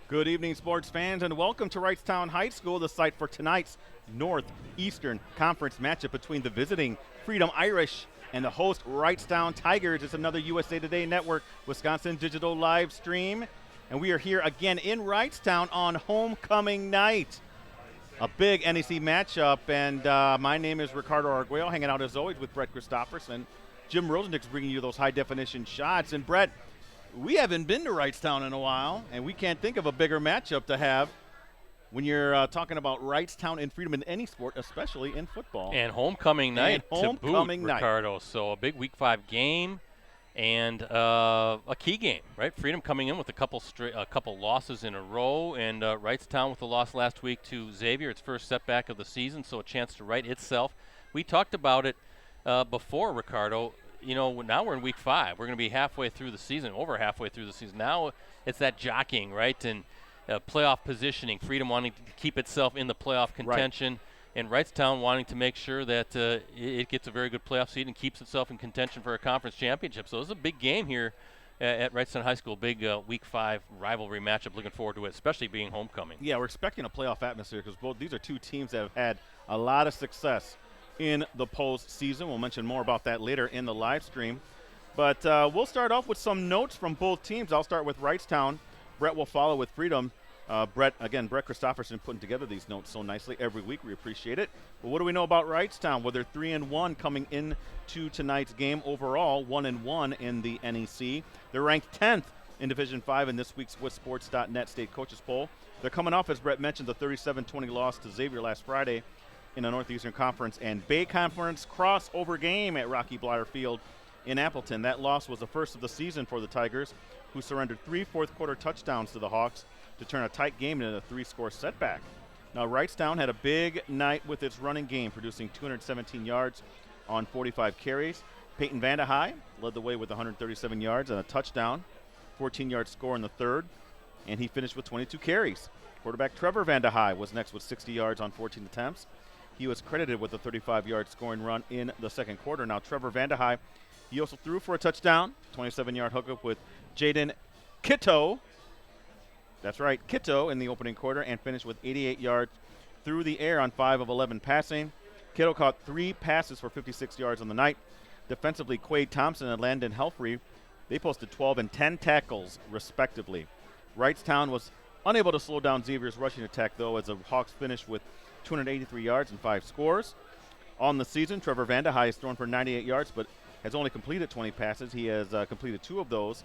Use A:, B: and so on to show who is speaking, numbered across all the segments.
A: Good evening, sports fans, and welcome to Wrightstown High School, the site for tonight's Northeastern Conference matchup between the visiting Freedom Irish and the host Wrightstown Tigers. It's another USA Today Network Wisconsin digital live stream, and we are here again in Wrightstown on homecoming night. A big NEC matchup, and my name is Ricardo Arguello, hanging out as always with Brett Christopherson. Jim Rosandick's bringing you those high-definition shots, and Brett, we haven't been to Wrightstown in a while, and we can't think of a bigger matchup to have when you're talking about Wrightstown and Freedom in any sport, especially in football.
B: And homecoming night to boot, Ricardo. So a big Week 5 game and a key game, right? Freedom coming in with a couple losses in a row, and Wrightstown with a loss last week to Xavier, its first setback of the season, so a chance to right itself. We talked about it before, Ricardo. You know, now we're in Week 5. We're going to be halfway through the season, over halfway through the season. Now it's that jockeying, right, and playoff positioning. Freedom wanting to keep itself in the playoff contention, and Wrightstown wanting to make sure that it gets a very good playoff seed and keeps itself in contention for a conference championship. So it's a big game here at Wrightstown High School, big Week 5 rivalry matchup. Looking forward to it, especially being homecoming.
A: Yeah, we're expecting a playoff atmosphere because both these are two teams that have had a lot of success in the postseason. We'll mention more about that later in the live stream. But we'll start off with some notes from both teams. I'll start with Wrightstown. Brett will follow with Freedom. Brett Christopherson putting together these notes so nicely every week. We appreciate it. But what do we know about Wrightstown? Well, they're 3-1 coming into tonight's game overall, 1-1 in the NEC. They're ranked 10th in Division 5 in this week's SwissSports.net State Coaches Poll. They're coming off, as Brett mentioned, the 37-20 loss to Xavier last Friday in the Northeastern Conference and Bay Conference crossover game at Rocky Blyer Field in Appleton. That loss was the first of the season for the Tigers, who surrendered 3 fourth-quarter touchdowns to the Hawks to turn a tight game into a 3-score setback. Now, Wrightstown had a big night with its running game, producing 217 yards on 45 carries. Peyton Vandehei led the way with 137 yards and a touchdown, 14-yard score in the third, and he finished with 22 carries. Quarterback Trevor Vandehei was next with 60 yards on 14 attempts. He was credited with a 35-yard scoring run in the second quarter. Now, Trevor Vandehei, he also threw for a touchdown, 27-yard hookup with Jaden Kitto. That's right, Kitto in the opening quarter, and finished with 88 yards through the air on 5 of 11 passing. Kitto caught 3 passes for 56 yards on the night. Defensively, Quade Thompson and Landon Helfrey, they posted 12 and 10 tackles, respectively. Wrightstown was unable to slow down Xavier's rushing attack, though, as the Hawks finished with 283 yards and 5 scores. On the season, Trevor Vandehei has thrown for 98 yards, but has only completed 20 passes. He has completed 2 of those.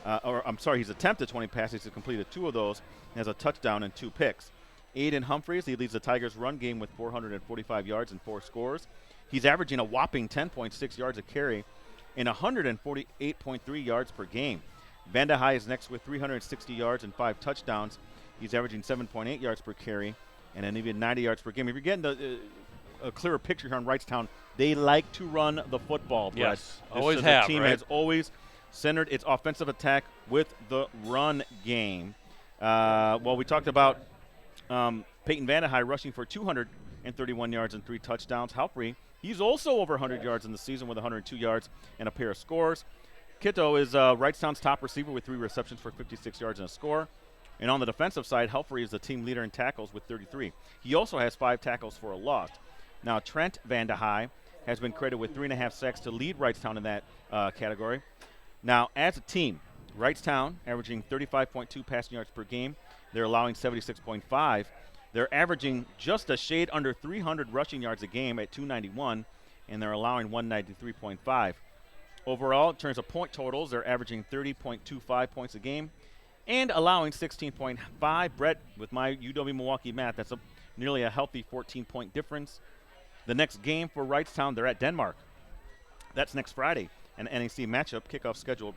A: He's attempted 20 passes. He's completed 2 of those and has a touchdown and 2 picks. Aiden Humphreys, he leads the Tigers' run game with 445 yards and 4 scores. He's averaging a whopping 10.6 yards a carry and 148.3 yards per game. Vandehei is next with 360 yards and 5 touchdowns. He's averaging 7.8 yards per carry and then even 90 yards per game. If you're getting a clearer picture here on Wrightstown, they like to run the football, Brett.
B: Yes, always have,
A: the team
B: right?
A: has always centered its offensive attack with the run game. We talked about Peyton Vandehei rushing for 231 yards and 3 touchdowns. Halfrey, he's also over 100 yards in the season with 102 yards and a pair of scores. Kitto is Wrightstown's top receiver with 3 receptions for 56 yards and a score. And on the defensive side, Helfrey is the team leader in tackles with 33. He also has 5 tackles for a loss. Now, Trent Vandehei has been credited with 3.5 sacks to lead Wrightstown in that category. Now, as a team, Wrightstown averaging 35.2 passing yards per game. They're allowing 76.5. They're averaging just a shade under 300 rushing yards a game at 291, and they're allowing 193.5. Overall, in terms of point totals, they're averaging 30.25 points a game and allowing 16.5. Brett, with my UW-Milwaukee math, that's nearly a healthy 14-point difference. The next game for Wrightstown, they're at Denmark. That's next Friday, an NEC matchup, kickoff scheduled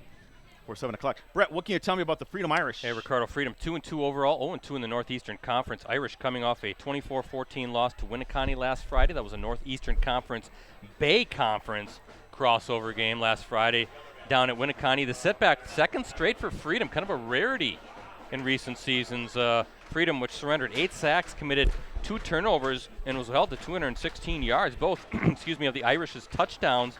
A: for 7 o'clock. Brett, what can you tell me about the Freedom Irish?
B: Hey, Ricardo, Freedom 2-2 overall, 0-2 in the Northeastern Conference. Irish coming off a 24-14 loss to Winneconne last Friday. That was a Northeastern Conference Bay Conference crossover game last Friday down at Winneconne. The setback, second straight for Freedom, kind of a rarity in recent seasons. Freedom, which surrendered 8 sacks, committed 2 turnovers, and was held to 216 yards. Both, of the Irish's touchdowns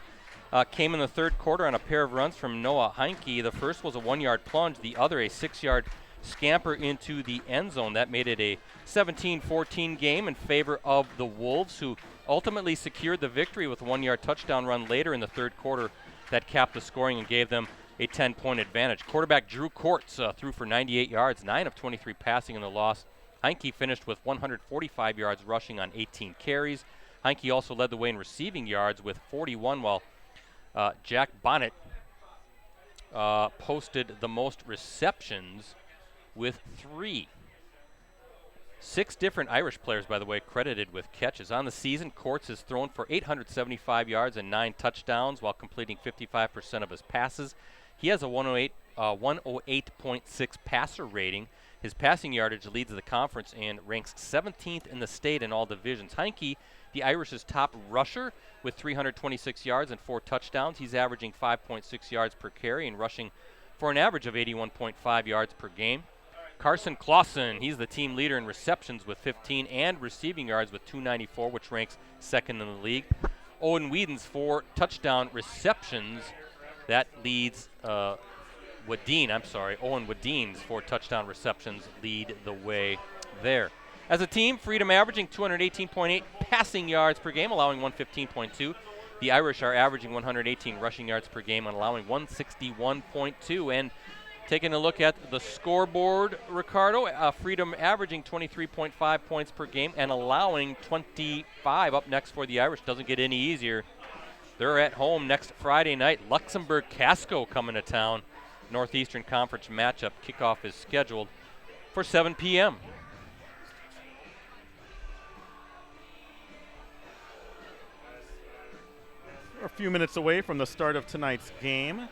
B: came in the third quarter on a pair of runs from Noah Heinke. The first was a 1-yard plunge, the other a 6-yard scamper into the end zone. That made it a 17-14 game in favor of the Wolves, who ultimately secured the victory with a 1-yard touchdown run later in the third quarter that capped the scoring and gave them a 10-point advantage. Quarterback Drew Kortz threw for 98 yards, 9 of 23 passing in the loss. Heinke finished with 145 yards rushing on 18 carries. Heinke also led the way in receiving yards with 41, while Jack Bonnet posted the most receptions with 3. 6 different Irish players, by the way, credited with catches. On the season, Kortz has thrown for 875 yards and 9 touchdowns while completing 55% of his passes. He has a 108.6 passer rating. His passing yardage leads the conference and ranks 17th in the state in all divisions. Heinke, the Irish's top rusher, with 326 yards and 4 touchdowns. He's averaging 5.6 yards per carry and rushing for an average of 81.5 yards per game. Carson Clausen, he's the team leader in receptions with 15 and receiving yards with 294, which ranks second in the league. Owen Whedon's 4 touchdown receptions. That leads Owen Whedon's 4 touchdown receptions lead the way there. As a team, Freedom averaging 218.8 passing yards per game, allowing 115.2. The Irish are averaging 118 rushing yards per game and allowing 161.2. And taking a look at the scoreboard, Ricardo, Freedom averaging 23.5 points per game and allowing 25 up next for the Irish. Doesn't get any easier. They're at home next Friday night. Luxembourg Casco coming to town. Northeastern Conference matchup. Kickoff is scheduled for 7 p.m.
A: We're a few minutes away from the start of tonight's game.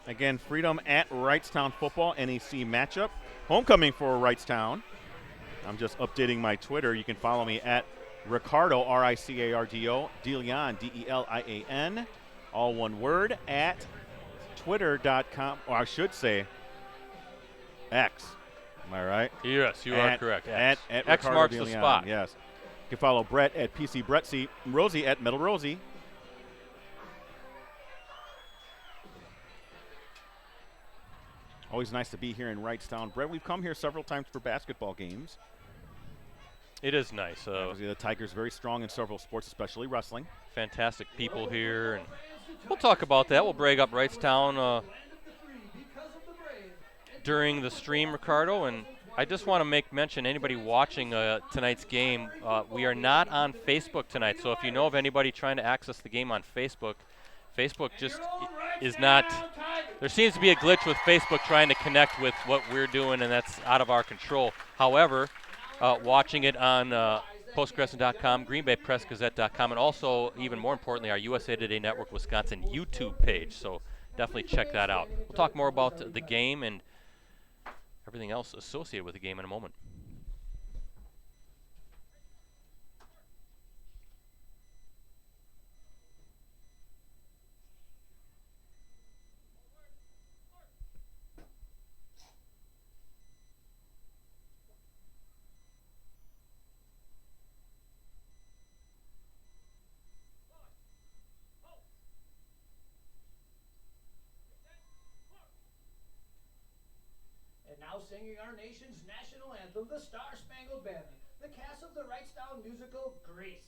A: Again, Freedom at Wrightstown football, NEC matchup. Homecoming for Wrightstown. I'm just updating my Twitter. You can follow me at Ricardo, Ricardo, Delian, Delian, all one word, at twitter.com, or I should say X. Am I right?
B: Yes, you are correct.
A: At
B: X marks the spot.
A: Yes. You can follow Brett at PC Brettsy, Rosie at Metal Rosie. Always nice to be here in Wrightstown. Brett, we've come here several times for basketball games.
B: It is nice.
A: The Tigers very strong in several sports, especially wrestling.
B: Fantastic people here, and we'll talk about that. We'll brag up Wrightstown during the stream, Ricardo. And I just want to make mention, anybody watching tonight's game, we are not on Facebook tonight. So if you know of anybody trying to access the game on Facebook, Facebook just is not. There seems to be a glitch with Facebook trying to connect with what we're doing, and that's out of our control. However, watching it on postgresson.com, greenbaypressgazette.com, and also, even more importantly, our USA Today Network Wisconsin YouTube page. So definitely check that out. We'll talk more about the game and everything else associated with the game in a moment.
C: Now singing our nation's national anthem, the Star-Spangled Banner, the cast of the Wrightstown musical Grease.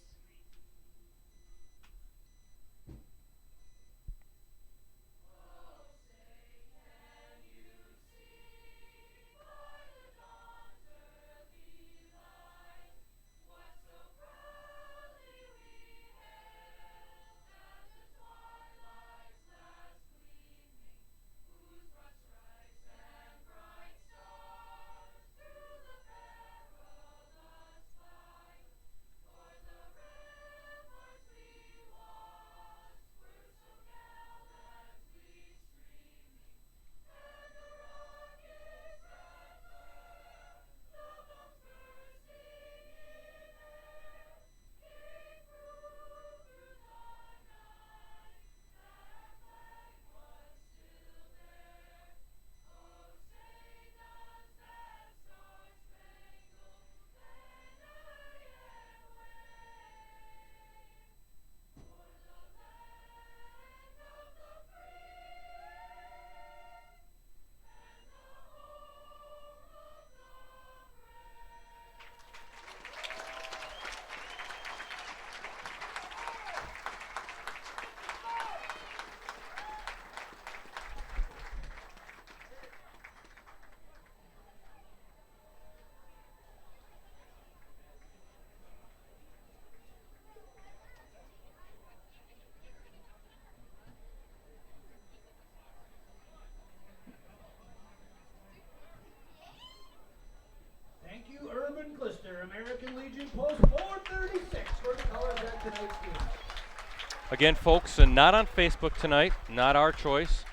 B: Again, folks, not on Facebook tonight. Not our choice.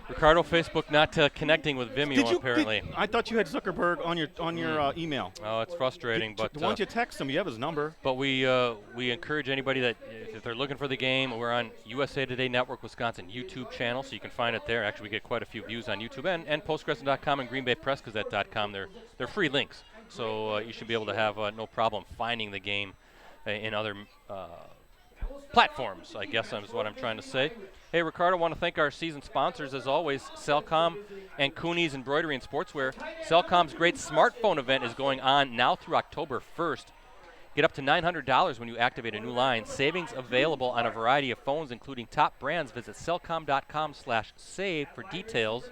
B: Ricardo, Facebook not connecting with Vimeo, apparently.
A: I thought you had Zuckerberg on your email.
B: Oh, it's frustrating. But
A: why don't you text him? You have his number.
B: But we encourage anybody that if they're looking for the game, we're on USA Today Network Wisconsin YouTube channel, so you can find it there. Actually, we get quite a few views on YouTube and postgresson.com and greenbaypressgazette.com. They're free links, so you should be able to have no problem finding the game in other platforms, I guess is what I'm trying to say. Hey, Ricardo, I want to thank our season sponsors, as always, Cellcom and Cooney's Embroidery and Sportswear. Cellcom's great smartphone event is going on now through October 1st. Get up to $900 when you activate a new line. Savings available on a variety of phones, including top brands. Visit cellcom.com/save for details.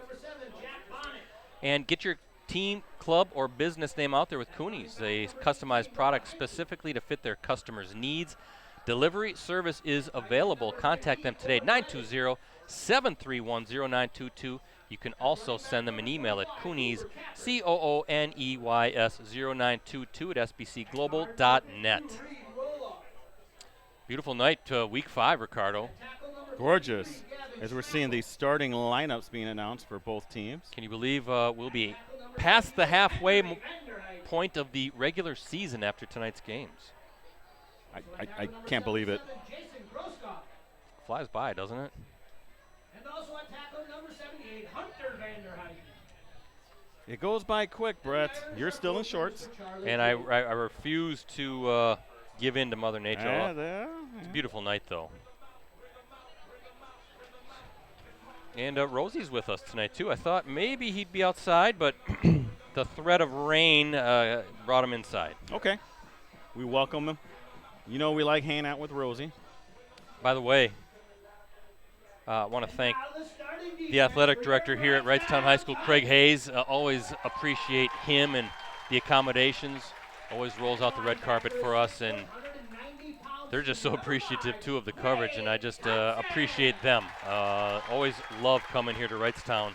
B: And get your team, club, or business name out there with Cooney's. They customize products specifically to fit their customers' needs. Delivery service is available. Contact them today, 920-731-0922. You can also send them an email at Cooney's, COONEYS0922 at sbcglobal.net. Beautiful night, week 5, Ricardo.
A: Gorgeous. As we're seeing these starting lineups being announced for both teams.
B: Can you believe we'll be past the halfway point of the regular season after tonight's games?
A: I can't believe it.
B: Flies by, doesn't it?
C: And also on tackle number 78, Hunter Vanderheiden.
A: It goes by quick, Brett. You're still in shorts.
B: And I refuse to give in to Mother Nature.
A: Yeah.
B: It's a beautiful night, though. And Rosie's with us tonight, too. I thought maybe he'd be outside, but the threat of rain brought him inside.
A: Okay. We welcome him. You know we like hanging out with Rosie.
B: By the way, I want to thank the athletic director here at Wrightstown High School, Craig Hayes. Always appreciate him and the accommodations. Always rolls out the red carpet for us, and they're just so appreciative, too, of the coverage, and I just appreciate them. Always love coming here to Wrightstown.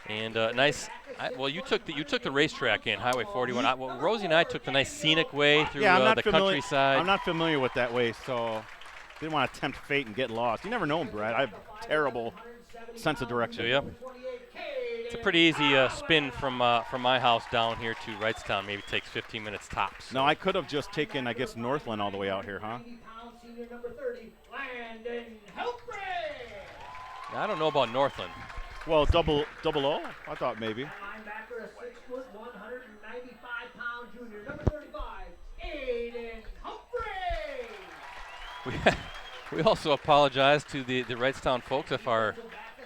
B: And nice. Well, you took the racetrack in Highway 41. Rosie and I took the nice scenic way through the countryside.
A: I'm not familiar with that way, so didn't want to tempt fate and get lost. You never know, Brad. I have terrible sense of direction.
B: Do you? It's a pretty easy spin from my house down here to Wrightstown. Maybe takes 15 minutes tops.
A: No, I could have just taken, I guess, Northland all the way out here, huh?
B: I don't know about Northland.
A: Well, double O? I thought maybe.
C: Linebacker, a 6'1", 195-pound junior, number 35, Aiden Humphrey.
B: We also apologize to the Wrightstown folks if our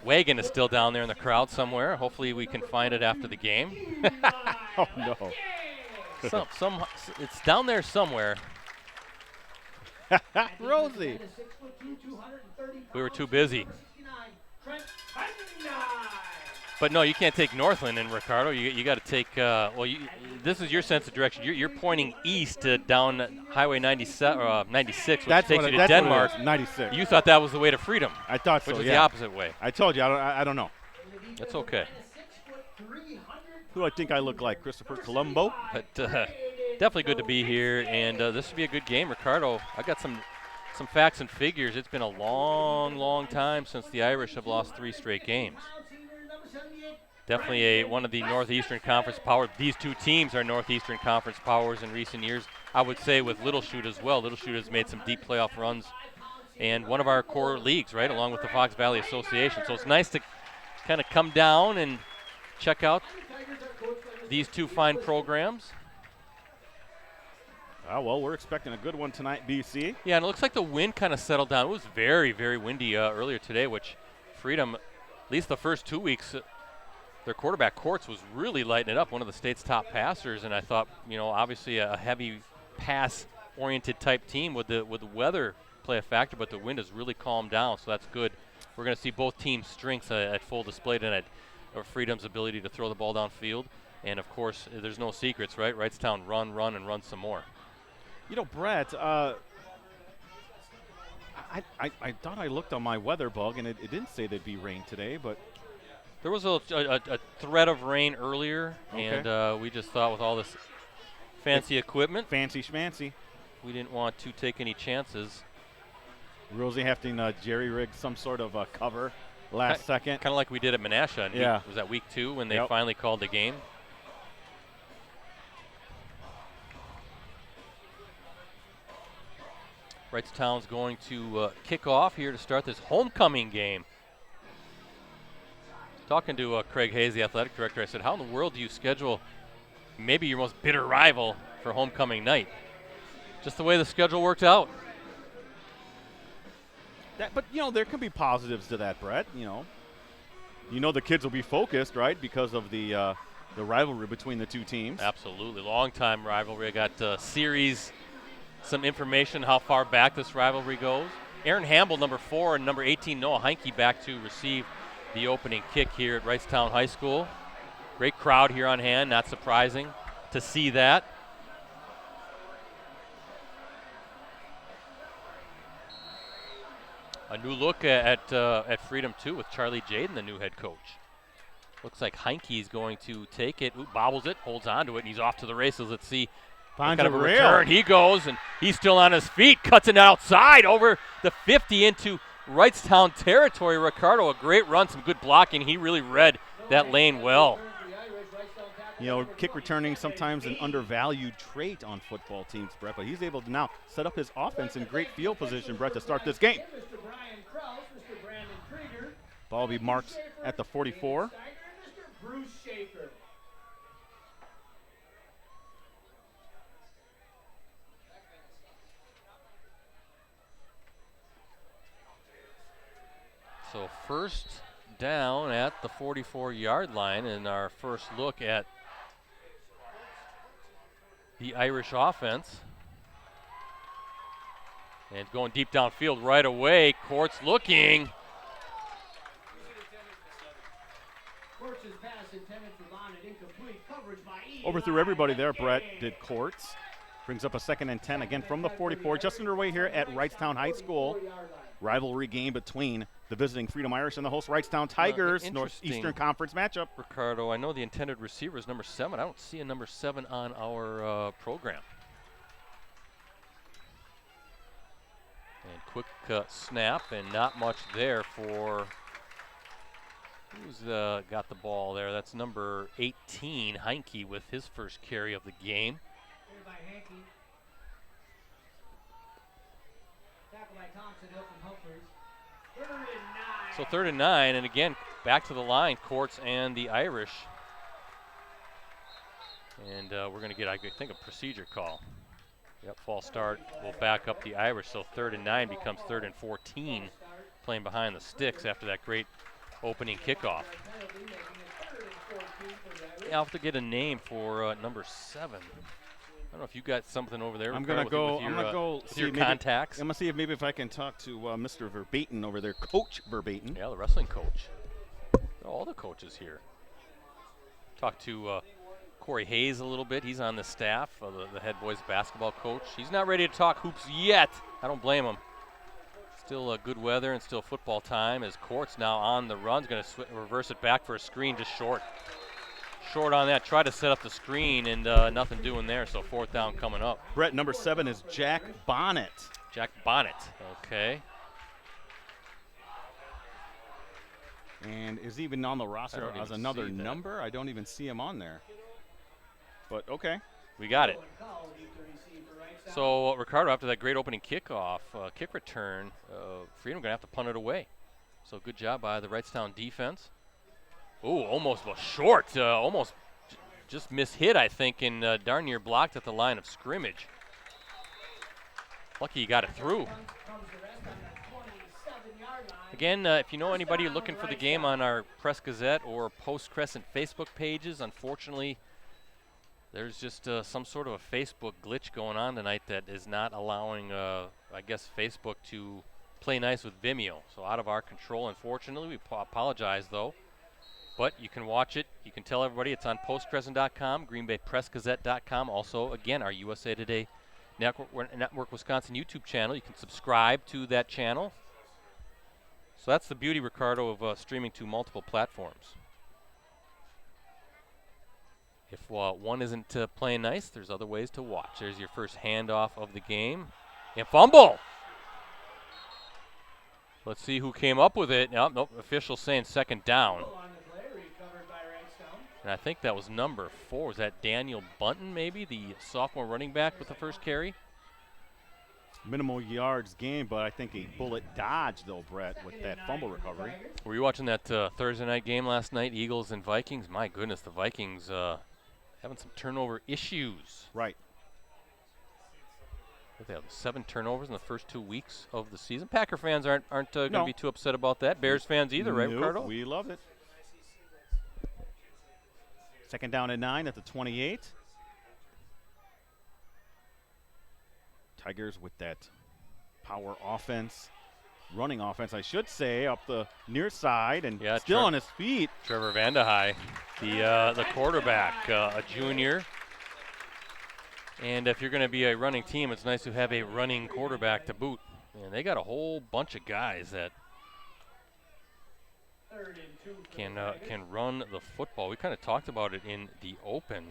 B: wagon is still down there in the crowd somewhere. Hopefully we can find it after the game.
A: Oh, no.
B: It's down there somewhere.
A: Rosie.
B: We were too busy. But no, you can't take Northland in, Ricardo. You got to take. This is your sense of direction. You're pointing east down Highway 96, which takes you to Denmark.
A: 96.
B: You thought that was the way to freedom.
A: I thought so.
B: Which is the opposite way.
A: I told you. I don't know.
B: That's okay.
A: Who do I think I look like? Christopher Colombo.
B: But definitely good to be here, and this should be a good game, Ricardo. I got some facts and figures. It's been a long, long time since the Irish have lost 3 straight games. Definitely one of the Northeastern Conference powers. These two teams are Northeastern Conference powers in recent years. I would say with Little Chute as well. Little Chute has made some deep playoff runs, and one of our core leagues, right, along with the Fox Valley Association. So it's nice to kind of come down and check out these two fine programs.
A: Well, we're expecting a good one tonight, BC.
B: Yeah, and it looks like the wind kind of settled down. It was very, very windy earlier today, which Freedom, at least the first 2 weeks, their quarterback, Courts, was really lighting it up, one of the state's top passers. And I thought, obviously a heavy pass-oriented type team would the weather play a factor, but the wind has really calmed down, so that's good. We're going to see both teams' strengths at full display tonight, Freedom's ability to throw the ball downfield. And, of course, there's no secrets, right? Wrightstown run, and run some more.
A: Brett, I thought I looked on my weather bug, and it didn't say there'd be rain today, but
B: there was a threat of rain earlier,
A: okay.
B: And we just thought with all this fancy equipment,
A: fancy schmancy,
B: we didn't want to take any chances.
A: Rosie having jerry-rig some sort of cover last second.
B: Kind of like we did at Menasha.
A: Yeah.
B: Was that week 2 when they finally called the game? Wrightstown's going to kick off here to start this homecoming game. Talking to Craig Hayes, the athletic director, I said, how in the world do you schedule maybe your most bitter rival for homecoming night? Just the way the schedule worked out.
A: But, there can be positives to that, Brett. The kids will be focused, right, because of the rivalry between the two teams.
B: Absolutely. Long-time rivalry. I got series, some information how far back this rivalry goes. Aaron Hamble, number 4, and number 18, Noah Heinke, back to receive the opening kick here at Wrightstown High School. Great crowd here on hand. Not surprising to see that. A new look at Freedom, too, with Charlie Jaden, the new head coach. Looks like Heinke's going to take it. Ooh, bobbles it, holds on to it, and he's off to the races. Let's see what kind of a return he goes, and he's still on his feet, cuts it outside over the 50 into Wrightstown territory. Ricardo, a great run, some good blocking. He really read that lane well.
A: Kick returning sometimes an undervalued trait on football teams, Brett, but he's able to now set up his offense in great field position, Brett, to start this game. Ball will be marked at the 44.
B: So first down at the 44-yard line, and our first look at the Irish offense. And going deep downfield right away. Courts looking.
A: Overthrew everybody there, Brett, did Courts. Brings up a 2nd and 10 again from the 44. Just underway here at Wrightstown High School. Rivalry game between the visiting Freedom Irish and the host Wrightstown Tigers, Northeastern Conference matchup.
B: Ricardo, I know the intended receiver is number 7. I don't see a number 7 on our program. And quick snap, and not much there for who's got the ball there. That's number 18, Heinke, with his first carry of the game. So 3rd and 9, and again, back to the line, Courts and the Irish. And we're going to get, I think, a procedure call. Yep, false start will back up the Irish, so 3rd and 9 becomes 3rd and 14, playing behind the sticks after that great opening kickoff. I'll have to get a name for number 7. I don't know if you got something over there.
A: I'm gonna go
B: see your contacts.
A: I'm gonna see if if I can talk to Mr. Verbaten over there, Coach Verbaten.
B: Yeah, the wrestling coach. All the coaches here. Talk to Corey Hayes a little bit. He's on the staff, the head boys basketball coach. He's not ready to talk hoops yet. I don't blame him. Still good weather and still football time as Courts now on the run. He's going to reverse it back for a screen, just short. Short on that, try to set up the screen, and nothing doing there, so 4th down coming up.
A: Brett, number 7 is Jack Bonnet.
B: Jack Bonnet, okay.
A: And is even on the roster as another number? I don't even see him on there. But okay.
B: We got it. So, Ricardo, after that great opening kickoff, kick return, Freedom going to have to punt it away. So good job by the Wrightstown defense. Ooh, almost was short. Almost just mishit, I think, and darn near blocked at the line of scrimmage. Lucky you got it through. Again, if you know anybody looking for the game on our Press Gazette or Post Crescent Facebook pages, unfortunately, there's just some sort of a Facebook glitch going on tonight that is not allowing, I guess, Facebook to play nice with Vimeo. So out of our control, unfortunately. We apologize, though. But you can watch it. You can tell everybody it's on postcrescent.com, greenbaypressgazette.com. Also, again, our USA Today Network Wisconsin YouTube channel. You can subscribe to that channel. So that's the beauty, Ricardo, of streaming to multiple platforms. If one isn't playing nice, there's other ways to watch. There's your first handoff of the game. And fumble! Let's see who came up with it. Nope, official saying second down. And I think that was number 4. Was that Daniel Bunton, maybe, the sophomore running back with the first carry?
A: Minimal yards game, but I think a bullet dodge, though, Brett, with that fumble recovery.
B: Were you watching that Thursday night game last night, Eagles and Vikings? My goodness, the Vikings having some turnover issues.
A: Right.
B: They have 7 turnovers in the first 2 weeks of the season. Packer fans aren't going to be too upset about that. Bears fans either, right, Ricardo?
A: We love it. Second down and 9 at the 28. Tigers with that power offense, running offense, I should say, up the near side and still on his feet.
B: Trevor Vandehei, the quarterback, a junior. And if you're going to be a running team, it's nice to have a running quarterback to boot. And they got a whole bunch of guys that can run the football. We kind of talked about it in the open.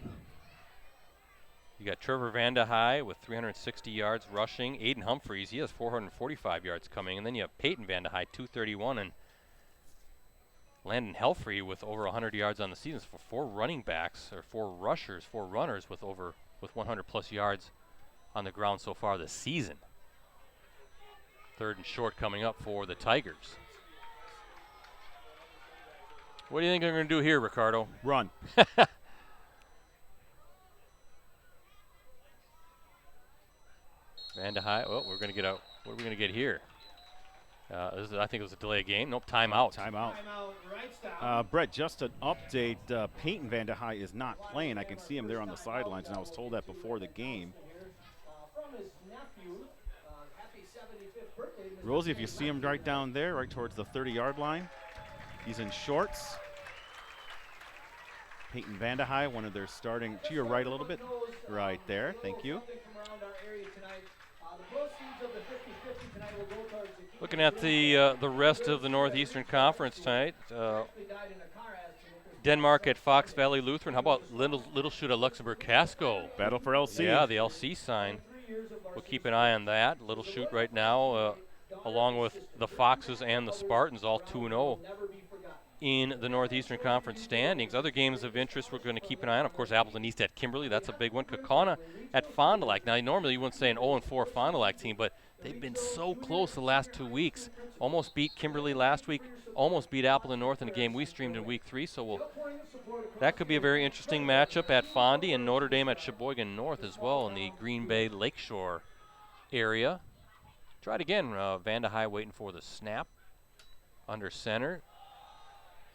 B: You got Trevor Vandehei with 360 yards rushing. Aiden Humphreys, he has 445 yards coming. And then you have Peyton Vandehei, 231. And Landon Helfrey with over 100 yards on the season for 4 running backs, or 4 rushers, 4 runners with 100-plus yards on the ground so far this season. Third and short coming up for the Tigers. What do you think they're going to do here, Ricardo?
A: Run.
B: Vandehei, we're going to get out. What are we going to get here? I think it was a delay of game. Nope, timeout.
A: Brett, just an update. Peyton Vandehei is not playing. I can see him there on the sidelines, and I was told that before the game. Rosie, if you see him right down there, right towards the 30-yard line, he's in shorts. Peyton Vandehei, one of their starting, to your right a little bit. Right there, thank you.
B: Looking at the rest of the Northeastern Conference tonight, Denmark at Fox Valley Lutheran. How about Little Shoot at Luxembourg Casco?
A: Battle for LC.
B: Yeah, the LC sign. We'll keep an eye on that. Little Shoot right now, along with the Foxes and the Spartans, all 2-0 in the Northeastern Conference standings. Other games of interest we're going to keep an eye on, of course, Appleton East at Kimberly. That's a big one. Kaukauna at Fond du Lac. Now, normally you wouldn't say an 0-4 Fond du Lac team, but they've been so close the last 2 weeks. Almost beat Kimberly last week, almost beat Appleton North in a game we streamed in week 3. So that could be a very interesting matchup at Fondy, and Notre Dame at Sheboygan North as well in the Green Bay Lakeshore area. Try it again. Vandehei waiting for the snap under center.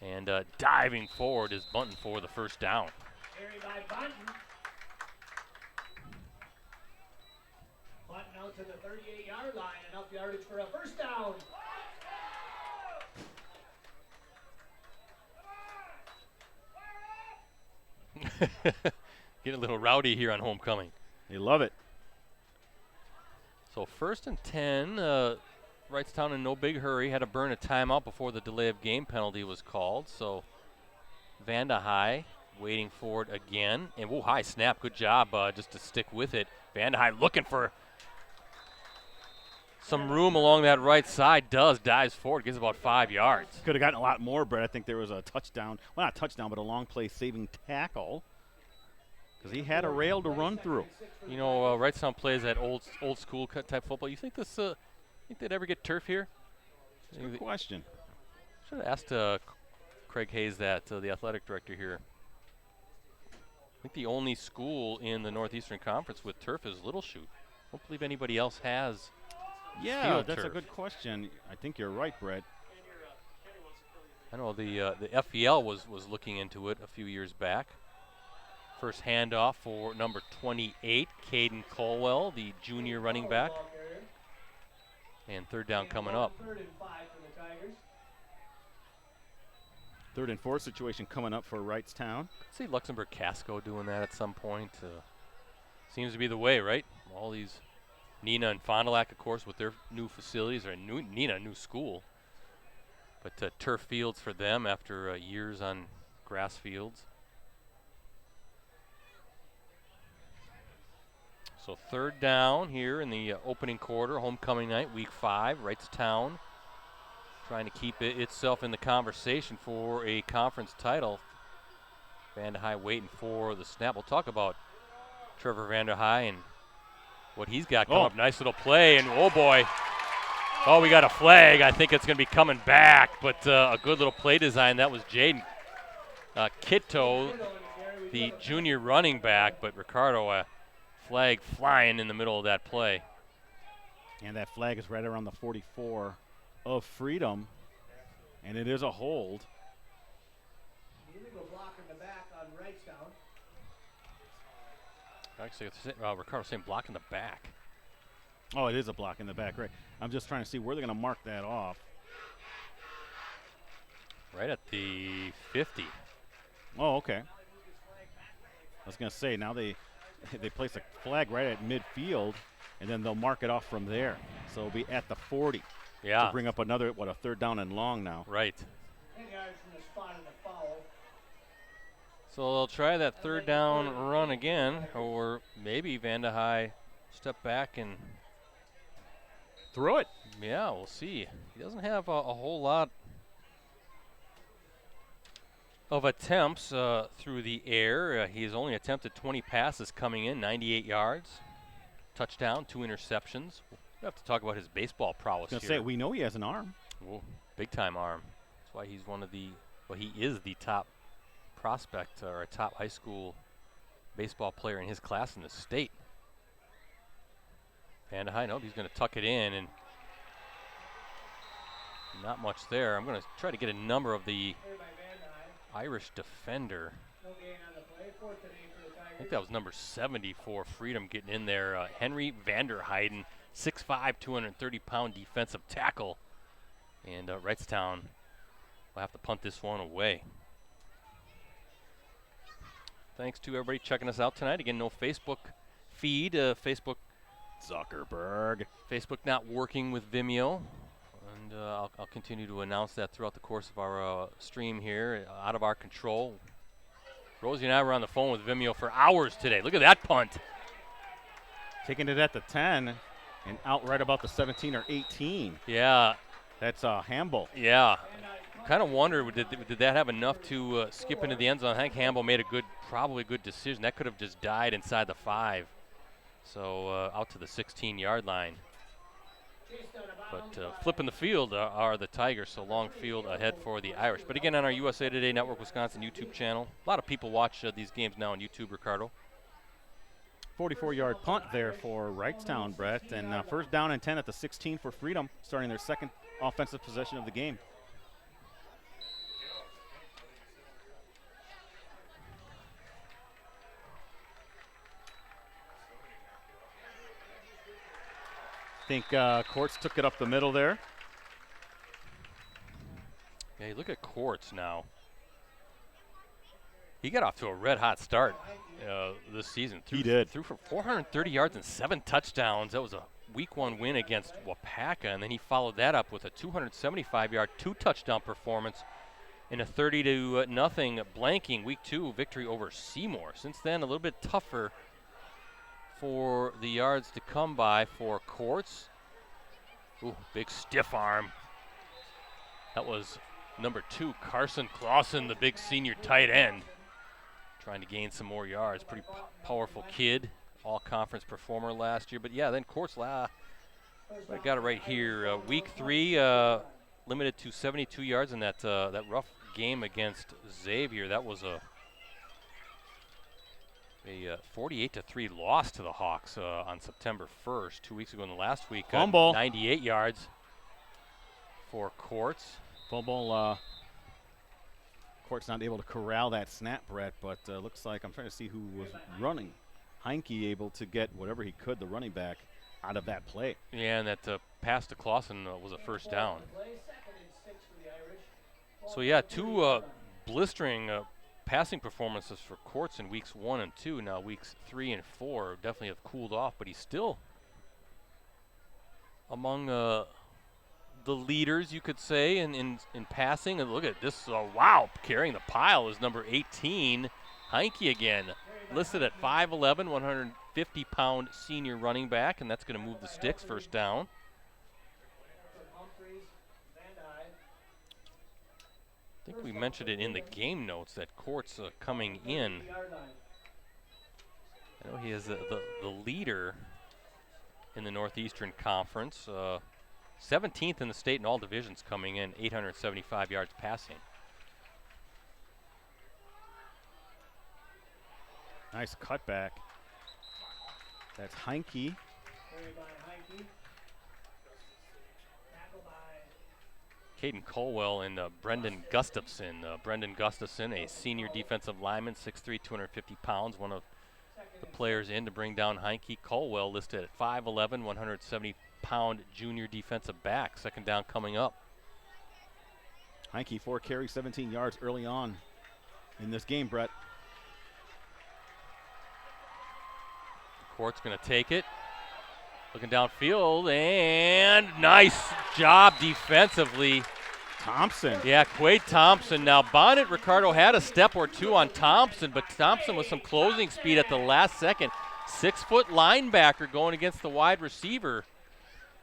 B: And diving forward is Bunton for the first down.
C: Carried by Bunton. Bunton out to the 38-yard line, enough yardage for a first down.
B: Getting a little rowdy here on homecoming.
A: They love it.
B: So 1st and 10, Wrightstown in no big hurry. Had to burn a timeout before the delay of game penalty was called. So Vandehei waiting for it again. And high snap. Good job just to stick with it. Vandehei looking for some room along that right side. Dives forward, gets about 5 yards.
A: Could have gotten a lot more, Brett. I think there was a touchdown. Well, not a touchdown, but a long play saving tackle. Because he had a rail to run through.
B: You know, Wrightstown plays that old school type football. You think they'd ever get turf here?
A: Good question.
B: Should have asked Craig Hayes that, the athletic director here. I think the only school in the Northeastern Conference with turf is Little Shoot. I don't believe anybody else has.
A: Yeah, that's a good question. I think you're right, Brett.
B: I know the FEL was looking into it a few years back. First handoff for number 28, Caden Colwell, the junior running back. And third down coming up.
C: 3rd and 5 for the Tigers.
A: 3rd and 4 situation coming up for Wrightstown.
B: I'd see Luxembourg Casco doing that at some point. Seems to be the way, right? All these Neenah and Fond du Lac, of course, with their new facilities, or Neenah, new school. But turf fields for them after years on grass fields. So 3rd down here in the opening quarter, homecoming night, week 5, Wrightstown trying to keep itself in the conversation for a conference title. Vanderhei waiting for the snap. We'll talk about Trevor Vanderhei and what he's got coming up. Nice little play, and oh boy. Oh, we got a flag. I think it's going to be coming back, but a good little play design. That was Jaden Kitto, the junior running back, but Ricardo, a flag flying in the middle of that play.
A: And that flag is right around the 44 of Freedom, and it is a hold.
C: Illegal block in the back on Wrightstown.
B: Actually, Ricardo saying block in the back.
A: Oh, it is a block in the back, right. I'm just trying to see where they're going to mark that off.
B: Right at the 50.
A: Oh, okay. I was going to say, now they place a flag right at midfield, and then they'll mark it off from there. So it'll be at the 40.
B: Yeah.
A: To bring up another, a third down and long now.
B: Right.
C: 10 yards from the spot of the foul.
B: So they'll try that third down run again, or maybe Vanderhei step back and
A: throw it.
B: Yeah, we'll see. He doesn't have a whole lot of attempts through the air. He's only attempted 20 passes coming in, 98 yards, touchdown, 2 interceptions. We have to talk about his baseball prowess here.
A: Say, we know he has an arm.
B: Well, big-time arm. That's why he's one of the, well, he is the top prospect or a top high school baseball player in his class in the state. Vanderhei, nope, he's going to tuck it in, and not much there. I'm going to try to get a number of the Irish defender.
C: No gain on the play. 4th and 8 for the Tigers.
B: I think that was number 70 for Freedom getting in there. Henry Vanderheiden, 6'5", 230-pound defensive tackle. And Wrightstown will have to punt this one away. Thanks to everybody checking us out tonight. Again, no Facebook feed. Facebook not working with Vimeo. And I'll continue to announce that throughout the course of our stream here. Out of our control. Rosie and I were on the phone with Vimeo for hours today. Look at that punt.
A: Taking it at the 10 and out right about the 17 or 18.
B: Yeah.
A: That's Hamble.
B: Yeah. Kind of wondered, did that have enough to skip into the end zone? I think Hamble made probably a good decision. That could have just died inside the 5. So out to the 16-yard line. But flipping the field are the Tigers, so long field ahead for the Irish. But again, on our USA Today Network Wisconsin YouTube channel, a lot of people watch these games now on YouTube, Ricardo.
A: 44-yard punt there for Wrightstown, Brett. And first down and 10 at the 16 for Freedom, starting their second offensive possession of the game. I think Courts took it up the middle there.
B: Yeah, you look at Courts now. He got off to a red-hot start this season.
A: He did.
B: Threw for 430 yards and 7 touchdowns. That was a Week 1 win against Wapaka, and then he followed that up with a 275-yard, 2-touchdown performance in a 30-0 blanking Week 2 victory over Seymour. Since then, a little bit tougher for the yards to come by for Courts. Ooh, big stiff arm. That was number 2, Carson Clausen, the big senior tight end, trying to gain some more yards. Pretty powerful kid, all-conference performer last year. But yeah, then Courts, I got it right here. Week 3, limited to 72 yards in that rough game against Xavier. That was a 48-3 loss to the Hawks on September 1st, 2 weeks ago. In the last week, 98 yards for Courts.
A: Fumble. Courts not able to corral that snap, Brett, but looks like I'm trying to see who was running. Heinke able to get whatever he could, the running back, out of that play.
B: Yeah, and that pass to Clausen was a first down. So yeah, 2 blistering passing performances for Courts in weeks 1 and 2. Now weeks 3 and 4 definitely have cooled off, but he's still among the leaders, you could say, in passing. And look at this! Wow, carrying the pile is number 18, Heinke again, listed at 5'11", 150-pound senior running back, and that's going to move the sticks. First down. think we mentioned it in the game notes that Court's coming in. I know he is the leader in the Northeastern Conference. 17th in the state in all divisions coming in, 875 yards passing.
A: Nice cutback. That's Heinke.
B: Caden Colwell and Brendan Gustafson. Brendan Gustafson, a senior defensive lineman, 6'3", 250 pounds, one of the players in to bring down Heinke. Colwell listed at 5'11", 170-pound junior defensive back. Second down coming up.
A: Heinke, 4 carries, 17 yards early on in this game, Brett.
B: Court's going to take it. Looking downfield, and nice job defensively.
A: Thompson.
B: Yeah, Quade Thompson. Now, Bonnet Ricardo had a step or two on Thompson, but Thompson with some closing speed at the last second. 6-foot linebacker going against the wide receiver.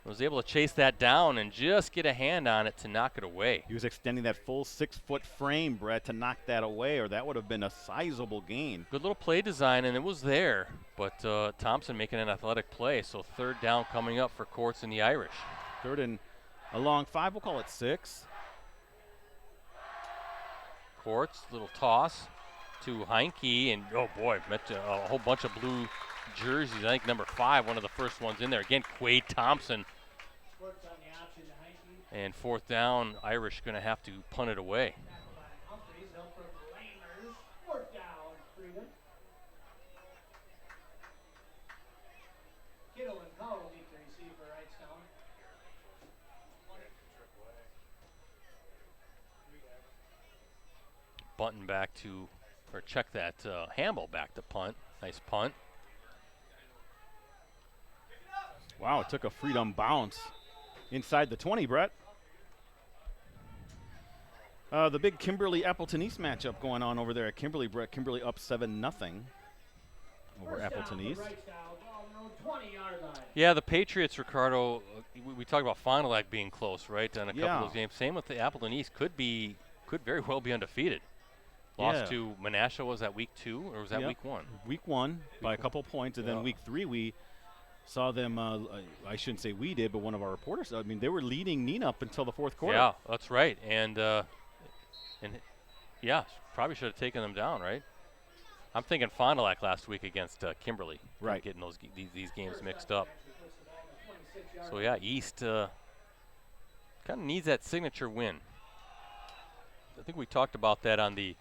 B: Was able to chase that down and just get a hand on it to knock it away.
A: He was extending that full 6-foot frame, Brett, to knock that away, or that would have been a sizable gain.
B: Good little play design, and it was there. But Thompson making an athletic play, so third down coming up for Courts and the Irish.
A: Third and a long 5, we'll call it 6.
B: Courts, little toss to Heinke, and oh boy, met a whole bunch of blue jerseys. I think number 5, one of the first ones in there. Again, Quade Thompson. And fourth down, Irish going to have to punt it away. Button back to, or check that Hamble back to punt. Nice punt.
A: Wow, it took a Freedom bounce inside the 20, Brett. The big Kimberly-Appleton East matchup going on over there at Kimberly, Brett. Kimberly up 7-0 over Appleton East.
B: Yeah, the Patriots, Ricardo, we talked about Fond du Lac being close, right, on a couple of those games. Same with the Appleton East. Could very well be undefeated. Lost to Menasha, was that week 2 or was that week 1?
A: Week 1 by a couple points, and then week 3 we saw them, I shouldn't say we did, but one of our reporters, I mean, they were leading Neenah up until the fourth quarter.
B: Yeah, that's right. And yeah, probably should have taken them down, right? I'm thinking Fond du Lac last week against Kimberly.
A: Right.
B: Getting these games mixed up. So, yeah, East kind of needs that signature win. I think we talked about that on the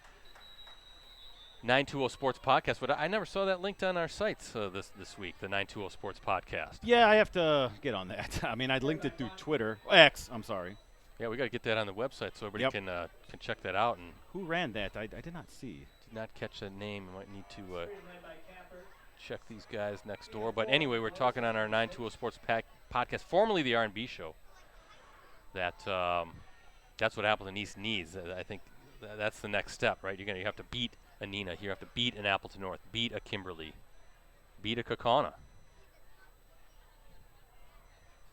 B: 920 Sports Podcast, but I never saw that linked on our sites this week, the 920 Sports Podcast.
A: Yeah, I have to get on that. I mean, I linked it through Twitter. X, I'm sorry.
B: Yeah, we got to get that on the website so everybody can check that out. And
A: who ran that? I did not see.
B: Did not catch that name. I might need to check these guys next door. But anyway, we're talking on our 920 Sports Podcast, formerly the R&B show. That's what Appleton East needs. I think that's the next step, right? You have to beat a Neenah. You have to beat an Appleton North, beat a Kimberly, beat a Kaukauna.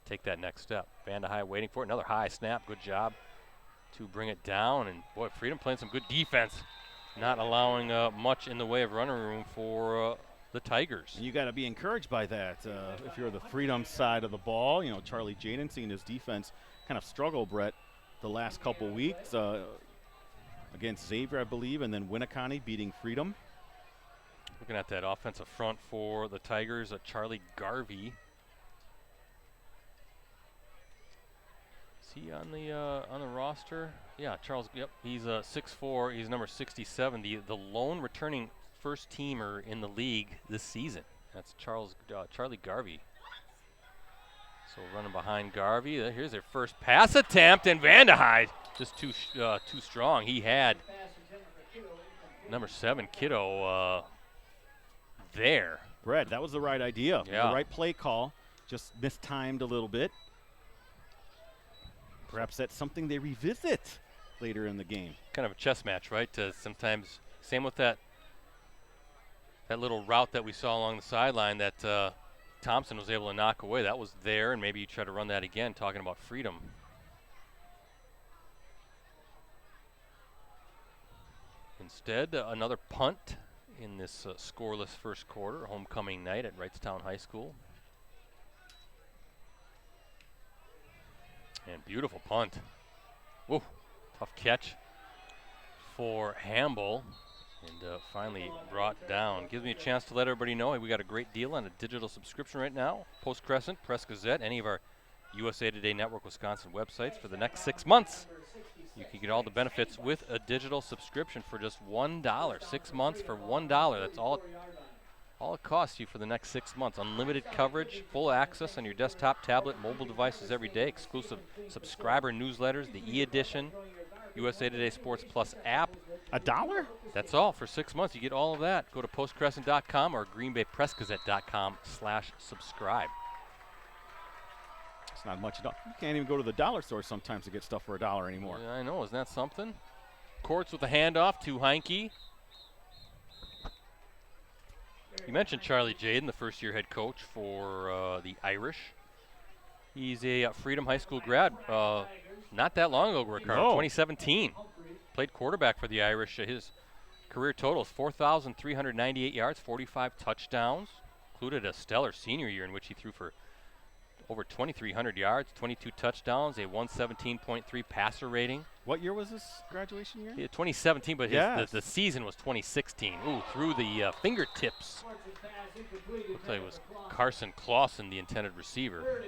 B: Take that next step. Vanda High waiting for it. Another high snap. Good job to bring it down. And, boy, Freedom playing some good defense, not allowing much in the way of running room for the Tigers.
A: You got to be encouraged by that. If you're the Freedom side of the ball, Charlie Jaden seeing his defense kind of struggle, Brett, the last couple weeks against Xavier, I believe, and then Winneconne beating Freedom.
B: Looking at that offensive front for the Tigers, Charlie Garvey. Is he on the roster? Yeah, Charles. Yep, he's 6'4". He's number 67. The lone returning first teamer in the league this season. That's Charlie Garvey. So running behind Garvey. Here's their first pass attempt, and Vandehide just too strong. He had number 7 Kiddo there.
A: Brett, that was the right idea.
B: Yeah.
A: The right play call. Just mistimed a little bit. Perhaps that's something they revisit later in the game.
B: Kind of a chess match, right? Sometimes, same with that little route that we saw along the sideline that Thompson was able to knock away. That was there, and maybe you try to run that again, talking about Freedom. Instead, another punt in this scoreless first quarter, homecoming night at Wrightstown High School. And beautiful punt. Whoa, tough catch for Hamble. And finally brought down. Gives me a chance to let everybody know we got a great deal on a digital subscription right now. Post-Crescent, Press Gazette, any of our USA Today Network Wisconsin websites for the next 6 months. You can get all the benefits with a digital subscription for just $1. 6 months for $1. That's all it costs you for the next 6 months. Unlimited coverage, full access on your desktop, tablet, mobile devices every day. Exclusive subscriber newsletters, the e-edition, USA Today Sports Plus app.
A: $1?
B: That's all for 6 months. You get all of that. Go to postcrescent.com or greenbaypressgazette.com/subscribe.
A: It's not much at all. You can't even go to the dollar store sometimes to get stuff for $1 anymore.
B: Yeah, I know. Isn't that something? Courts with a handoff to Heinke. You mentioned Charlie Jaden, the first-year head coach for the Irish. He's a Freedom High School grad. Not that long ago, Ricardo.
A: No.
B: 2017. Played quarterback for the Irish. His career total is 4,398 yards, 45 touchdowns. Included a stellar senior year in which he threw for over 2,300 yards, 22 touchdowns, a 117.3 passer rating.
A: What year was this graduation year?
B: Yeah, 2017, but
A: Yes.
B: the season was 2016. Ooh, through the fingertips. Looks like it was Carson Clausen, the intended receiver.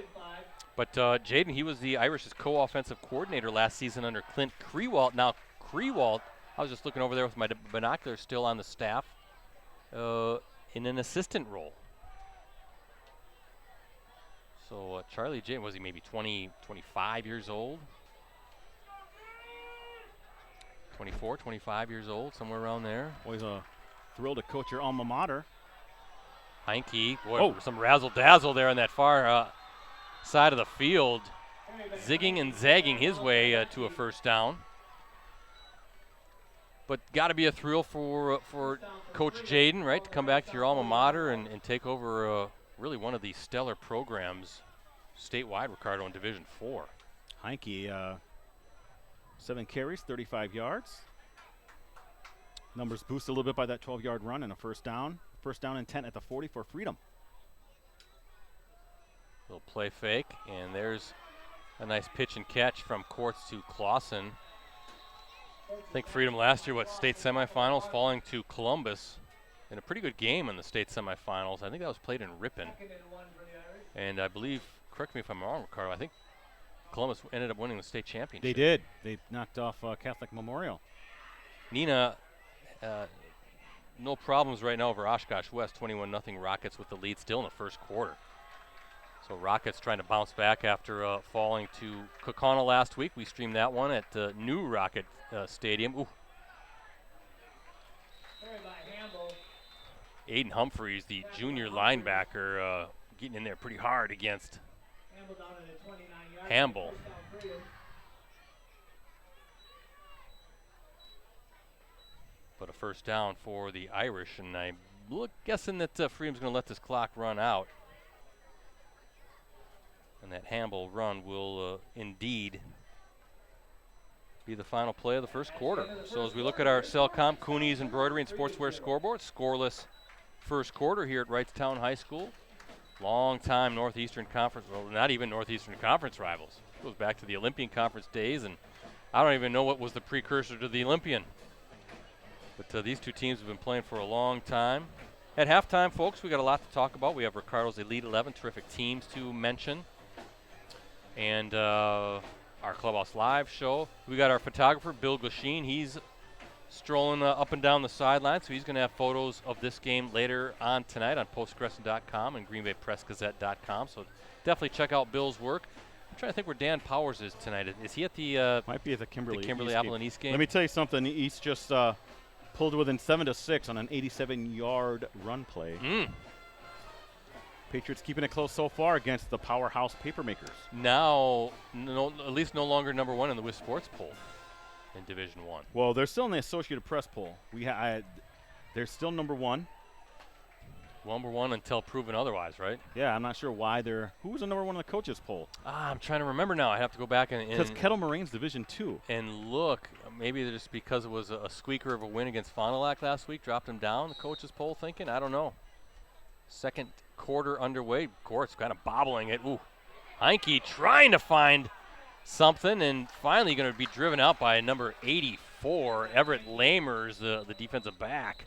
B: But Jaden, he was the Irish's co-offensive coordinator last season under Clint Krewalt. Now, Krewalt, I was just looking over there with my binoculars, still on the staff in an assistant role. So Charlie Jaden, was he maybe 20, 25 years old? 24, 25 years old, somewhere around there.
A: Always a thrill to coach your alma mater.
B: Heinke, boy, some razzle-dazzle there on that far side of the field. Zigging and zagging his way to a first down. But got to be a thrill for Coach Jaden, right, to come back to your alma mater and take over really one of these stellar programs statewide, Ricardo, in Division IV.
A: Heinke, 7 carries, 35 yards. Numbers boosted a little bit by that 12-yard run and a first down. First down and 10 at the 40 for Freedom.
B: Little play fake, and there's a nice pitch and catch from Courts to Clausen. I think Freedom last year, state semifinals, falling to Columbus in a pretty good game in the state semifinals. I think that was played in Ripon. And I believe, correct me if I'm wrong, Ricardo, I think Columbus ended up winning the state championship.
A: They did. They knocked off Catholic Memorial.
B: Nina, no problems right now over Oshkosh West, 21-0 Rockets with the lead still in the first quarter. So Rockets trying to bounce back after falling to Kaukauna last week. We streamed that one at New Rocket Stadium. Ooh. Aiden Humphreys, the junior linebacker, getting in there pretty hard against Hamble. But a first down for the Irish, and I'm guessing that Freedom's going to let this clock run out. And that Hamble run will indeed be the final play of the first quarter. So as we look at our Cellcom, Cooney's Embroidery and Sportswear scoreboard, scoreless first quarter here at Wrightstown High School. Long-time Northeastern Conference, well, not even Northeastern Conference rivals. It goes back to the Olympian Conference days, and I don't even know what was the precursor to the Olympian. But these two teams have been playing for a long time. At halftime, folks, we got a lot to talk about. We have Ricardo's Elite 11, terrific teams to mention. And our Clubhouse Live show. We got our photographer, Bill Glasheen. He's strolling up and down the sideline, so he's going to have photos of this game later on tonight on postcrescent.com and greenbaypressgazette.com. So definitely check out Bill's work. I'm trying to think where Dan Powers is tonight. Is he at the
A: might be at the Kimberly
B: Abilene East game?
A: Let me tell you something. East just pulled within 7-6 on an 87-yard run play. Patriots keeping it close so far against the powerhouse Papermakers.
B: Now, at least no longer number one in the WIS Sports poll in Division I.
A: Well, they're still in the Associated Press poll. They're still number one
B: Number one until proven otherwise, right?
A: Yeah, I'm not sure why they're. Who was the number one in the coaches poll?
B: I'm trying to remember now. I have to go back and
A: Because Kettle Moraines Division 2.
B: And look, maybe just because it was a squeaker of a win against Fond du Lac last week, dropped them down. The coaches poll thinking, I don't know. Second quarter underway. Courts kind of bobbling it. Ooh, Heinke trying to find something, and finally going to be driven out by number 84, Everett Lamers, the defensive back.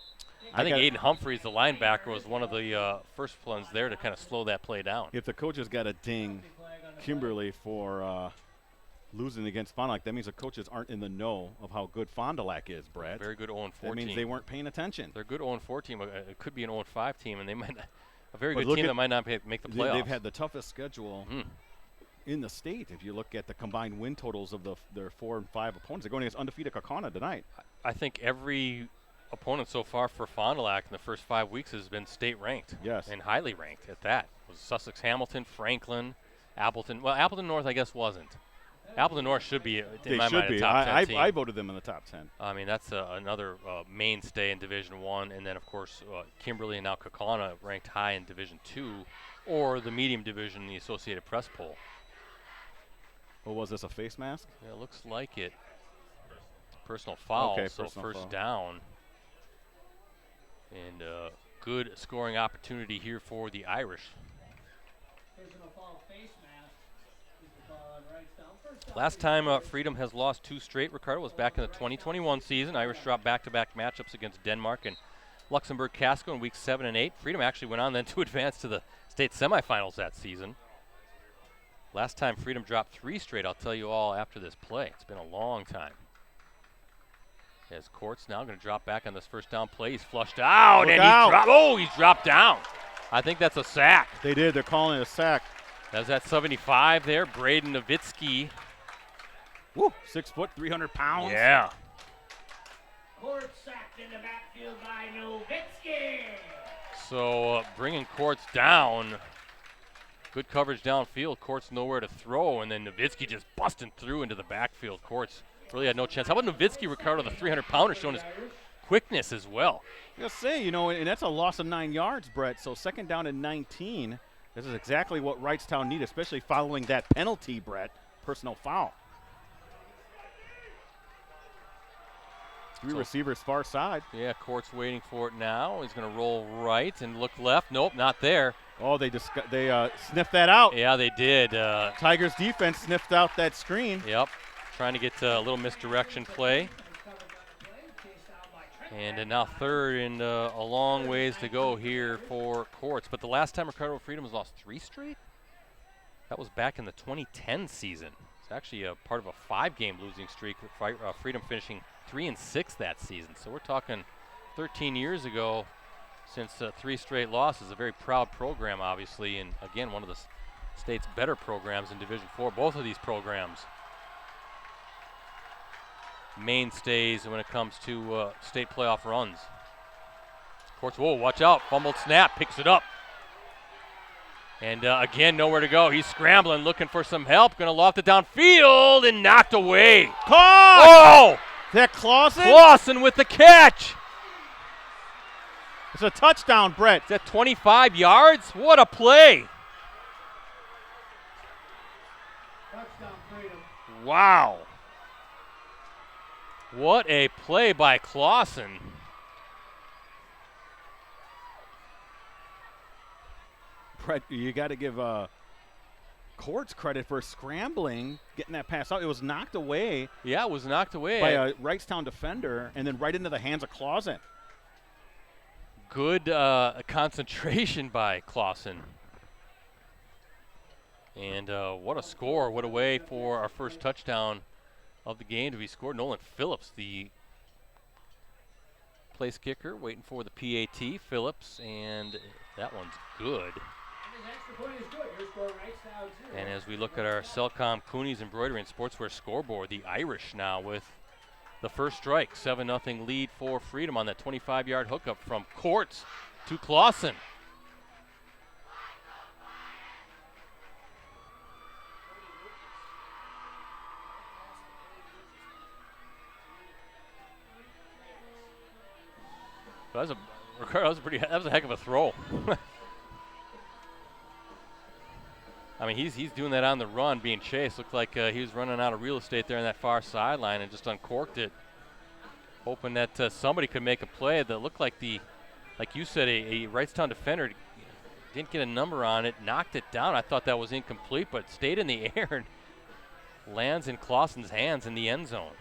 B: I think Aiden Humphreys, the linebacker, was one of the first ones there to kind of slow that play down.
A: If the coaches got a ding Kimberly for losing against Fond du Lac, that means the coaches aren't in the know of how good Fond du Lac is, Brad.
B: Very good 0-4
A: That means they weren't paying attention.
B: They're a good 0-4 team. It could be an 0-5 team, and they might not, a very good team that might not make the playoffs.
A: They've had the toughest schedule in the state. If you look at the combined win totals of their 4 and 5 opponents, they're going against undefeated Kaukauna tonight.
B: I think every opponent so far for Fond du Lac in the first 5 weeks has been state ranked.
A: Yes.
B: And highly ranked at that. It was Sussex Hamilton, Franklin, Appleton. Well, Appleton North I guess wasn't. Appleton North should be in my mind a top 10 team.
A: I voted them in the top 10.
B: I mean, that's another mainstay in Division 1, and then of course Kimberly and now Kaukauna ranked high in Division 2 or the medium division in the Associated Press poll.
A: Well, was this a face mask?
B: Yeah, it looks like it. Personal foul,
A: okay,
B: so
A: personal
B: first
A: foul.
B: down. And good scoring opportunity here for the Irish. Last time Freedom has lost 2 straight, Ricardo, was back in the 2021 season. Irish dropped back-to-back matchups against Denmark and Luxembourg Casco in weeks 7 and 8. Freedom actually went on then to advance to the state semifinals that season. Last time Freedom dropped 3 straight, I'll tell you all after this play. It's been a long time. As Courts now going to drop back on this first down play. He's flushed out, he's dropped down. I think that's a sack.
A: They did. They're calling it a sack.
B: That's that 75 there, Braden Nowitzki.
A: Woo, 6 foot, 300 pounds.
B: Yeah.
C: Court sacked in the backfield by Nowitzki.
B: So bringing Courts down. Good coverage downfield. Courts nowhere to throw, and then Nowitzki just busting through into the backfield. Courts really had no chance. How about Nowitzki, Ricardo, the 300-pounder, showing his quickness as well?
A: I was gonna say, and that's a loss of 9 yards, Brett. So second down and 19. This is exactly what Wrightstown need, especially following that penalty, Brett. Personal foul. 3 receivers far side.
B: Yeah, Court's waiting for it now. He's going to roll right and look left. Nope, not there.
A: Oh, they sniffed that out.
B: Yeah, they did.
A: Tigers defense sniffed out that screen.
B: Yep, trying to get a little misdirection play. And now third and a long ways to go here for Courts. But the last time Ricardo Freedom has lost 3 straight, that was back in the 2010 season. It's actually a part of a 5-game losing streak, with Freedom finishing 3-6 that season. So we're talking 13 years ago since 3 straight losses. A very proud program, obviously, and again, one of the state's better programs in Division 4. Both of these programs mainstays when it comes to state playoff runs. Courts, whoa, watch out, fumbled snap, picks it up. And again, nowhere to go. He's scrambling, looking for some help, gonna loft it downfield and knocked away.
A: Caught!
B: Oh!
A: Is that Clausen?
B: Clausen with the catch.
A: It's a touchdown, Brett.
B: Is that 25 yards? What a play.
C: Touchdown, Freedom.
B: Wow. What a play by Clausen.
A: Brett, you got to give Courts credit for scrambling, getting that pass out. It was knocked away.
B: Yeah, it was knocked away.
A: By a Wrightstown defender, and then right into the hands of Clausen.
B: Good concentration by Clausen. And what a score. What a way for our first touchdown of the game to be scored. Nolan Phillips, the place kicker, waiting for the PAT. Phillips, and that one's good. And as we look at our Cellcom Coonies Embroidery and Sportswear scoreboard, the Irish now with the first strike. 7-0 lead for Freedom on that 25-yard hookup from Courts to Clausen. Ricardo, that was a heck of a throw. I mean, he's doing that on the run, being chased. Looked like he was running out of real estate there in that far sideline and just uncorked it, hoping that somebody could make a play that looked like like you said, a Wrightstown defender didn't get a number on it, knocked it down. I thought that was incomplete, but stayed in the air and lands in Clausen's hands in the end zone.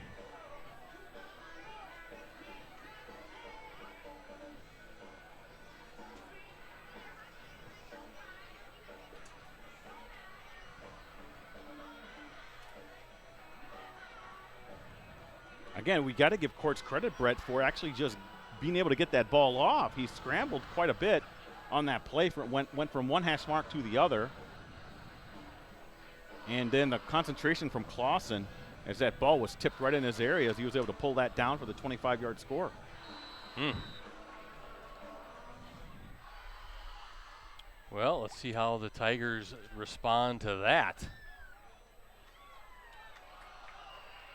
A: Again, we got to give Courts credit, Brett, for actually just being able to get that ball off. He scrambled quite a bit on that play. Went from one hash mark to the other. And then the concentration from Clausen as that ball was tipped right in his area as he was able to pull that down for the 25-yard score.
B: Well, let's see how the Tigers respond to that.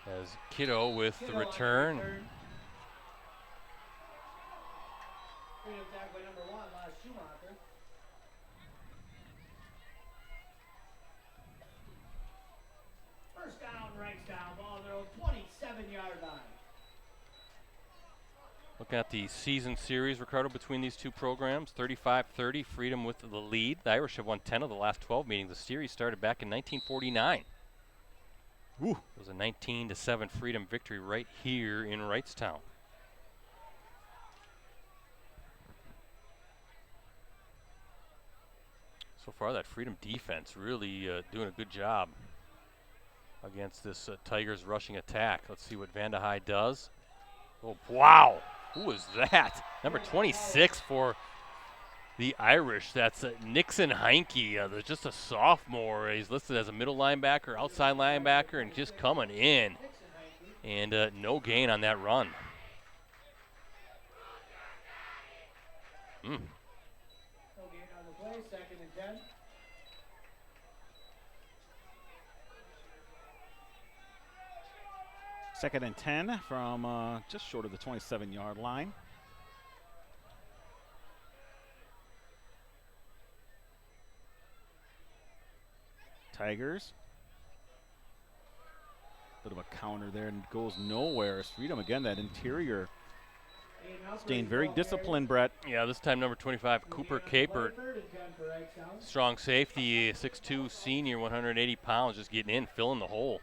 B: As Kiddo with the return.
C: First down, Wrightstown, ball on their own 27-yard line.
B: Looking at the season series, Ricardo, between these two programs, 35-30, Freedom with the lead. The Irish have won 10 of the last 12 meetings. The series started back in 1949.
A: Ooh.
B: It was a 19-7 Freedom victory right here in Wrightstown. So far, that Freedom defense really doing a good job against this Tigers rushing attack. Let's see what Vandehei does. Oh, wow. Who was that? Number 26 for the Irish. That's Nixon Heinke, just a sophomore. He's listed as a middle linebacker, outside linebacker, and just coming in. And no gain on that run.
C: No gain on the play, 2nd and 10.
A: Second and 10 from just short of the 27-yard line. Tigers. Bit of a counter there and goes nowhere. As Freedom again, that interior staying very disciplined, Brett.
B: Yeah, this time number 25, Cooper Capert. Strong safety, 6'2", senior, 180 pounds, just getting in, filling the hole.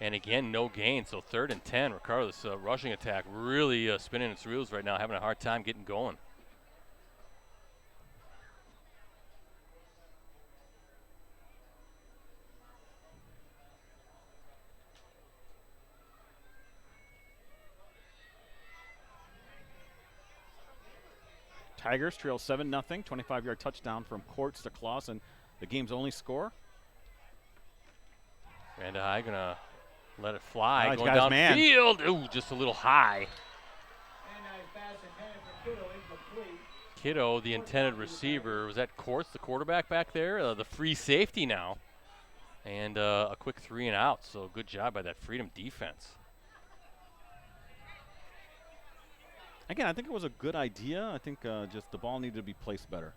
B: And again, no gain, so 3rd and 10. Ricardo, this rushing attack really spinning its wheels right now, having a hard time getting going.
A: Tigers trail 7-0, 25-yard touchdown from Courts to Clausen, the game's only score.
B: Vandehei gonna let it fly,
A: nice
B: going downfield. Ooh, just a little high. Kiddo, the intended receiver. Was that Courts, the quarterback back there? The free safety now. And a quick 3 and out, so good job by that Freedom defense.
A: Again, I think it was a good idea. I think just the ball needed to be placed better.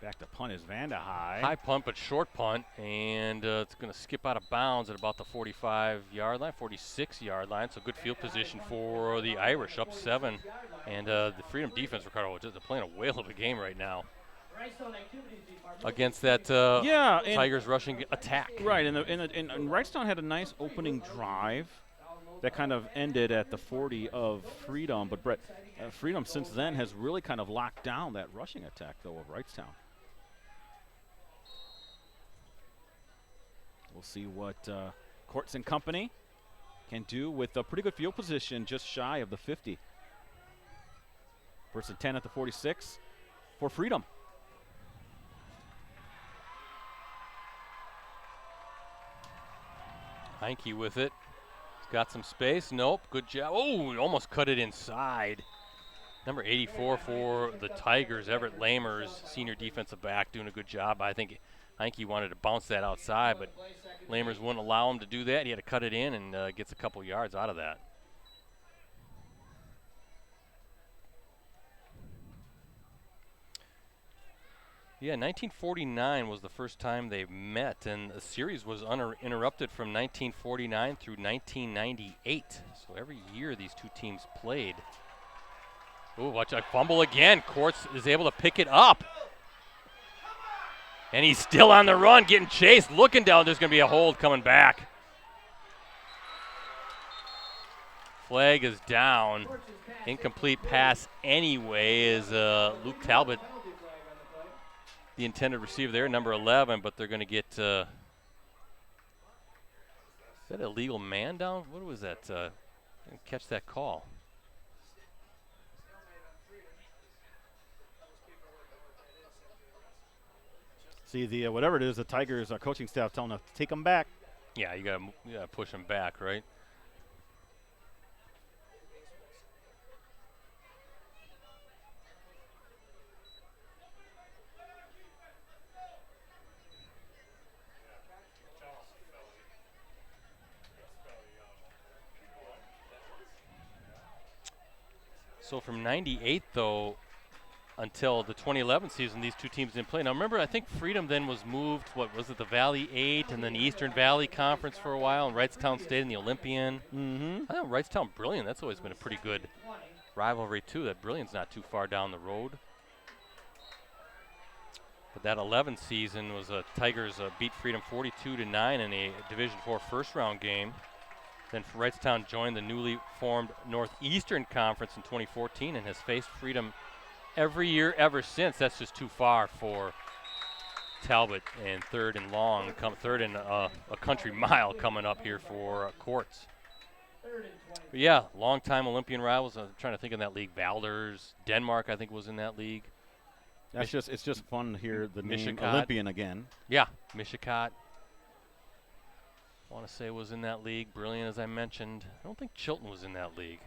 A: Back to punt is Vandehei.
B: High punt, but short punt, and it's going to skip out of bounds at about the 45-yard line, 46-yard line. So good field position for the Irish, up 7. And the Freedom defense, Ricardo, just playing a whale of a game right now against that Tigers rushing attack.
A: Right, and Wrightstown had a nice opening drive that kind of ended at the 40 of Freedom. But Brett, Freedom since then has really kind of locked down that rushing attack, though, of Wrightstown. We'll see what Courts and company can do with a pretty good field position just shy of the 50. 1st and 10 at the 46 for Freedom.
B: Heinke with it. He's got some space. Nope. Good job. Oh, almost cut it inside. Number 84 for the Tigers, Everett Lamers, senior defensive back, doing a good job. I think he wanted to bounce that outside, but Lamers wouldn't allow him to do that. He had to cut it in and gets a couple yards out of that. Yeah, 1949 was the first time they met, and the series was uninterrupted from 1949 through 1998. So every year these two teams played. Ooh, watch a fumble again. Courts is able to pick it up. And he's still on the run, getting chased, looking down. There's going to be a hold coming back. Flag is down. Incomplete pass anyway is Luke Talbot, the intended receiver there, number 11, but they're going to get, is that a legal man down? What was that? Didn't catch that call.
A: See, the whatever it is, the Tigers coaching staff telling them to take them back.
B: Yeah, you gotta push them back, right? So from 98, though, until the 2011 season, these two teams didn't play. Now, remember, I think Freedom then was moved, what was it, the Valley 8 and then the Eastern Valley Conference for a while, and Wrightstown stayed in the Olympian. I thought Wrightstown Brilliant, that's always been a pretty good rivalry, too. That Brilliant's not too far down the road. But that 11 season was Tigers beat Freedom 42-9 in a Division IV first-round game. Then Wrightstown joined the newly formed Northeastern Conference in 2014 and has faced Freedom every year ever since. That's just too far for Talbot, and third and a country mile coming up here for Courts. But yeah, long-time Olympian rivals. I'm trying to think of that league. Valders, Denmark, I think was in that league.
A: It's just fun to hear the name
B: Mishicot.
A: Olympian again.
B: Yeah, Mishicot. I want to say was in that league. Brilliant, as I mentioned. I don't think Chilton was in that league.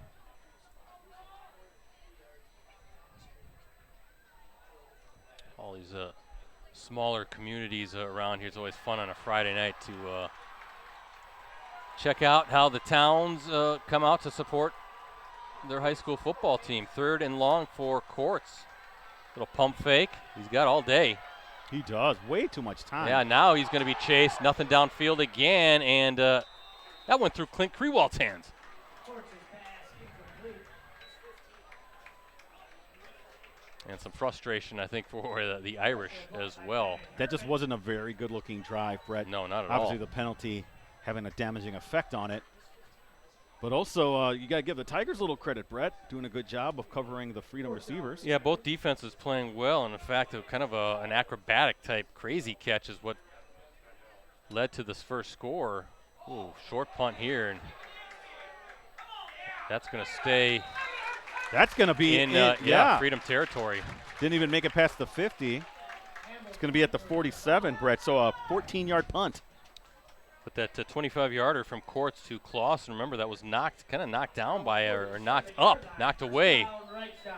B: All these smaller communities around here. It's always fun on a Friday night to check out how the towns come out to support their high school football team. Third and long for Courts. Little pump fake. He's got all day.
A: He does. Way too much time.
B: Yeah, now he's going to be chased. Nothing downfield again, and that went through Clint Krewald's hands. And some frustration, I think, for the Irish as well.
A: That just wasn't a very good-looking drive, Brett.
B: No, not at
A: Obviously,
B: all.
A: the penalty having a damaging effect on it. But also, you got to give the Tigers a little credit, Brett, doing a good job of covering the Freedom receivers.
B: Yeah, both defenses playing well, and in fact, kind of an acrobatic-type crazy catch is what led to this first score. Ooh, short punt here, and that's going to stay.
A: That's going to be
B: in Freedom territory.
A: Didn't even make it past the 50. It's going to be at the 47, Brett, so a 14-yard punt.
B: But that 25-yarder from Courts to Clausen, remember that was knocked down by knocked away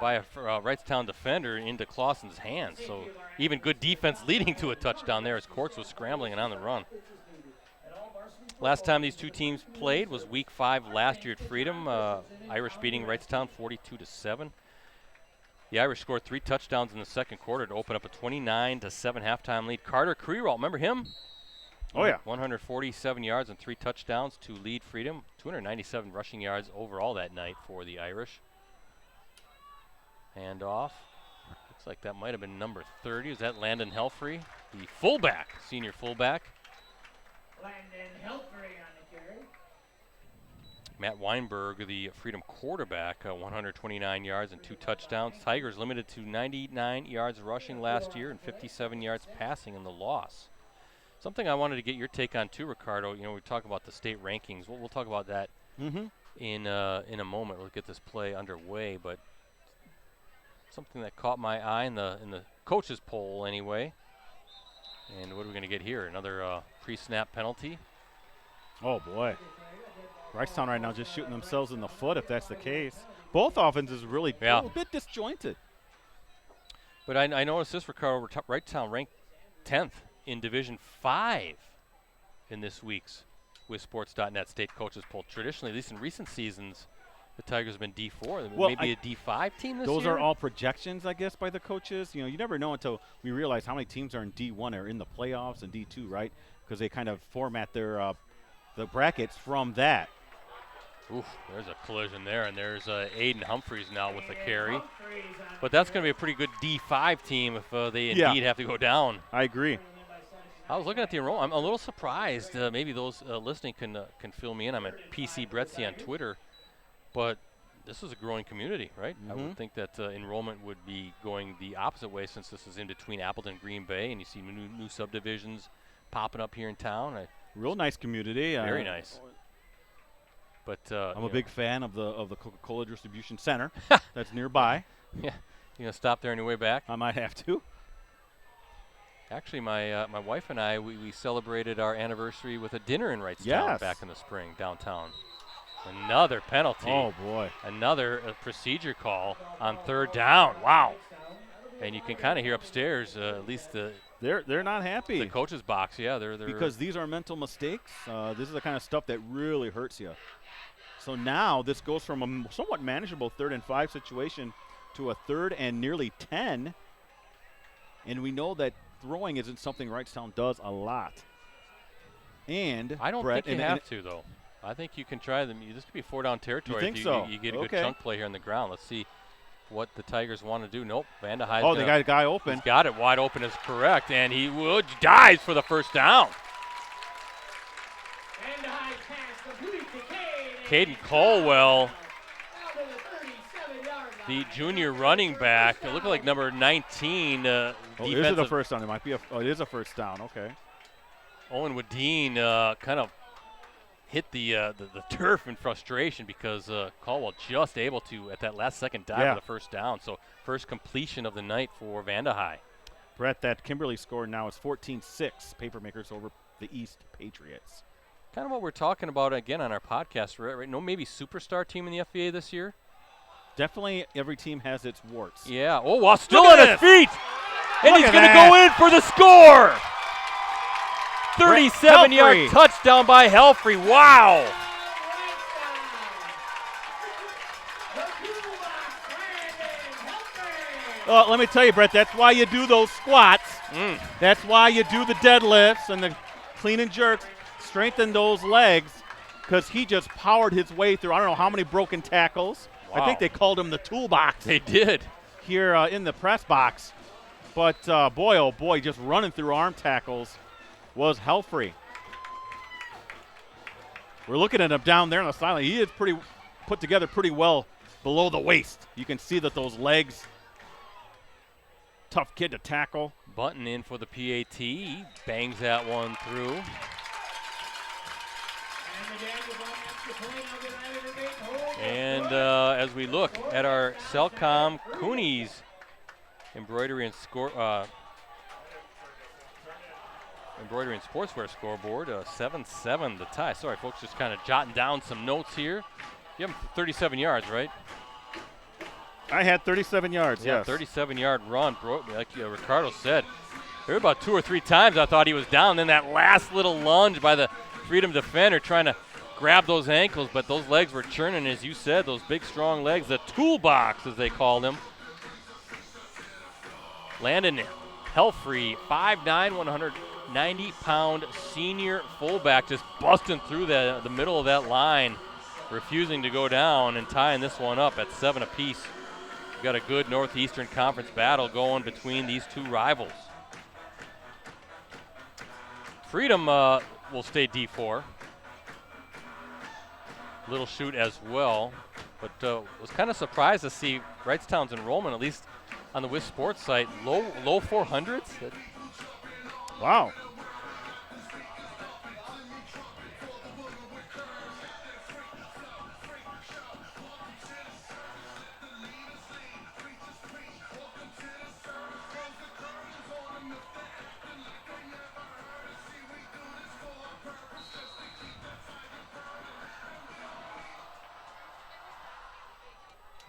B: by a Wrightstown defender into Clausen's hands. So even good defense leading to a touchdown there as Courts was scrambling and on the run. Last time these two teams played was Week 5 last year at Freedom. Irish beating Wrightstown 42-7. The Irish scored 3 touchdowns in the second quarter to open up a 29-7 halftime lead. Carter Krewald, remember him?
A: Oh, yeah.
B: 147 yards and 3 touchdowns to lead Freedom. 297 rushing yards overall that night for the Irish. Handoff. Looks like that might have been number 30. Is that Landon Helfrey? The fullback, senior fullback.
C: Landon Helfrey on the carry.
B: Matt Weinberg, the Freedom quarterback, 129 yards and 2 touchdowns. Tigers limited to 99 yards rushing last year and 57 yards passing in the loss. Something I wanted to get your take on too, Ricardo. You know, we talk about the state rankings. We'll talk about that in a moment. We'll get this play underway. But something that caught my eye in the coaches poll anyway. And what are we going to get here? Another pre-snap penalty.
A: Oh boy! Wrightstown right now just shooting themselves in the foot if that's the case. Both offenses really a little bit disjointed.
B: But I noticed this, Ricardo. Wrightstown ranked 10th in Division 5 in this week's WizSports.net State Coaches Poll. Traditionally, at least in recent seasons, the Tigers have been D4.
A: Well,
B: maybe a D5 team this year?
A: Those are all projections, I guess, by the coaches. You know, you never know until we realize how many teams are in D1 or in the playoffs and D2, right? Because they kind of format their the brackets from that.
B: Oof, there's a collision there, and there's Aiden Humphreys now with the carry. But that's going to be a pretty good D5 team if they indeed have to go down.
A: I agree.
B: I was looking at the enrollment. I'm a little surprised. Maybe those listening can fill me in. I'm at PC Bretzi on Twitter. But this is a growing community, right? I would think that enrollment would be going the opposite way since this is in between Appleton and Green Bay, and you see new subdivisions popping up here in town.
A: Real nice community.
B: Very nice. But
A: I'm a big fan of the Coca-Cola distribution center that's nearby.
B: Yeah, you gonna stop there on your way back?
A: I might have to.
B: Actually, my wife and I we celebrated our anniversary with a dinner in Wrightstown back in the spring downtown. Another penalty.
A: Oh boy!
B: Another procedure call on 3rd down. Wow! And you can kind of hear upstairs at least
A: they're not happy.
B: The coach's box, yeah, they're
A: because these are mental mistakes. This is the kind of stuff that really hurts you. So now this goes from a somewhat manageable 3rd and 5 situation to a 3rd and nearly 10. And we know that throwing isn't something Wrightstown does a lot. And
B: I don't
A: Brett,
B: think you have to, though. I think you can try them. This could be 4-down territory.
A: You think
B: if
A: so?
B: You get a good chunk play here on the ground. Let's see what the Tigers want to do. Nope. Vandehey's
A: they got a guy open.
B: He's got it wide open is correct, and he dives for the 1st down. Caden Colwell, the junior running back, it looked like number 19.
A: Is it a 1st down? It might be it is a 1st down. Okay.
B: Owen Wadeen kind of hit the turf in frustration because Colwell just able to, at that last second, dive for the 1st down. So first completion of the night for Vandehey.
A: Brett, that Kimberly score now is 14-6, Papermakers over the East Patriots.
B: Kind of what we're talking about again on our podcast, right? No, maybe superstar team in the FVA this year?
A: Definitely every team has its warts.
B: Yeah. Oh, wow, still on his feet. And he's going to go in for the score. 37-yard touchdown by Helfrey. Wow.
A: Well, let me tell you, Brett, that's why you do those squats. That's why you do the deadlifts and the clean and jerks. Strengthen those legs because he just powered his way through I don't know how many broken tackles.
B: Wow.
A: I think they called him the toolbox.
B: They did.
A: Here in the press box. But boy, oh boy, just running through arm tackles was Helfrey. We're looking at him down there on the sideline. He is pretty put together pretty well below the waist. You can see that those legs, tough kid to tackle.
B: Button in for the PAT. He bangs that one through. And as we look at our Cellcom Coonies embroidery and sportswear scoreboard, 7-7 the tie. Sorry, folks, just kind of jotting down some notes here. You have 37 yards, right?
A: I had 37 yards, yes.
B: 37-yard run. Like Ricardo said, there were about 2 or 3 times I thought he was down. Then that last little lunge by the Freedom defender trying to grab those ankles, but those legs were churning, as you said, those big, strong legs, the toolbox, as they called him. Landon Helfrey, 5'9", 190-pound senior fullback, just busting through the middle of that line, refusing to go down and tying this one up at 7 apiece. We've got a good Northeastern Conference battle going between these two rivals. Freedom will stay D4. Little shoot as well, but was kind of surprised to see Wrightstown's enrollment, at least on the WIS Sports site, low 400s.
A: Wow.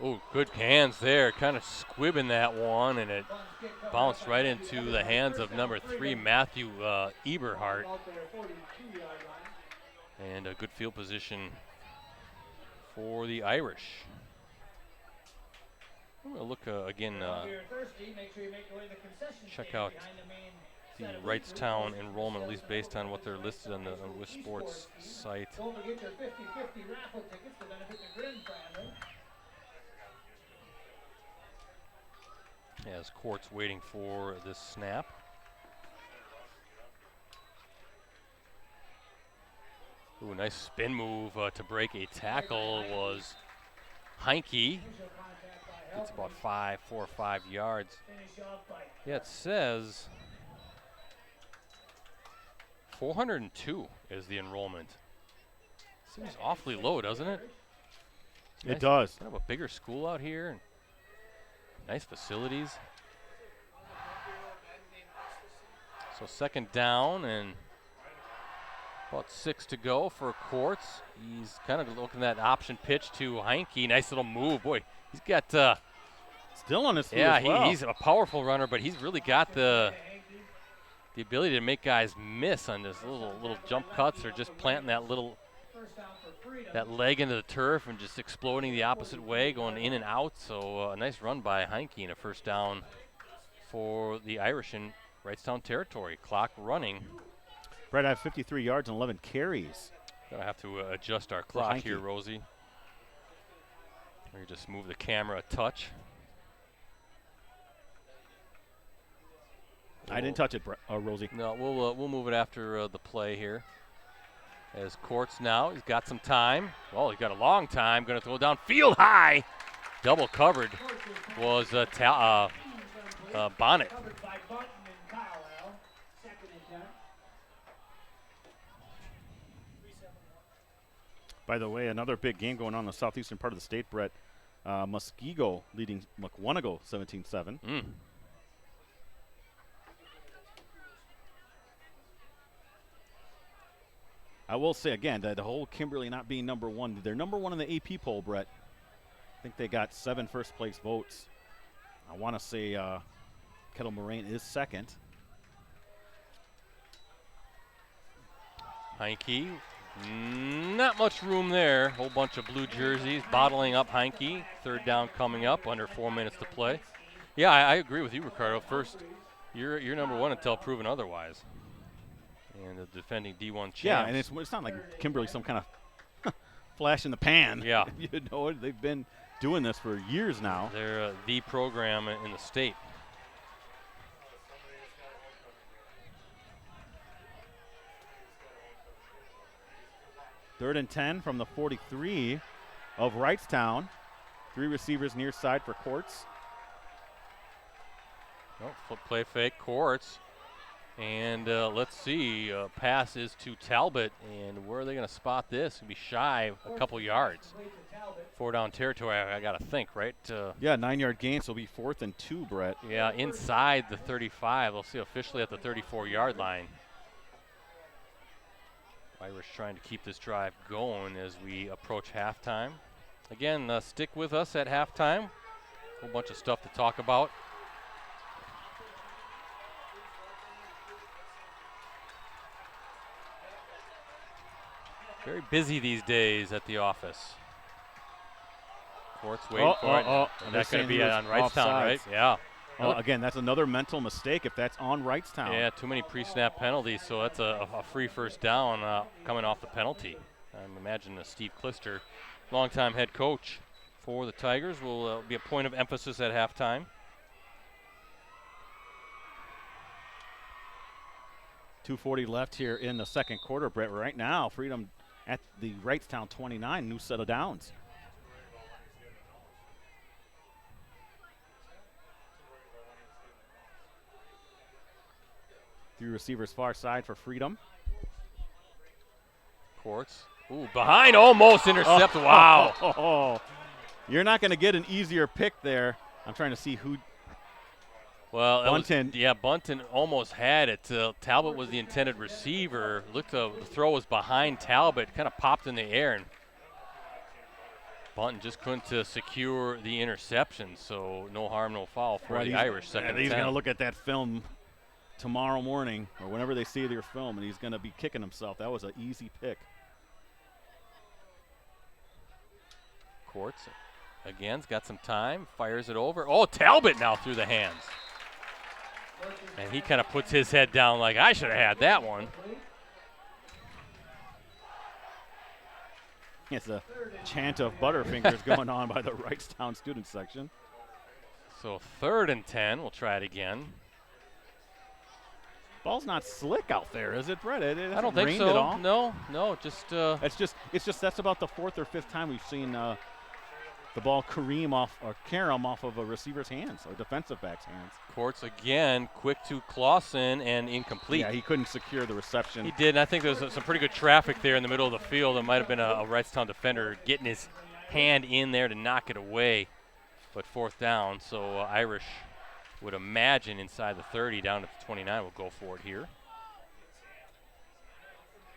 B: Oh, good hands there. Kind of squibbing that one, and it bounced right into the hands of number 3, Matthew Eberhardt. And a good field position for the Irish. I'm going to look again, check out the Wrightstown enrollment, at least based on what they're listed on the WIS Sports site.
C: Don't forget your 50-50 raffle tickets to benefit the Grimm family.
B: As Court's waiting for this snap. Ooh, nice spin move to break a tackle was Heinke. It's about 4 or 5 yards. Yeah, it says 402 is the enrollment. Seems awfully low, doesn't it?
A: It does.
B: Kind of a bigger school out here. And nice facilities. So second down and about 6 to go for Quartz. He's kind of looking at option pitch to Heinke. Nice little move. Boy, he's got
A: still on his feet
B: yeah,
A: as well.
B: He's a powerful runner, but he's really got the ability to make guys miss on this little jump cuts or just planting that leg into the turf and just exploding the opposite way, going in and out. So a nice run by Heinke and a first down for the Irish in Wrightstown territory. Clock running.
A: Brett, I have 53 yards and 11 carries.
B: Gonna have to adjust our clock here, Rosie. Or just move the camera a touch.
A: I didn't touch it, Rosie.
B: No, we'll move it after the play here. As Courts now, he's got some time. Well, he's got a long time. Going to throw down field high. Double covered was Bonnet.
A: By the way, another big game going on in the southeastern part of the state, Brett. Muskego leading Mukwonago 17-7. I will say again that the whole Kimberly not being number one, they're number one in the AP poll, Brett. I think they got 7 first place votes. I want to say Kettle Moraine is second.
B: Heinke, not much room there. Whole bunch of blue jerseys bottling up Heinke. Third down coming up, under 4 minutes to play. Yeah, I agree with you, Ricardo. First, you're number one until proven otherwise. And the defending D1 champs.
A: Yeah, and it's not like Kimberly some kind of flash in the pan.
B: Yeah.
A: You know, they've been doing this for years now.
B: They're the program in the state.
A: Third and 10 from the 43 of Wrightstown. 3 receivers near side for Courts.
B: Oh, flip play fake, Courts. And let's see, pass is to Talbot, and where are they going to spot this? It'll be shy a couple yards. 4 down territory, I got to think, right?
A: Yeah, 9-yard gain, so it'll be 4th and 2, Brett.
B: Yeah, inside the 35. They'll see officially at the 34-yard line. Irish trying to keep this drive going as we approach halftime. Again, stick with us at halftime. A whole bunch of stuff to talk about. Very busy these days at the office. Court's waiting for it. And that's going to be on Wrightstown, right? Yeah.
A: Again, that's another mental mistake if that's on Wrightstown.
B: Yeah, too many pre-snap penalties, so that's a free first down coming off the penalty. I imagine Steve Klister, longtime head coach for the Tigers, will be a point of emphasis at halftime.
A: .240 left here in the second quarter, Brett. Right now, Freedom at the Wrightstown 29, new set of downs. Three receivers far side for Freedom.
B: Courts. Ooh, behind, almost intercepted. Wow.
A: You're not going to get an easier pick there. I'm trying to see who.
B: Well,
A: Bunton.
B: Bunton almost had it. Talbot was the intended receiver. Looked, the throw was behind Talbot, kind of popped in the air. And Bunton just couldn't secure the interception, so no harm, no foul for the Irish. Second and
A: he's going to look at that film tomorrow morning or whenever they see their film, and he's going to be kicking himself. That was an easy pick.
B: Courts again's got some time, fires it over. Oh, Talbot now through the hands. And he kind of puts his head down like, I should have had that one.
A: It's a chant of Butterfingers going on by the Wrightstown student section.
B: So 3rd and 10, we'll try it again.
A: Ball's not slick out there, is it, Brett?
B: I don't think so.
A: At all?
B: No, just.
A: It's just that's about the 4th or 5th time we've seen the ball carom off of a receiver's hands or defensive back's hands.
B: Courts again, quick to Clausen and incomplete.
A: Yeah, he couldn't secure the reception.
B: He did, and I think there was some pretty good traffic there in the middle of the field. It might have been a Wrightstown defender getting his hand in there to knock it away. But 4th down, so Irish would imagine inside the 30 down to the 29 will go for it here.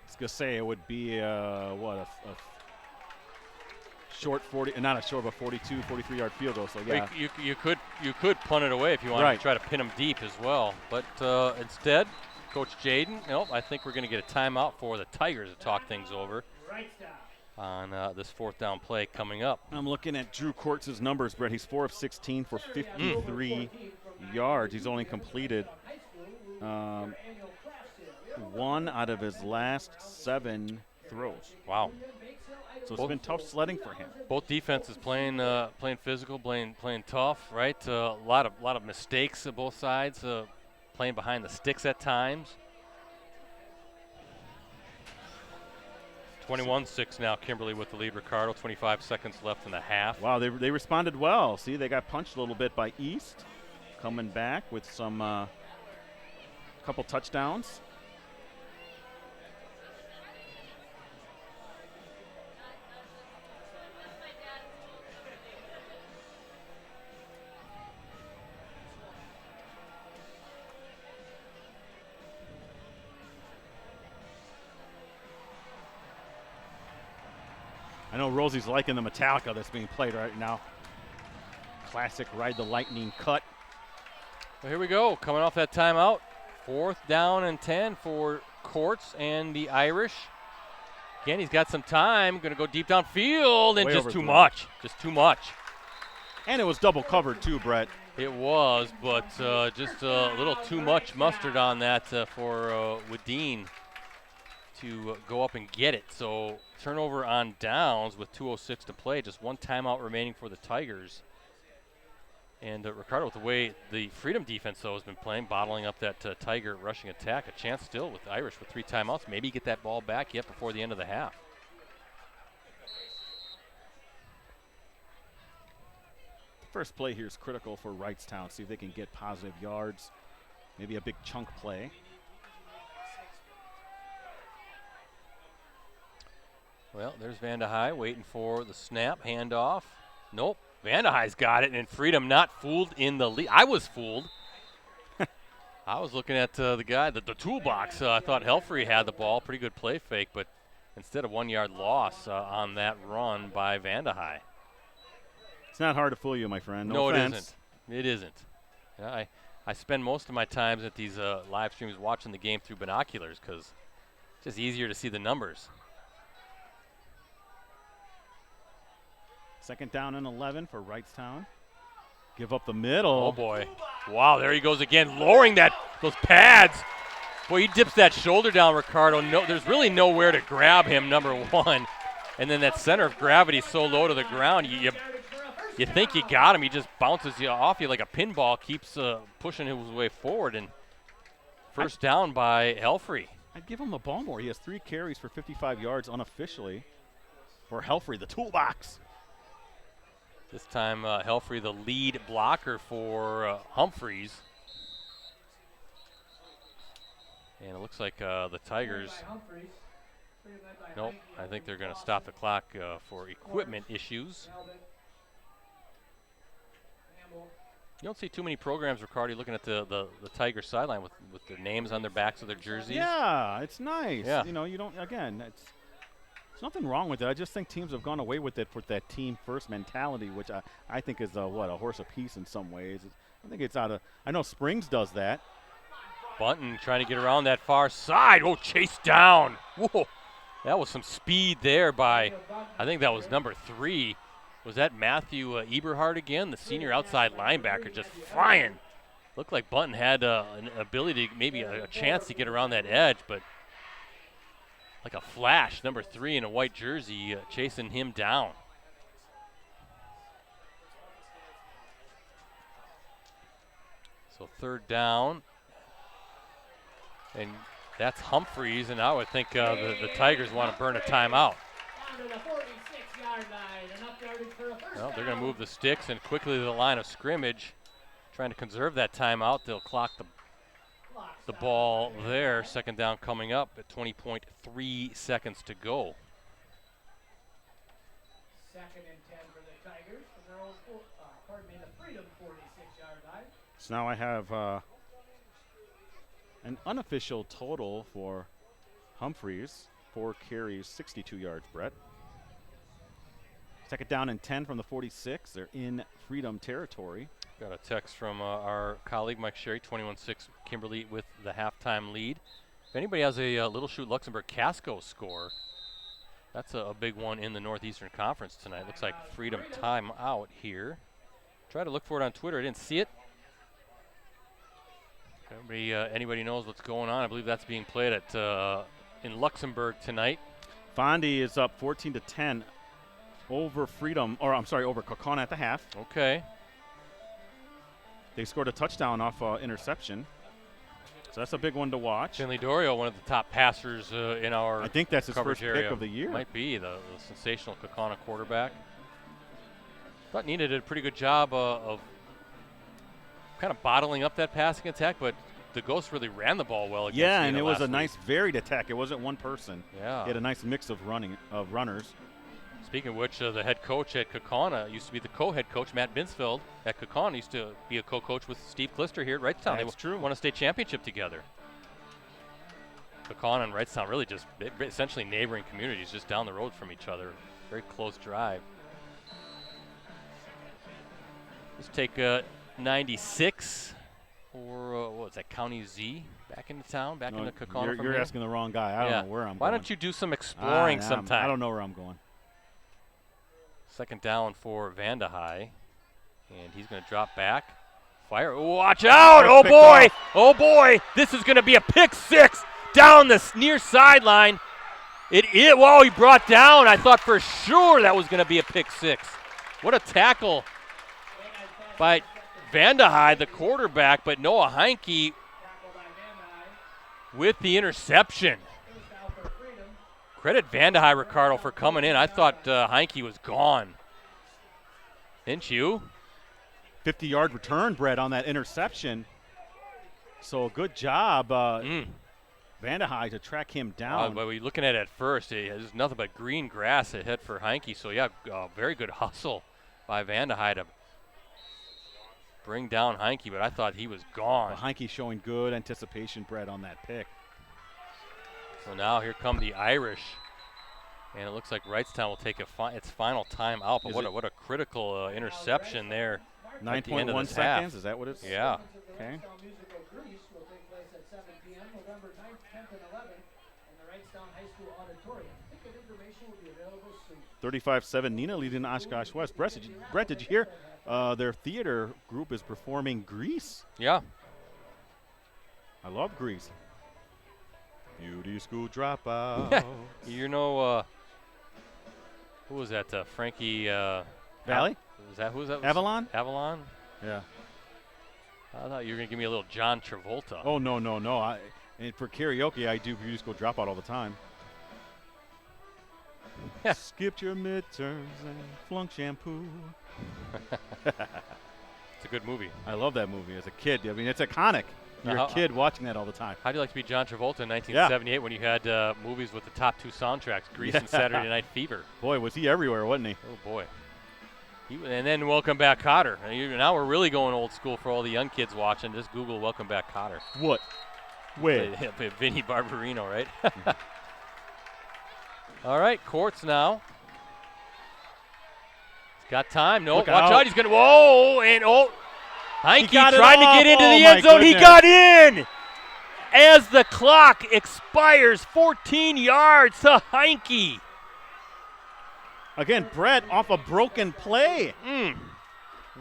A: I was going to say it would be a short 40, not a short, but 42, 43-yard field goal. So yeah,
B: you could punt it away if you wanted to try to pin them deep as well. But instead, Coach Jaden, nope, I think we're going to get a timeout for the Tigers to talk things over on this 4th down play coming up.
A: I'm looking at Drew Courts' numbers, Brett. He's 4 of 16 for 53 yards. He's only completed 1 out of his last 7 throws.
B: Wow.
A: So it's been tough sledding for him.
B: Both defenses playing physical, playing tough, right? A lot of mistakes on both sides, playing behind the sticks at times. 21-6 now, Kimberly with the lead. Ricardo, 25 seconds left in the half.
A: Wow, they responded well. See, they got punched a little bit by East, coming back with some couple touchdowns. I know Rosie's liking the Metallica that's being played right now. Classic Ride the Lightning cut.
B: Well, here we go, coming off that timeout. 4th down and 10 for Courts and the Irish. Again, he's got some time, going to go deep downfield, and just too much. Just too much.
A: And it was double covered too, Brett.
B: It was, but just a little too much mustard on that for Wadeen to go up and get it. So turnover on downs with 2:06 to play, just 1 timeout remaining for the Tigers. And Ricardo, with the way the Freedom defense, though, has been playing, bottling up that Tiger rushing attack, a chance still with the Irish with 3 timeouts. Maybe get that ball back yet before the end of the half.
A: The first play here is critical for Wrightstown. See if they can get positive yards, maybe a big chunk play.
B: Well, there's Vandehei waiting for the snap, handoff. Nope, Vandehei's got it, and Freedom not fooled in the lead. I was fooled. I was looking at the guy, the toolbox. I thought Helfrey had the ball, pretty good play fake, but instead of 1-yard loss on that run by Vandehei.
A: It's not hard to fool you, my friend.
B: No,
A: offense.
B: It isn't. Yeah, I spend most of my times at these live streams watching the game through binoculars because it's just easier to see the numbers.
A: 2nd down and 11 for Wrightstown. Give up the middle.
B: Oh, boy. Wow, there he goes again, lowering those pads. Boy, he dips that shoulder down, Ricardo. No, there's really nowhere to grab him, number 1. And then that center of gravity is so low to the ground, you think you got him. He just bounces you off you like a pinball, keeps pushing his way forward. And first down by Helfrey.
A: I'd give him the ball more. He has 3 carries for 55 yards unofficially for Helfrey, the toolbox.
B: This time, Helfrey, the lead blocker for Humphreys. And it looks like the Tigers, nope, I think they're going to stop the clock for equipment issues. You don't see too many programs, Ricardo, looking at the Tiger sideline with their names on their backs of their jerseys.
A: Yeah, it's nice.
B: Yeah.
A: You know, you don't, again, it's There's nothing wrong with it. I just think teams have gone away with it for that team-first mentality, which I think is, a horse apiece in some ways. I think it's out of – I know Springs does that.
B: Bunton trying to get around that far side. Oh, chase down. Whoa. That was some speed there by – I think that was number 3. Was that Matthew Eberhard again, the senior outside linebacker, just flying? Looked like Bunton had an ability, maybe a chance to get around that edge, but like a flash, number 3 in a white jersey chasing him down. So 3rd down. And that's Humphreys, and I would think the Tigers want to burn a timeout. Well, they're going to move the sticks and quickly to the line of scrimmage, trying to conserve that timeout. They'll clock the ball there. 2nd down coming up at 20.3 seconds to go.
C: 2nd and 10 for the Tigers. The Freedom 46-yard line.
A: So now I have an unofficial total for Humphreys, 4 carries, 62 yards, Brett. 2nd down and 10 from the 46. They're in Freedom territory.
B: Got a text from our colleague Mike Sherry, 21-6 Kimberly with the halftime lead. If anybody has a Little Chute Luxembourg Casco score, that's a big one in the Northeastern Conference tonight. Looks like Freedom timeout here. Try to look for it on Twitter. I didn't see it. Anybody knows what's going on? I believe that's being played at in Luxembourg tonight.
A: Fondy is up 14-10 over Freedom, or I'm sorry, over Kokona at the half.
B: Okay.
A: They scored a touchdown off interception. So that's a big one to watch.
B: Finley Dorio, one of the top passers in our
A: I think that's his first
B: area.
A: pick of the year.
B: Might be the sensational Kokona quarterback. Thought Nina did a pretty good job of kind of bottling up that passing attack, but the Ghosts really ran the ball well against
A: Yeah,
B: Nina
A: and it was a
B: week.
A: nice varied attack. It wasn't one person.
B: Yeah.
A: He had a nice mix of runners.
B: Speaking of which, the head coach at Kokona used to be the co-head coach, Matt Binsfeld. At Kokona used to be a co-coach with Steve Klister here at Wrightstown.
A: That's true.
B: Won a state championship together. Kokona and Wrightstown really just essentially neighboring communities just down the road from each other. Very close drive. Let's take 96 or what was that, County Z back into town, back into Kokona.
A: You're asking the wrong guy. I don't know where I'm going.
B: Why don't you do some exploring sometime?
A: I don't know where I'm going.
B: 2nd down for Vandehei. And he's going to drop back. Fire. Watch out. Oh, boy. Oh, boy. This is going to be a pick 6 down the near sideline. Whoa, he brought down. I thought for sure that was going to be a pick 6. What a tackle by Vandehei, the quarterback, but Noah Heinke with the interception. Credit Vandehei, Ricardo, for coming in. I thought Heinke was gone. Didn't you?
A: 50-yard return, Brett, on that interception. So good job, Vandehei, to track him down.
B: But we're looking at first, there's nothing but green grass ahead for Heinke. So, yeah, very good hustle by Vandehei to bring down Heinke, but I thought he was gone.
A: Well, Heinke showing good anticipation, Brett, on that pick.
B: So now here come the Irish, and it looks like Wrightstown will take its final time out. But what a critical interception there.
A: 9.1 seconds.
B: Half.
A: Is that what it's?
B: Yeah.
A: Okay. 35-7. Nina leading Oshkosh West. Brett, did you hear? Their theater group is performing Grease.
B: Yeah.
A: I love Grease. Beauty school dropout.
B: You know, who was that? Frankie
A: Valley?
B: Who was that?
A: Avalon?
B: Avalon?
A: Yeah.
B: I thought you were going to give me a little John Travolta.
A: Oh, no. And for karaoke, I do Beauty School Dropout all the time. Skipped your midterms and flunked shampoo.
B: It's a good movie.
A: I love that movie as a kid. I mean, it's iconic. You're a kid watching that all the time.
B: How'd you like to be John Travolta in 1978 when you had movies with the top 2 soundtracks, Grease and Saturday Night Fever?
A: Boy, was he everywhere, wasn't he?
B: Oh, boy. And then Welcome Back Kotter. Now we're really going old school for all the young kids watching. Just Google Welcome Back Kotter.
A: What? Where?
B: Vinny Barbarino, right? All right, Courts now. He's got time. No,
A: Look
B: watch
A: out.
B: out. He's going to, Heinke
A: got it
B: trying to
A: off.
B: get into
A: Oh,
B: the
A: my
B: end zone. He
A: goodness.
B: got in as the clock expires. 14 yards to Heinke.
A: Again, Brett off a broken play.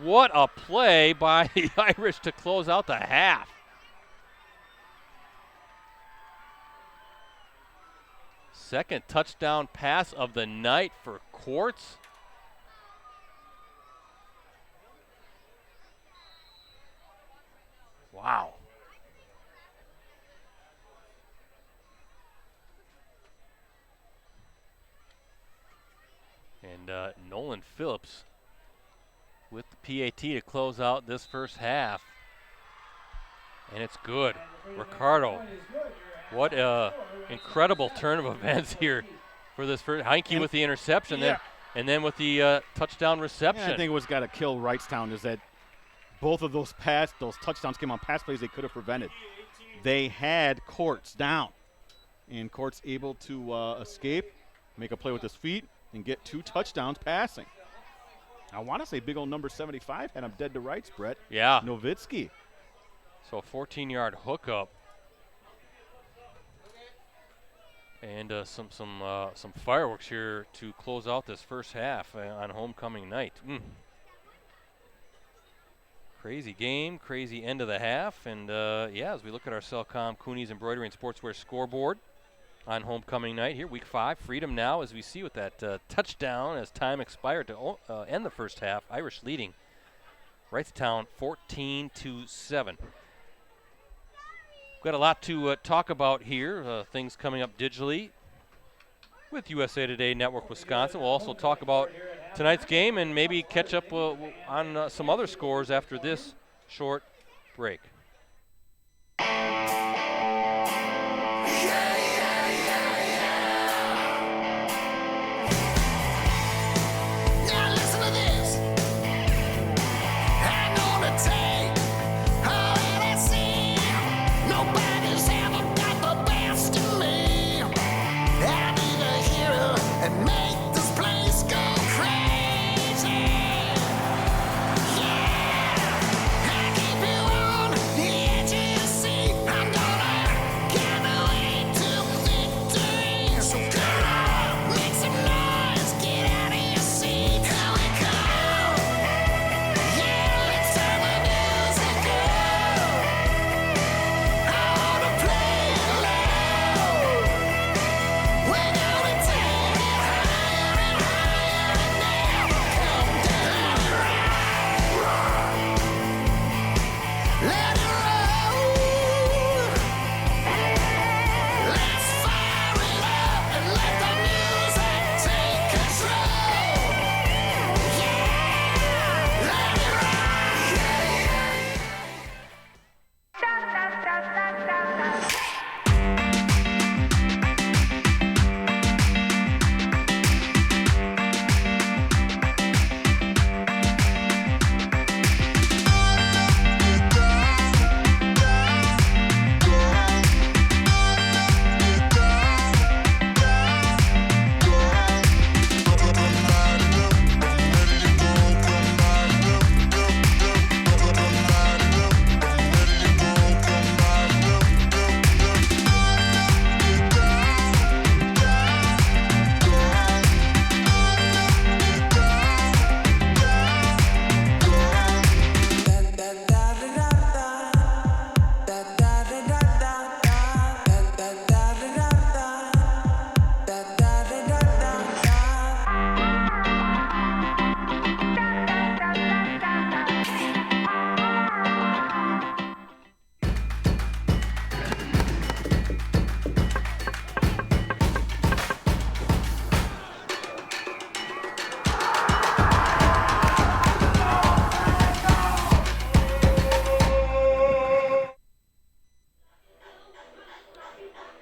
B: What a play by the Irish to close out the half. Second touchdown pass of the night for Courts. Wow. And Nolan Phillips with the PAT to close out this first half. And it's good. Ricardo, what incredible turn of events here for this first. Heinke with the interception, and then with the touchdown reception.
A: Yeah, I think what's got to kill Wrightstown is that both of those touchdowns came on pass plays they could have prevented. They had Courts down, and Courts able to escape, make a play with his feet, and get 2 touchdowns passing. I want to say big old number 75 had him dead to rights, Brett.
B: Yeah.
A: Nowitzki.
B: So a 14-yard hookup. And some fireworks here to close out this first half on homecoming night. Crazy game, crazy end of the half. And as we look at our Cellcom Coonies Embroidery and Sportswear scoreboard on homecoming night here, week 5. Freedom now, as we see with that touchdown as time expired to end the first half. Irish leading Wrightstown 14-7. We've got a lot to talk about here. Things coming up digitally with USA Today Network Wisconsin. We'll also talk about tonight's game and maybe catch up on some other scores after this short break.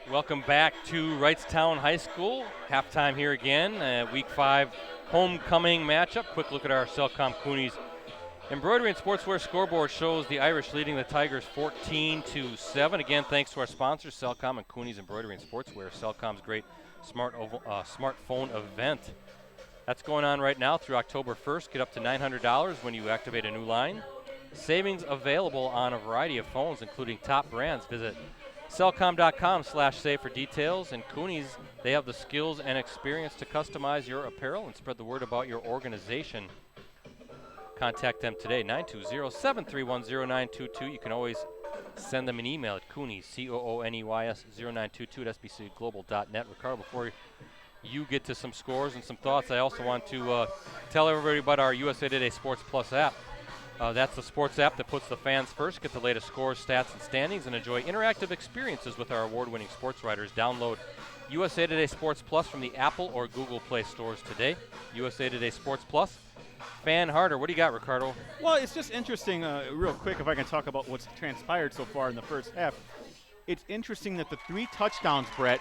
B: Welcome back to Wrightstown High School. Halftime here again, week 5 homecoming matchup. Quick look at our Cellcom Coonies Embroidery and Sportswear scoreboard shows the Irish leading the Tigers 14-7. Again, thanks to our sponsors, Cellcom and Coonies Embroidery and Sportswear. Cellcom's great smartphone event. That's going on right now through October 1st. Get up to $900 when you activate a new line. Savings available on a variety of phones, including top brands. Visit Cellcom.com/save for details. And Cooney's, they have the skills and experience to customize your apparel and spread the word about your organization. Contact them today, 920-731-0922. You can always send them an email at Cooney's, COONEYS 0922 at sbcglobal.net. Ricardo, before you get to some scores and some thoughts, I also want to tell everybody about our USA Today Sports Plus app. That's the sports app that puts the fans first. Get the latest scores, stats, and standings, and enjoy interactive experiences with our award-winning sports writers. Download USA Today Sports Plus from the Apple or Google Play stores today. USA Today Sports Plus. Fan harder. What do you got, Ricardo?
A: Well, it's just interesting, real quick, if I can talk about what's transpired so far in the first half. It's interesting that the 3 touchdowns, Brett,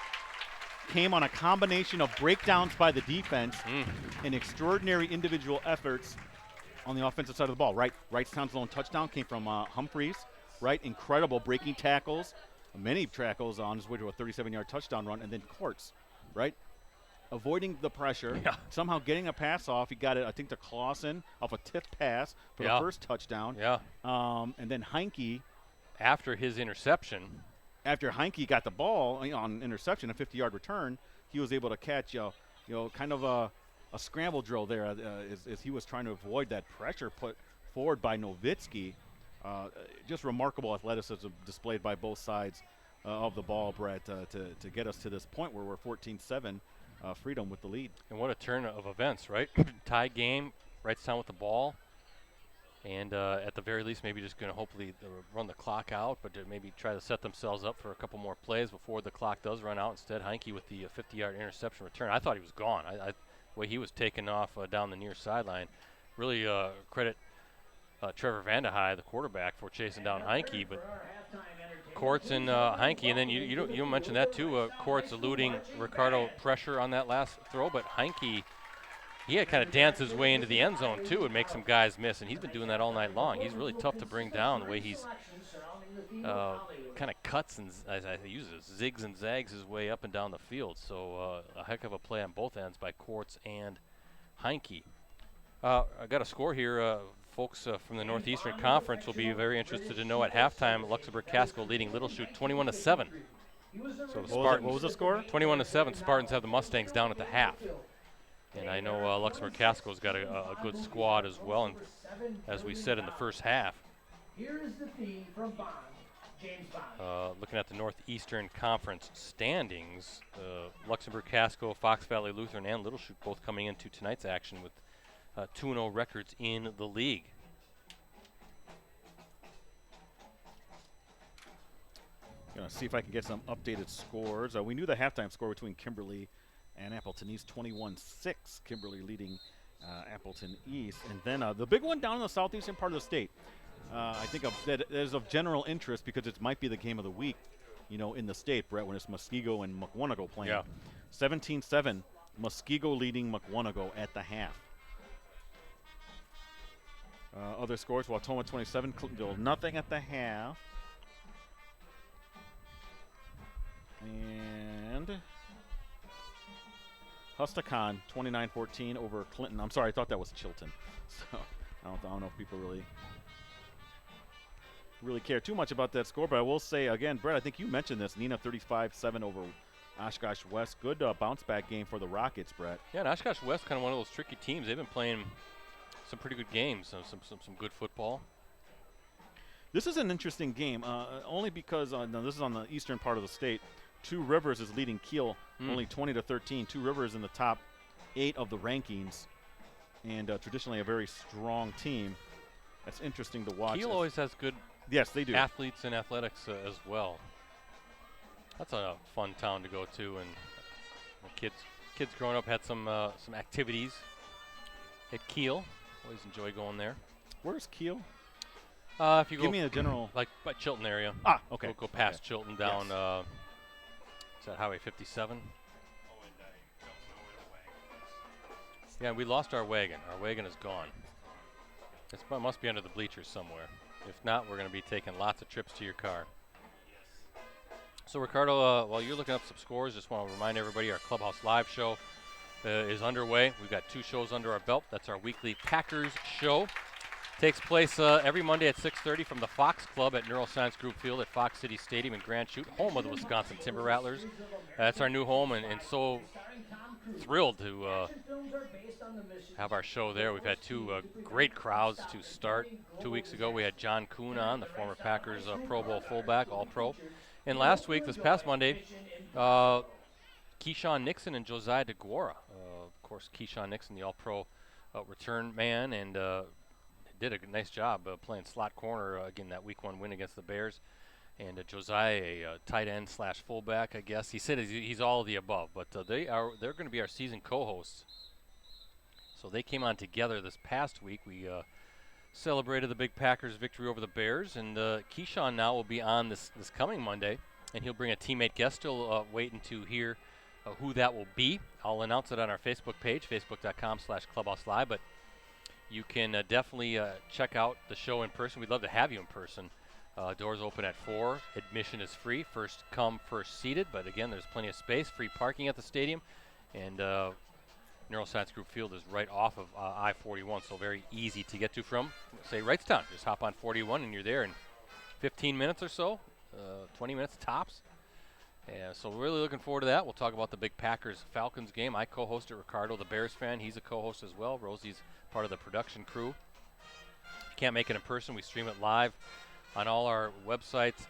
A: came on a combination of breakdowns by the defense and extraordinary individual efforts on the offensive side of the ball. Wrightstown's lone touchdown came from Humphreys, right? Incredible breaking tackles, many tackles on his way to a 37-yard touchdown run, and then Courts, right? Avoiding the pressure, somehow getting a pass off. He got it, I think, to Clausen off a tipped pass for the first touchdown. And then Heinke.
B: After his interception.
A: After Heinke got the ball on interception, a 50-yard return, he was able to catch, kind of a scramble drill there as he was trying to avoid that pressure put forward by Nowitzki. Just remarkable athleticism displayed by both sides of the ball, Brett, to get us to this point where we're 14-7, Freedom with the lead.
B: And what a turn of events, right? Tie game, Wrightstown with the ball. And at the very least, maybe just going to hopefully run the clock out, but to maybe try to set themselves up for a couple more plays before the clock does run out. Instead, Heinke with the 50-yard interception return. I thought he was gone. The way he was taken off down the near sideline. Really credit Trevor Vandehei, the quarterback, for chasing down Heinke. But Courts and Heinke, and then you mentioned that too. Courts eluding Ricardo pressure on that last throw, but Heinke, he had kind of danced his way into the end zone too and make some guys miss, and he's been doing that all night long. He's really tough to bring down, the way he's kind of cuts and uses zigs and zags his way up and down the field. So a heck of a play on both ends by Courts and Heinke. I got a score here. Folks from the Northeastern Conference will be very interested to know at halftime, Luxembourg-Casco leading Little Chute 21-7. So the Spartans,
A: what was the score?
B: 21-7. Spartans have the Mustangs down at the half. And I know Luxembourg-Casco's got a good squad as well. And as we said in the first half,
C: Here is the theme from Bond, James Bond.
B: looking at the Northeastern Conference standings, Luxembourg-Casco, Fox Valley Lutheran, and Little Chute both coming into tonight's action with 2-0 records in the league.
A: Gonna see if I can get some updated scores. We knew the halftime score between Kimberly and Appleton East, 21-6. Kimberly leading Appleton East. And then the big one down in the southeastern part of the state. I think that is of general interest because it might be the game of the week, in the state, Brett, when it's Muskego and Mukwonago playing. 17-7, Muskego leading Mukwonago at the half. Other scores, Wautoma 27, Clintondale nothing at the half. And Hustacon 29-14 over Clinton. I'm sorry, I thought that was Chilton. So I don't know if people really care too much about that score, but I will say again, Brett, I think you mentioned this. Neenah 35-7 over Oshkosh West. Good bounce back game for the Rockets, Brett.
B: Yeah, and Oshkosh West kind of one of those tricky teams. They've been playing some pretty good games, some good football.
A: This is an interesting game, only because this is on the eastern part of the state. Two Rivers is leading Kiel, only 20-13. Two Rivers in the top 8 of the rankings, and traditionally a very strong team. That's interesting to watch.
B: Kiel always has good
A: they do.
B: athletes and athletics as well. That's a fun town to go to, and kids growing up had some activities at Kiel. Always enjoy going there.
A: Where's Kiel?
B: If you
A: give me a general,
B: like by Chilton area.
A: Okay.
B: Go past Chilton down. Is that Highway 57? Yeah, we lost our wagon. Our wagon is gone. It must be under the bleachers somewhere. If not, we're going to be taking lots of trips to your car. So, Ricardo, while you're looking up some scores, just want to remind everybody our Clubhouse Live show is underway. We've got 2 shows under our belt. That's our weekly Packers show. Takes place every Monday at 6:30 from the Fox Club at Neuroscience Group Field at Fox City Stadium in Grand Chute, home of the Wisconsin Timber Rattlers. That's our new home, and so thrilled to have our show there. We've had 2 great crowds to start. 2 weeks ago, we had John Kuhn on, the former Packers Pro Bowl fullback, All-Pro. And last week, this past Monday, Keyshawn Nixon and Josiah DeGuara. Of course, Keyshawn Nixon, the All-Pro return man, and did a nice job playing slot corner again that Week 1 win against the Bears. And Josiah, a tight end / fullback, I guess. He said he's all of the above, but they're going to be our season co-hosts. So they came on together this past week. We celebrated the big Packers victory over the Bears, and Keyshawn now will be on this coming Monday, and he'll bring a teammate guest. Still waiting to hear who that will be. I'll announce it on our Facebook page, facebook.com/Clubhouse Live, but you can definitely check out the show in person. We'd love to have you in person. Doors open at 4. Admission is free. First come, first seated. But again, there's plenty of space. Free parking at the stadium. And Neuroscience Group Field is right off of I-41, so very easy to get to from, say, Wrightstown. Just hop on 41 and you're there in 15 minutes or so, 20 minutes tops. So we're really looking forward to that. We'll talk about the big Packers-Falcons game. I co-hosted Ricardo, the Bears fan. He's a co-host as well. Rosie's part of the production crew. If you can't make it in person, we stream it live on all our websites.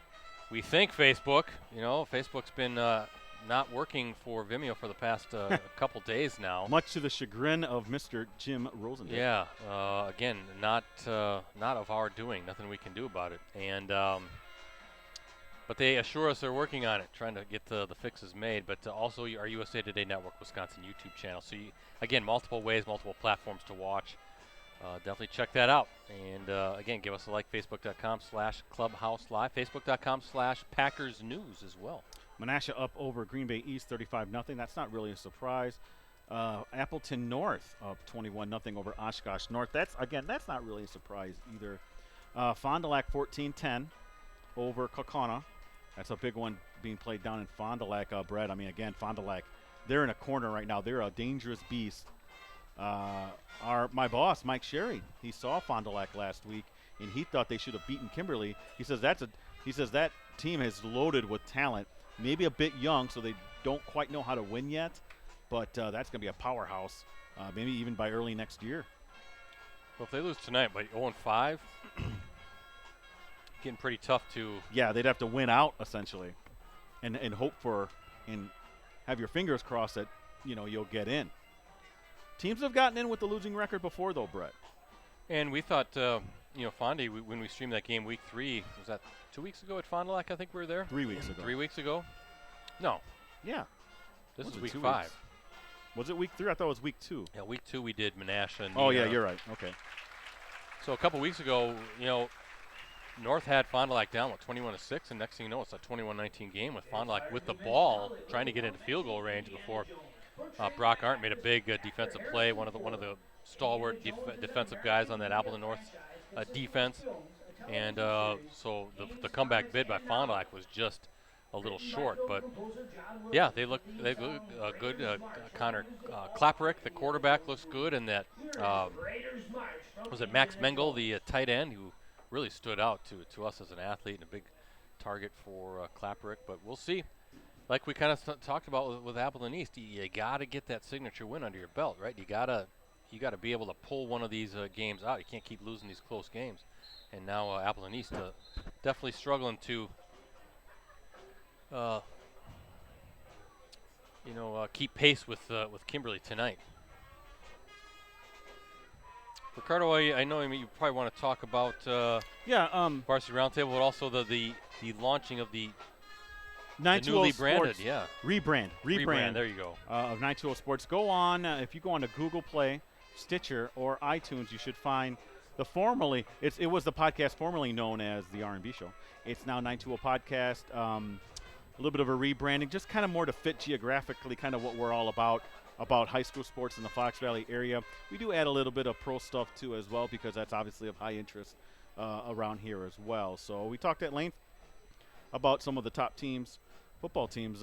B: We think Facebook. Facebook's been not working for Vimeo for the past couple days now.
A: Much to the chagrin of Mr. Jim Rosandick.
B: Yeah. Again, not of our doing. Nothing we can do about it. And but they assure us they're working on it, trying to get the fixes made. But also our USA Today Network Wisconsin YouTube channel. So, again, multiple ways, multiple platforms to watch. Definitely check that out. And, again, give us a like, facebook.com/Clubhouse Live, facebook.com/Packers News as well.
A: Menasha up over Green Bay East 35-0. That's not really a surprise. Appleton North up 21-0 over Oshkosh North. That's not really a surprise either. Fond du Lac 14-10 over Kaukauna. That's a big one being played down in Fond du Lac, Brett. I mean, again, Fond du Lac, they're in a corner right now. They're a dangerous beast. My boss, Mike Sherry, he saw Fond du Lac last week, and he thought they should have beaten Kimberly. He says that team is loaded with talent. Maybe a bit young, so they don't quite know how to win yet, but that's going to be a powerhouse, maybe even by early next year.
B: Well, if they lose tonight by 0-5, getting pretty tough to.
A: Yeah, they'd have to win out essentially, and hope for and have your fingers crossed that you'll get in. Teams have gotten in with the losing record before, though, Brett.
B: And we thought, Fondy, when we streamed that game week 3, was that 2 weeks ago at Fond du Lac? I think we were there.
A: 3 weeks ago.
B: 3 weeks ago? No.
A: Yeah.
B: This is week 5.
A: Was it week 3? I thought it was week 2.
B: Yeah, week 2 we did Menasha.
A: Oh, yeah, you're right. Okay.
B: So a couple weeks ago, North had Fond du Lac down, 21-6, and next thing you know, it's a 21-19 game with Fond du Lac with the ball, trying to get into field goal range before Brock Arndt made a big defensive play. One of the stalwart defensive guys on that Appleton North defense, and so the comeback bid by Fond du Lac was just a little short. But yeah, they look good. Connor Klapperick, the quarterback, looks good, and that was it Max Mengel, the tight end, who really stood out to us as an athlete and a big target for Klapperick. But we'll see. Like we kind of talked about with Appleton East, you got to get that signature win under your belt, right? You got to be able to pull one of these games out. You can't keep losing these close games. And now Appleton East definitely struggling to keep pace with Kimberly tonight. Ricardo, I know you probably want to talk about Varsity Roundtable, but also the launching of the
A: 920
B: newly
A: Sports.
B: branded, yeah.
A: Rebrand.
B: There you go.
A: Of 920 Sports. Go on, if you go on to Google Play, Stitcher, or iTunes, you should find it was the podcast formerly known as the R&B Show. It's now 920 Podcast. A little bit of a rebranding, just kind of more to fit geographically kind of what we're all about high school sports in the Fox Valley area. We do add a little bit of pro stuff too as well, because that's obviously of high interest around here as well. So we talked at length about some of the top teams football teams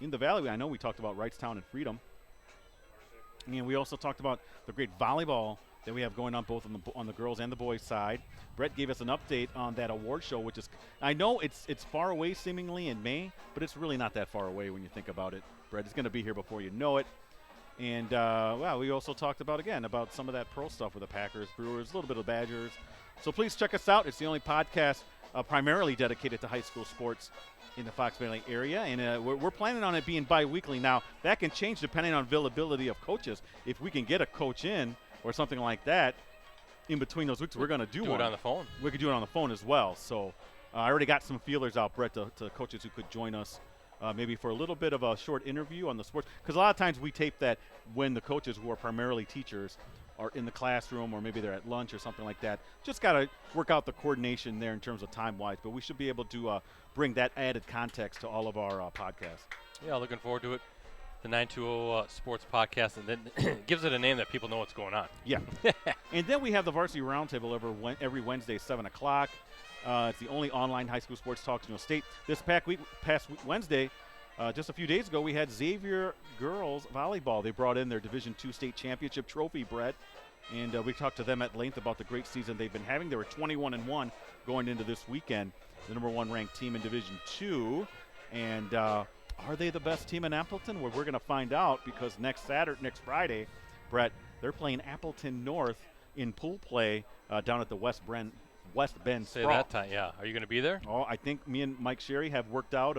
A: in the Valley. I know we talked about Wrightstown and Freedom. And we also talked about the great volleyball that we have going on both on the girls and the boys side. Brett gave us an update on that award show, which is, I know it's far away seemingly in May, but it's really not that far away when you think about it. Brett is going to be here before you know it. And, we also talked about some of that pro stuff with the Packers, Brewers, a little bit of Badgers. So please check us out. It's the only podcast primarily dedicated to high school sports in the Fox Valley area, and we're planning on it being bi-weekly. Now, that can change depending on availability of coaches. If we can get a coach in or something like that in between those weeks, we're going to do one.
B: Do it on the phone.
A: We could do it on the phone as well. So I already got some feelers out, Brett, to coaches who could join us maybe for a little bit of a short interview on the sports. Because a lot of times we tape that when the coaches who are primarily teachers are in the classroom or maybe they're at lunch or something like that. Just got to work out the coordination there in terms of time-wise. But we should be able to bring that added context to all of our podcasts.
B: Yeah, looking forward to it. The 920 Sports Podcast, and then gives it a name that people know what's going on.
A: Yeah. And then we have the Varsity Roundtable every Wednesday, 7 o'clock. It's the only online high school sports talk in the state. This past Wednesday, just a few days ago, we had Xavier girls volleyball. They brought in their Division II state championship trophy, Brett, and we talked to them at length about the great season they've been having. They were 21-1 going into this weekend, the number 1 ranked team in Division II. And are they the best team in Appleton? Well, we're going to find out because next Friday, Brett, they're playing Appleton North in pool play down at the West Bend.
B: Say that time, yeah. Are you going to be there?
A: Oh, I think me and Mike Sherry have worked out.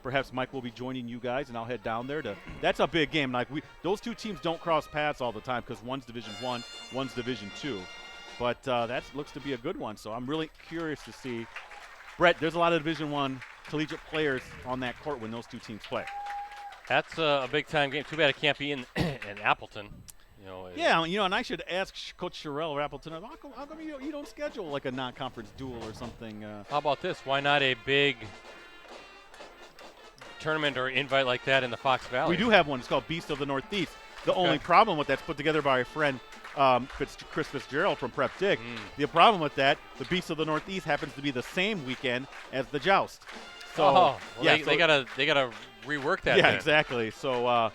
A: Perhaps Mike will be joining you guys, and I'll head down there. That's a big game. Like those two teams don't cross paths all the time because one's Division I, one's Division II. But that looks to be a good one. So I'm really curious to see. Brett, there's a lot of Division I collegiate players on that court when those two teams play.
B: That's a big-time game. Too bad it can't be in Appleton.
A: And I should ask Coach Sherrill or Appleton, how come you don't schedule like a non-conference duel or something?
B: How about this? Why not a big tournament or invite like that in the Fox Valley?
A: We do have one. It's called Beast of the Northeast. The only problem with that's put together by our friend Chris Fitzgerald from Prep Dig. The problem with that, the Beast of the Northeast happens to be the same weekend as the Joust. So
B: they gotta rework that.
A: Yeah,
B: then.
A: Exactly. So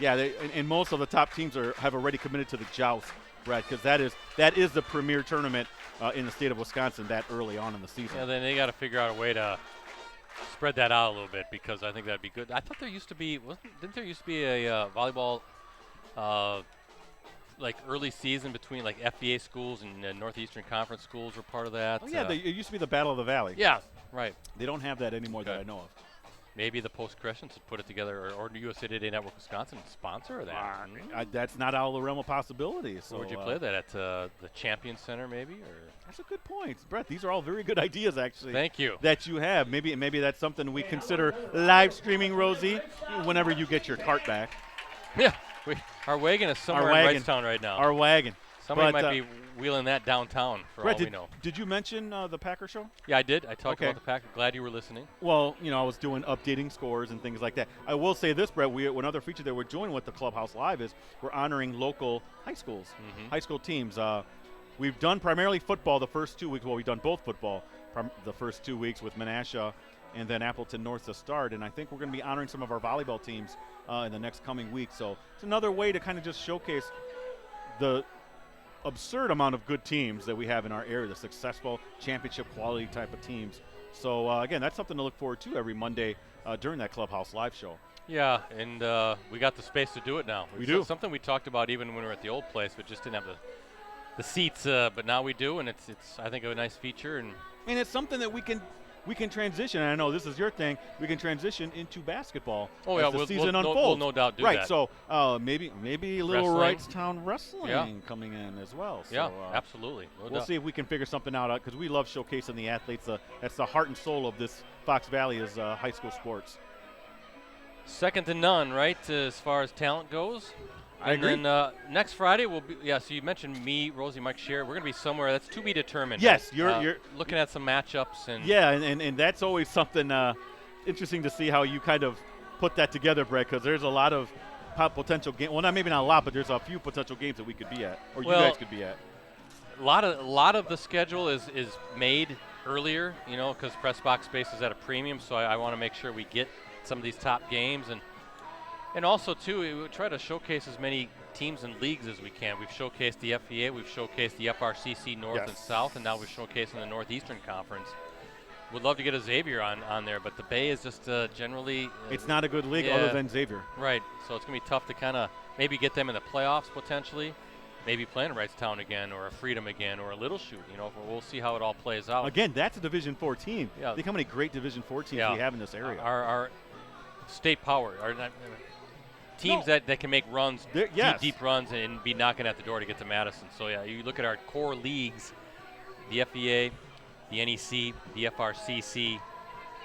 A: and most of the top teams have already committed to the Joust, Brad, because that is the premier tournament in the state of Wisconsin that early on in the season.
B: Yeah, then they got to figure out a way to spread that out a little bit because I think that'd be good. I thought there used to be didn't there used to be a volleyball like early season between like FBA schools and Northeastern Conference schools were part of that.
A: Oh, yeah, it used to be the Battle of the Valley.
B: Yeah, right.
A: They don't have that anymore that I know of.
B: Maybe the Post-Crescents would put it together, or USA Today Network Wisconsin sponsor that.
A: That's not out of the realm of possibility. So
B: where would you play that? At the Champion Center, maybe? Or
A: that's a good point, Brett. These are all very good ideas, actually.
B: Thank you.
A: That you have. Maybe that's something we consider live streaming, Rosie, whenever you get your cart back.
B: Yeah, our wagon is somewhere in Wrightstown right now.
A: Our wagon.
B: Somebody might be wheeling that downtown for
A: Brett,
B: all we know.
A: Did you mention the Packer show?
B: Yeah, I did. I talked about the Packer. Glad you were listening.
A: Well, I was doing updating scores and things like that. I will say this, Brett. Another feature that we're doing with the Clubhouse Live is we're honoring local high schools, high school teams. We've done primarily football the first 2 weeks. Well, we've done both football the first 2 weeks with Menasha and then Appleton North to start. And I think we're going to be honoring some of our volleyball teams in the next coming week. So it's another way to kind of just showcase the absurd amount of good teams that we have in our area, the successful championship quality type of teams. So, again, that's something to look forward to every Monday during that Clubhouse Live show.
B: Yeah, and we got the space to do it now.
A: We do.
B: Something we talked about even when we were at the old place, but just didn't have the seats. But now we do, and it's I think, a nice feature. And
A: it's something that we can transition, and I know this is your thing, we can transition into basketball as the season unfolds.
B: We'll no doubt do that.
A: Right, so maybe a little Wrightstown wrestling coming in as well. So,
B: yeah, absolutely.
A: We'll see if we can figure something out because we love showcasing the athletes. That's the heart and soul of this Fox Valley is high school sports.
B: Second to none, right, as far as talent goes.
A: I agree.
B: And then next Friday will be so you mentioned me, Rosie, Mike Sherry. We're going to be somewhere that's to be determined.
A: Yes, you're
B: looking at some matchups and
A: and that's always something interesting to see how you kind of put that together, Brett, because there's a lot of potential games. Well, maybe not a lot, but there's a few potential games that we could be at, or you guys could be at.
B: A lot of the schedule is made earlier, because press box space is at a premium. So I want to make sure we get some of these top games, and also too, we try to showcase as many teams and leagues as we can. We've showcased the FVA, we've showcased the FRCC North and South, and now we're showcasing the Northeastern Conference. Would love to get a Xavier on there, but the Bay is just generally
A: it's not a good league other than Xavier.
B: Right, so it's going to be tough to kind of maybe get them in the playoffs potentially, maybe playing Wrightstown again or a Freedom again or a Little Shoot. We'll see how it all plays out.
A: Again, that's a Division IV team.
B: Yeah.
A: Think how many great Division IV teams we have in this area.
B: Our state power, teams that can make runs, deep runs, and be knocking at the door to get to Madison. So, you look at our core leagues, the FVA, the NEC, the FRCC,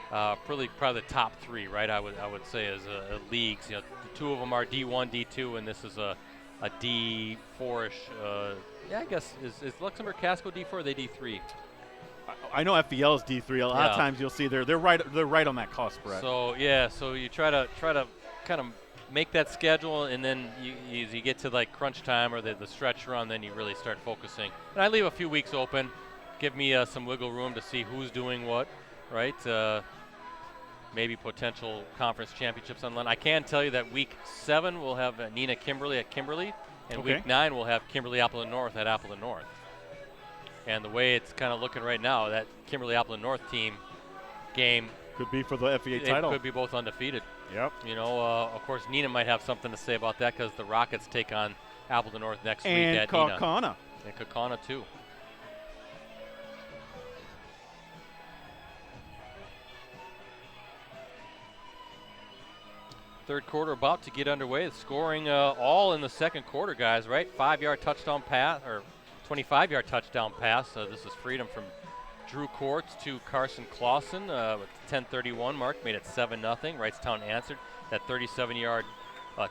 B: probably the top three, right? I would say as leagues. The two of them are D1, D2, and this is a D4-ish. I guess is Luxembourg Casco D4? Or are they D3?
A: I know FVL is D3. A lot of times you'll see they're right on that cusp, Brett.
B: So so you try to kind of make that schedule, and then you get to like crunch time or the stretch run, then you really start focusing. And I leave a few weeks open. Give me some wiggle room to see who's doing what, right? Maybe potential conference championships on line. I can tell you that week 7 we'll have Nina Kimberly at Kimberly, and week 9 we'll have Kimberly Appleton North at Appleton North. And the way it's kind of looking right now, that Kimberly Appleton North team game
A: could be for the FVA title.
B: Could be both undefeated.
A: Yep.
B: Of course, Nina might have something to say about that because the Rockets take on Appleton North next week at
A: Nina.
B: And Kaukauna too. Third quarter about to get underway. The scoring all in the second quarter, guys, right? 5-yard touchdown pass, or 25-yard touchdown pass. This is Freedom from Drew Courts to Carson Clausen with the 10:31 mark, made it 7-0. Wrightstown answered that 37-yard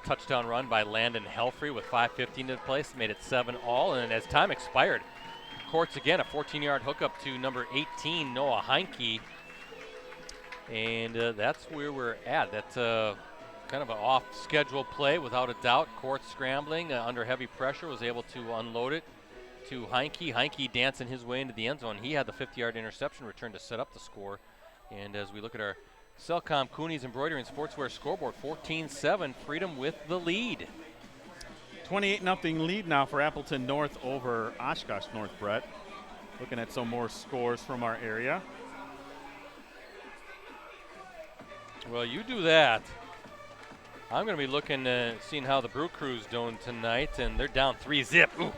B: touchdown run by Landon Helfrey with 5:15 to place, made it 7-all. And as time expired, Courts again, a 14-yard hookup to number 18, Noah Heinke. And that's where we're at. That's kind of an off-schedule play without a doubt. Courts scrambling under heavy pressure, was able to unload it to Heinke. Heinke dancing his way into the end zone. He had the 50-yard interception return to set up the score. And as we look at our Cellcom Cooney's Embroidery and Sportswear scoreboard, 14-7, Freedom with the lead.
A: 28-0 lead now for Appleton North over Oshkosh North, Brett. Looking at some more scores from our area.
B: Well, you do that. I'm going to be looking, seeing how the Brew Crew's doing tonight, and they're down 3-0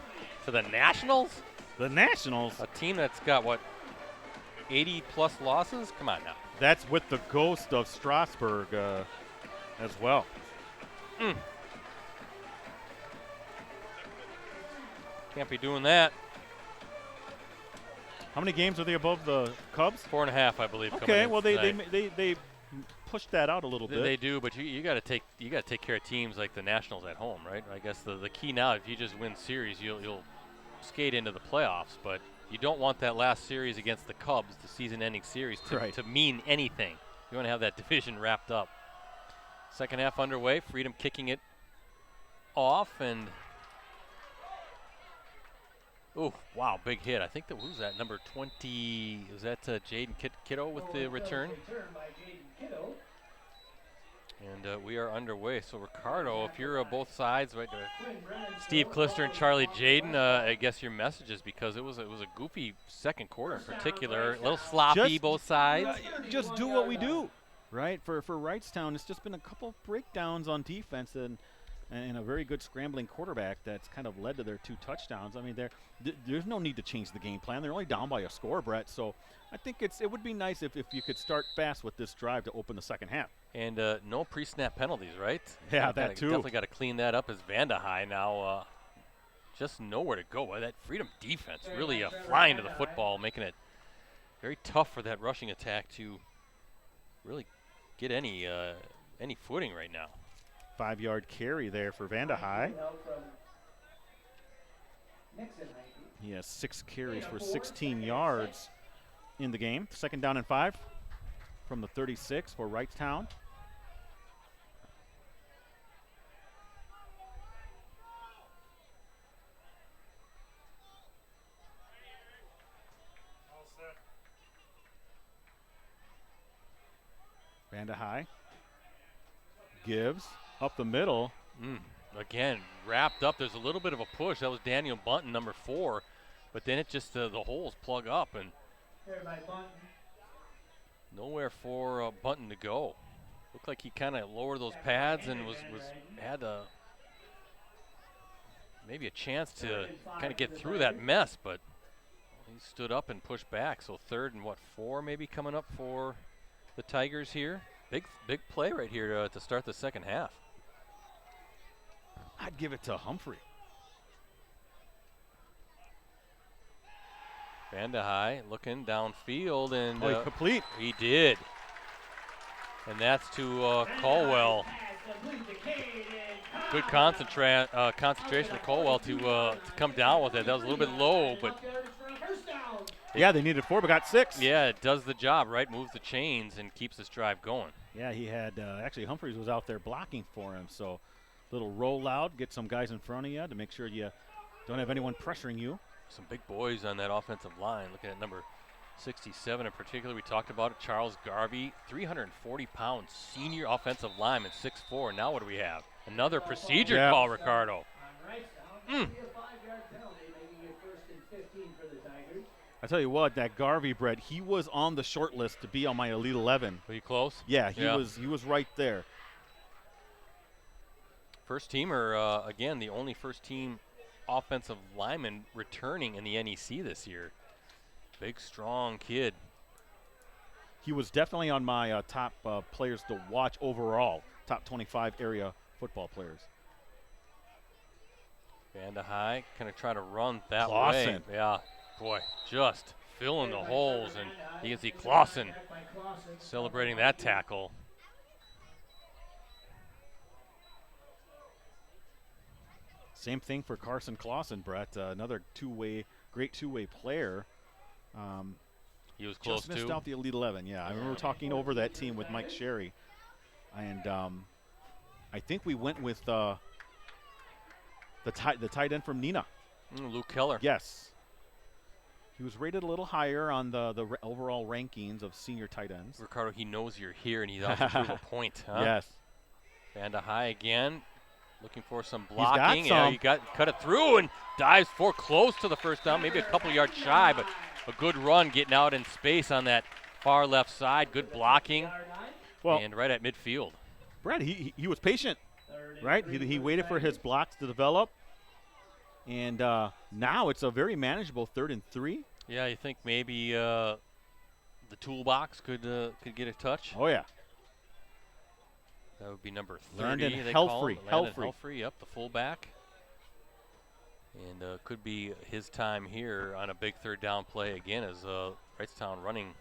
B: to the Nationals.
A: The Nationals?
B: A team that's got, 80-plus losses? Come on now.
A: That's with the ghost of Strasburg as well.
B: Can't be doing that.
A: How many games are they above the Cubs?
B: 4.5, I believe.
A: Okay, well they push that out a little bit.
B: They do, but you got to take care of teams like the Nationals at home, right? I guess the key now, if you just win series, you'll skate into the playoffs, but you don't want that last series against the Cubs, the season-ending series, to mean anything. You want to have that division wrapped up. Second half underway. Freedom kicking it off, and wow, big hit. I think who's that? Number 20. Is that Jaden Kiddo with the return? And we are underway. So Ricardo, if you're both sides, right? Steve Klister and Charlie Jaden, I guess your message is because it was a goofy second quarter in particular, a little sloppy both sides.
A: Just do what we do, right? For Wrightstown, it's just been a couple breakdowns on defense and a very good scrambling quarterback that's kind of led to their 2 touchdowns. I mean, there's no need to change the game plan. They're only down by a score, Brett. So I think it would be nice if you could start fast with this drive to open the second half.
B: And no pre-snap penalties, right?
A: Yeah, that too.
B: Definitely got to clean that up as Vanda High now just nowhere to go. That Freedom defense really flying to the football, making it very tough for that rushing attack to really get any footing right now.
A: 5-yard carry there for Vanda High. He has 6 carries for 16 yards in the game. 2nd down and 5 from the 36 for Wrightstown. Vanda High gives up the middle.
B: Again, wrapped up. There's a little bit of a push. That was Daniel Bunton, number 4. But then it just, the holes plug up, and nowhere for Bunton to go. Looked like he kind of lowered those pads and had maybe a chance to kind of get through that mess, but he stood up and pushed back. So 3rd and 4 maybe coming up for the Tigers here. Big play right here to start the second half.
A: I'd give it to Humphrey.
B: Vanda High looking downfield, and
A: complete.
B: He did. And that's to Colwell. Good concentration of Colwell to come down with it. That was a little bit low, but
A: yeah, they needed 4, but got 6.
B: Yeah, it does the job, right? Moves the chains and keeps this drive going.
A: Yeah, he had actually Humphreys was out there blocking for him, so little roll out, get some guys in front of you to make sure you don't have anyone pressuring you.
B: Some big boys on that offensive line. Looking at number 67 in particular, we talked about it. Charles Garvey, 340-pound senior offensive lineman, 6'4". Now what do we have? Another procedure call, Ricardo.
A: I tell you what, that Garvey, Brett, he was on the short list to be on my Elite 11.
B: Were you close?
A: Yeah, he was right there.
B: First teamer, again, the only first team offensive lineman returning in the NEC this year. Big, strong kid.
A: He was definitely on my top players to watch overall, top 25 area football players.
B: Vanda High kind of try to run that
A: Clausen.
B: way. Yeah, boy, just filling the holes, and you can see Clausen celebrating that tackle.
A: Same thing for Carson Clausen, Brett. Another great two-way player.
B: He was close
A: just missed out the Elite 11. Yeah, I remember talking over that team with Mike Sherry, and I think we went with the tight end from Neenah.
B: Luke Keller.
A: Yes. He was rated a little higher on the overall rankings of senior tight ends.
B: Ricardo, he knows you're here, and he's out to prove a point. Huh?
A: Yes.
B: Vanda High again. Looking for some blocking.
A: He's got some.
B: Yeah, cut it through and dives for close to the first down, maybe a couple yards shy, but a good run getting out in space on that far left side. Good blocking.
A: Well,
B: and right at midfield.
A: Brett, he was patient, right? He waited for his blocks to develop, and now it's a very manageable 3rd and 3.
B: Yeah, you think maybe the toolbox could get a touch?
A: Oh yeah.
B: That would be number 30.
A: Landon
B: Helfrey, yep, the fullback. And could be his time here on a big 3rd down play again as Wrightstown running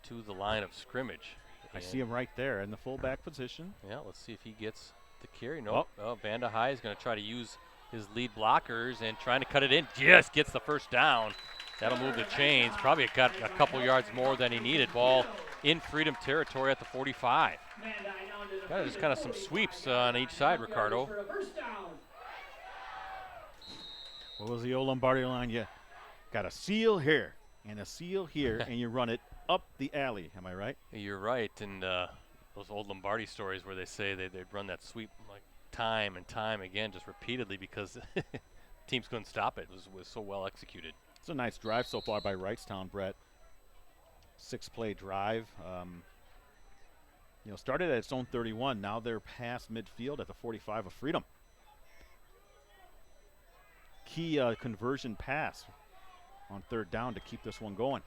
B: to the line of scrimmage.
A: I see him right there in the fullback position.
B: Yeah, let's see if he gets the carry. Nope. Oh, Vanda High is going to try to use his lead blockers and trying to cut it in. Just gets the first down. That'll move the chains. Probably got a couple yards more than he needed. Ball in Freedom territory at the 45. Got just kind of some sweeps on each side, Ricardo.
A: What was the old Lombardi line? You got a seal here and a seal here, and you run it up the alley. Am I right?
B: You're right. And those old Lombardi stories where they say they'd run that sweep like time and time again, just repeatedly, because teams couldn't stop it. It was so well executed.
A: It's a nice drive so far by Wrightstown, Brett. 6-play drive. Started at its own 31. Now they're past midfield at the 45 of Freedom. Key conversion pass on 3rd down to keep this one going.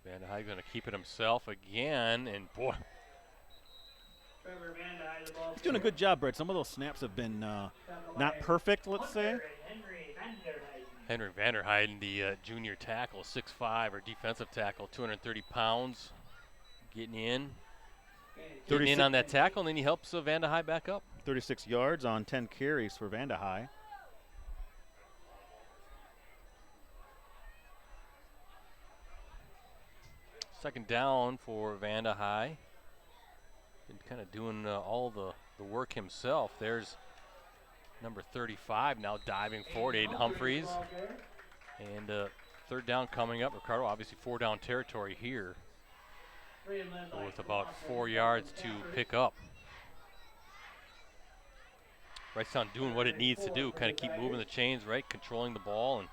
B: Vanda High going to keep it himself again, and boy.
A: He's doing a good job, Brett. Some of those snaps have been not perfect, let's say.
B: Henry Vanderheiden, the junior tackle, 6'5", or defensive tackle, 230 pounds, getting in on that tackle, and then he helps Vanda High back up.
A: 36 yards on 10 carries for Vanda High.
B: Second down for Vanda High. Been kind of doing all the work himself. There's number 35 now diving forward, Aiden Humphreys. And third down coming up. Ricardo, obviously 4-down territory here with about 4 yards to pick up. Wrightstown doing what it needs to do, kind of keep moving the chains, right, controlling the ball and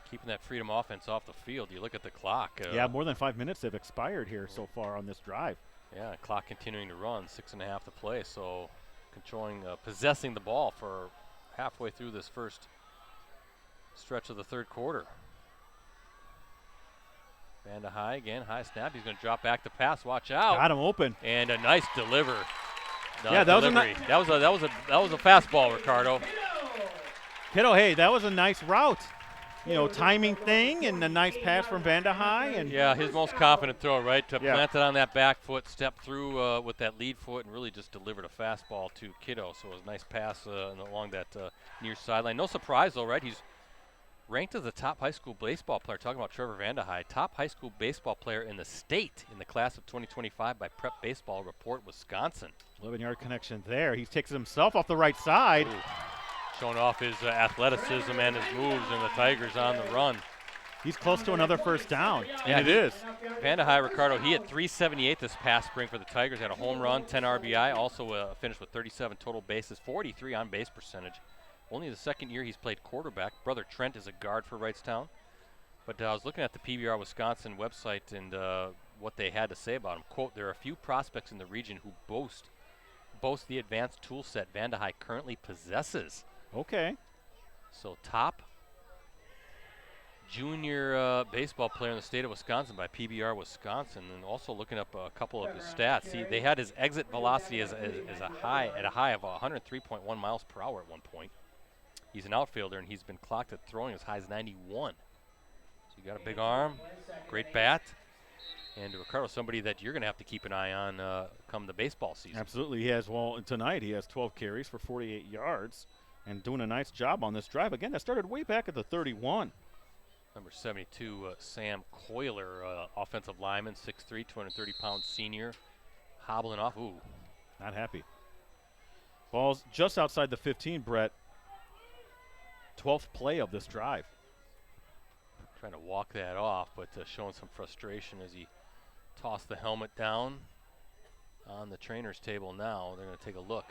B: keeping that Freedom offense off the field. You look at the clock.
A: Yeah, more than 5 minutes have expired here so far on this drive.
B: Yeah, clock continuing to run, 6.5 to play, so controlling, possessing the ball for halfway through this first stretch of the third quarter. Vanda High again, high snap. He's going to drop back to pass. Watch out!
A: Got him open.
B: And a nice deliver.
A: Yeah, that
B: was a fastball, Ricardo.
A: Kiddo, hey, that was a nice route. You know, timing thing and a nice pass from Vanda High. And
B: yeah, his most confident throw, right? To plant it on that back foot, step through with that lead foot, and really just delivered a fastball to Kiddo. So it was a nice pass along that near sideline. No surprise, though, right? He's ranked as the top high school baseball player. Talking about Trevor Vanda High, top high school baseball player in the state in the class of 2025 by Prep Baseball Report, Wisconsin.
A: 11-yard connection there. He takes it himself off the right side.
B: Ooh. Showing off his athleticism and his moves, and the Tigers on the run.
A: He's close to another first down.
B: Yeah,
A: and it is.
B: Vanda High, Ricardo, he had 378 this past spring for the Tigers. Had a home run, 10 RBI, also finished with 37 total bases, 43 on base percentage. Only the second year he's played quarterback. Brother Trent is a guard for Wrightstown. But I was looking at the PBR Wisconsin website and what they had to say about him. Quote, there are a few prospects in the region who boast the advanced tool set Vanda High currently possesses.
A: Okay.
B: So top junior baseball player in the state of Wisconsin by PBR Wisconsin, and also looking up a couple of his stats. They had his exit velocity as a high of 103.1 miles per hour at one point. He's an outfielder, and he's been clocked at throwing as high as 91. So you got a big arm, great bat, and Ricardo, somebody that you're going to have to keep an eye on come the baseball season.
A: Absolutely. Tonight he has 12 carries for 48 yards. And doing a nice job on this drive. Again, that started way back at the 31.
B: Number 72, Sam Coiler, offensive lineman, 6'3", 230-pound senior, hobbling off. Ooh.
A: Not happy. Ball's just outside the 15, Brett. 12th play of this drive.
B: Trying to walk that off, but showing some frustration as he tossed the helmet down on the trainer's table now. They're going to take a look.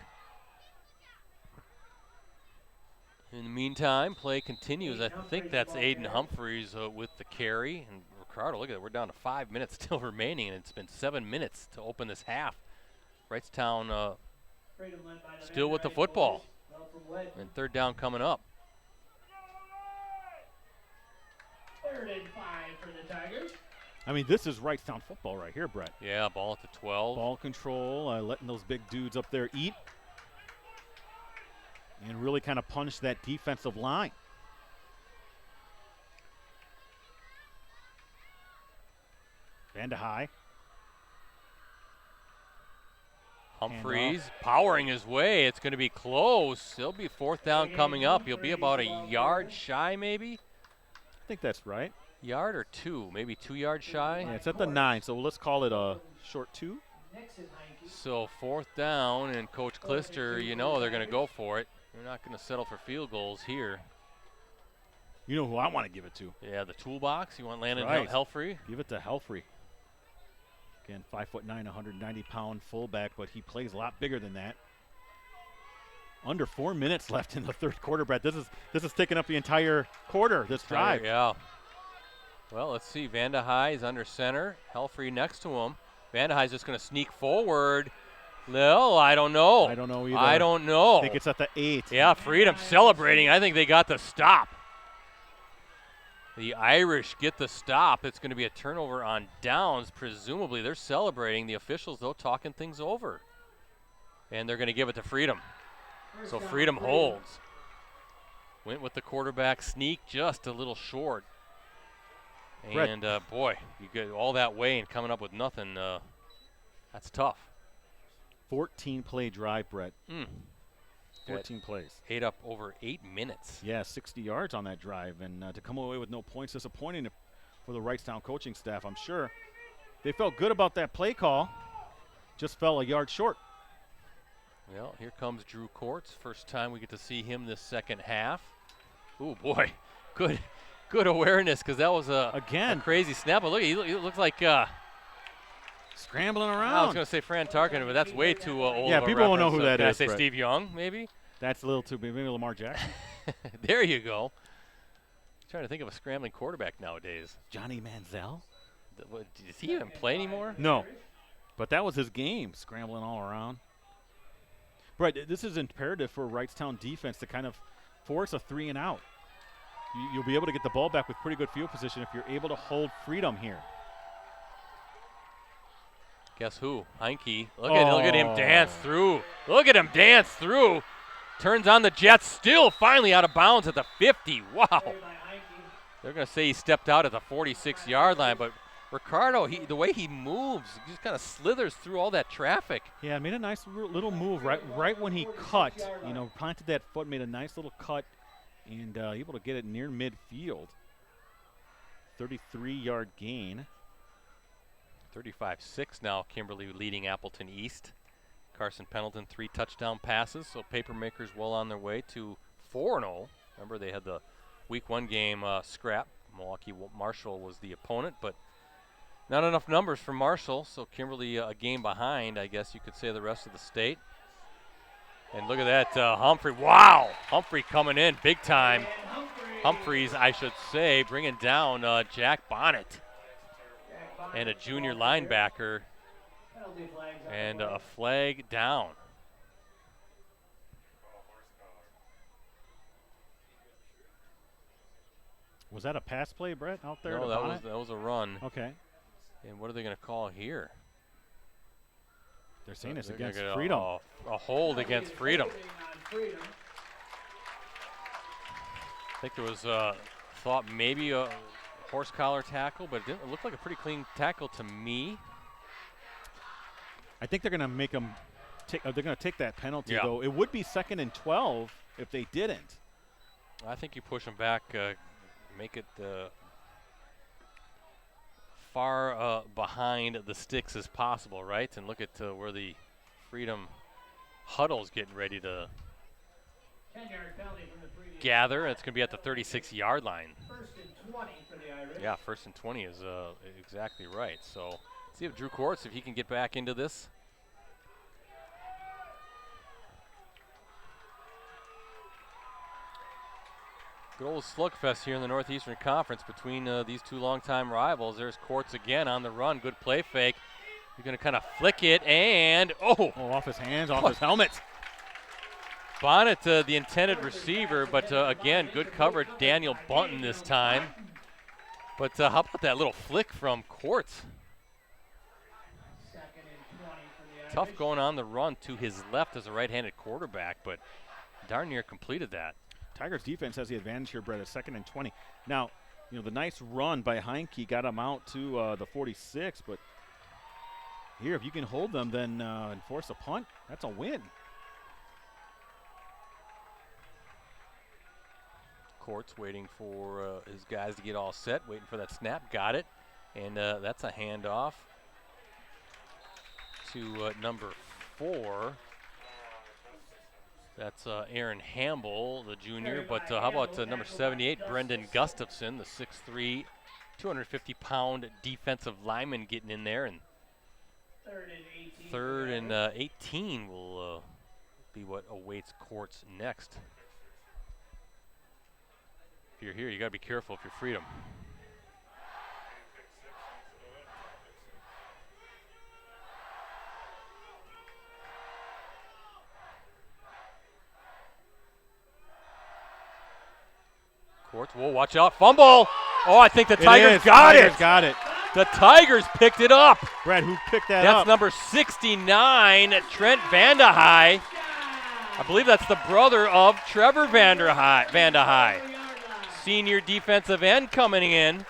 B: In the meantime, play continues. I think that's Aiden Humphreys with the carry. And Ricardo, look at it. We're down to 5 minutes still remaining, and it's been 7 minutes to open this half. Wrightstown still with the football. And third down coming up.
C: 3rd and 5 for the Tigers.
A: I mean, this is Wrightstown football right here, Brett.
B: Yeah, ball at the 12.
A: Ball control, letting those big dudes up there eat. And really kind of punish that defensive line. Vanda High.
B: Humphreys powering his way. It's going to be close. He'll be 4th down coming up. He'll be about a yard shy, maybe.
A: I think that's right.
B: Yard or 2, maybe 2 yards shy.
A: Yeah, it's at the 9, so let's call it a short 2.
B: So 4th down, and Coach Clister, you know they're going to go for it. They're not going to settle for field goals here.
A: You know who I want to give it to.
B: Yeah, the toolbox. You want Landon Helfrey?
A: Give it to Helfrey. Again, 5'9", 190-pound fullback, but he plays a lot bigger than that. Under 4 minutes left in the third quarter, Brett. This is taking up the entire quarter, this drive.
B: Yeah. Well, let's see. Vanda High is under center. Helfrey next to him. Vanda High is just going to sneak forward. No, I don't know.
A: I don't know either.
B: I don't know.
A: I think it's at the 8.
B: Yeah, Freedom celebrating. I think they got the stop. The Irish get the stop. It's going to be a turnover on downs. Presumably they're celebrating. The officials, though, talking things over. And they're going to give it to Freedom. So Freedom holds. Went with the quarterback sneak, just a little short. And, boy, you get all that way and coming up with nothing. That's tough.
A: 14-play drive, Brett. 14 plays.
B: Ate up over 8 minutes.
A: Yeah, 60 yards on that drive. And to come away with no points, disappointing for the Wrightstown coaching staff, I'm sure. They felt good about that play call. Just fell a yard short.
B: Well, here comes Drew Courts. First time we get to see him this second half. Ooh, boy. Good good awareness because that was a
A: again
B: crazy snap. But look, he looks like
A: scrambling around.
B: I was going to say Fran Tarkin, but that's way too old.
A: Yeah,
B: of a
A: people won't know
B: reference.
A: who that
B: Did I
A: is,
B: say
A: Brett.
B: Steve Young, maybe?
A: That's a little too big. Maybe Lamar Jackson.
B: There you go. Trying to think of a scrambling quarterback nowadays.
A: Johnny Manziel?
B: Does he even play anymore?
A: No, but that was his game, scrambling all around. Brett, this is imperative for Wrightstown defense to kind of force a 3 and out. You'll be able to get the ball back with pretty good field position if you're able to hold Freedom here.
B: Guess who? Heinke. Look at him dance through. Look at him dance through. Turns on the Jets, still finally out of bounds at the 50. Wow. They're going to say he stepped out at the 46-yard line, but Ricardo, the way he moves, he just kind of slithers through all that traffic.
A: Yeah, made a nice little move right when he cut. Planted that foot, made a nice little cut, and able to get it near midfield. 33-yard gain.
B: 35-6 now, Kimberly leading Appleton East. Carson Pendleton, 3 touchdown passes, so Papermakers well on their way to 4-0. Remember, they had the Week 1 game scrap. Milwaukee Marshall was the opponent, but not enough numbers for Marshall, so Kimberly a game behind, I guess you could say, the rest of the state. And look at that, Humphrey. Wow! Humphrey coming in big time. Humphreys, I should say, bringing down Jack Bonnet. And a junior linebacker, and a flag down.
A: Was that a pass play, Brett, out there?
B: No, that was a run.
A: Okay.
B: And what are they going to call here?
A: They're saying it's
B: They're
A: against
B: gonna
A: Freedom.
B: A hold against Freedom. I think there was thought maybe a horse collar tackle, but it looked like a pretty clean tackle to me.
A: I think they're going to make them they're going to take that penalty,
B: Yeah.
A: though. It would be 2nd and 12 if they didn't.
B: I think you push them back, make it far behind the sticks as possible, right? And look at where the Freedom huddle's getting ready to gather. It's going to be at the 36-yard line.
C: 1st and 20 for the Irish.
B: Yeah, 1st and 20 is exactly right. So see if Drew Quartz, if he can get back into this. Good old slugfest here in the Northeastern Conference between these two longtime rivals. There's Quartz again on the run. Good play fake. You're going to kind of flick it, and
A: off his hands, off his helmet.
B: Bonnet, the intended receiver, but again, good coverage. Daniel Bunton this time. But how about that little flick from Quartz? Tough going on the run to his left as a right-handed quarterback, but darn near completed that.
A: Tigers defense has the advantage here, Brett, at 2nd and 20. Now, the nice run by Heinke got him out to the 46, but here, if you can hold them, then enforce a punt, that's a win.
B: Quartz waiting for his guys to get all set, waiting for that snap, got it, and that's a handoff to number 4. That's Aaron Hamble, the junior, but how about number 78, Brendan Gustafson, the 6'3", 250-pound defensive lineman getting in there, and 3rd and 18 will be what awaits Quartz next. If you're here, you got to be careful if you're Freedom. Quartz, whoa, watch out, fumble. Oh, I think the Tigers got it.
A: Got it.
B: The Tigers picked it up.
A: Brad, who picked that up?
B: That's number 69, Trent Vandehei. I believe that's the brother of Trevor Vandehei. Senior defensive end coming in.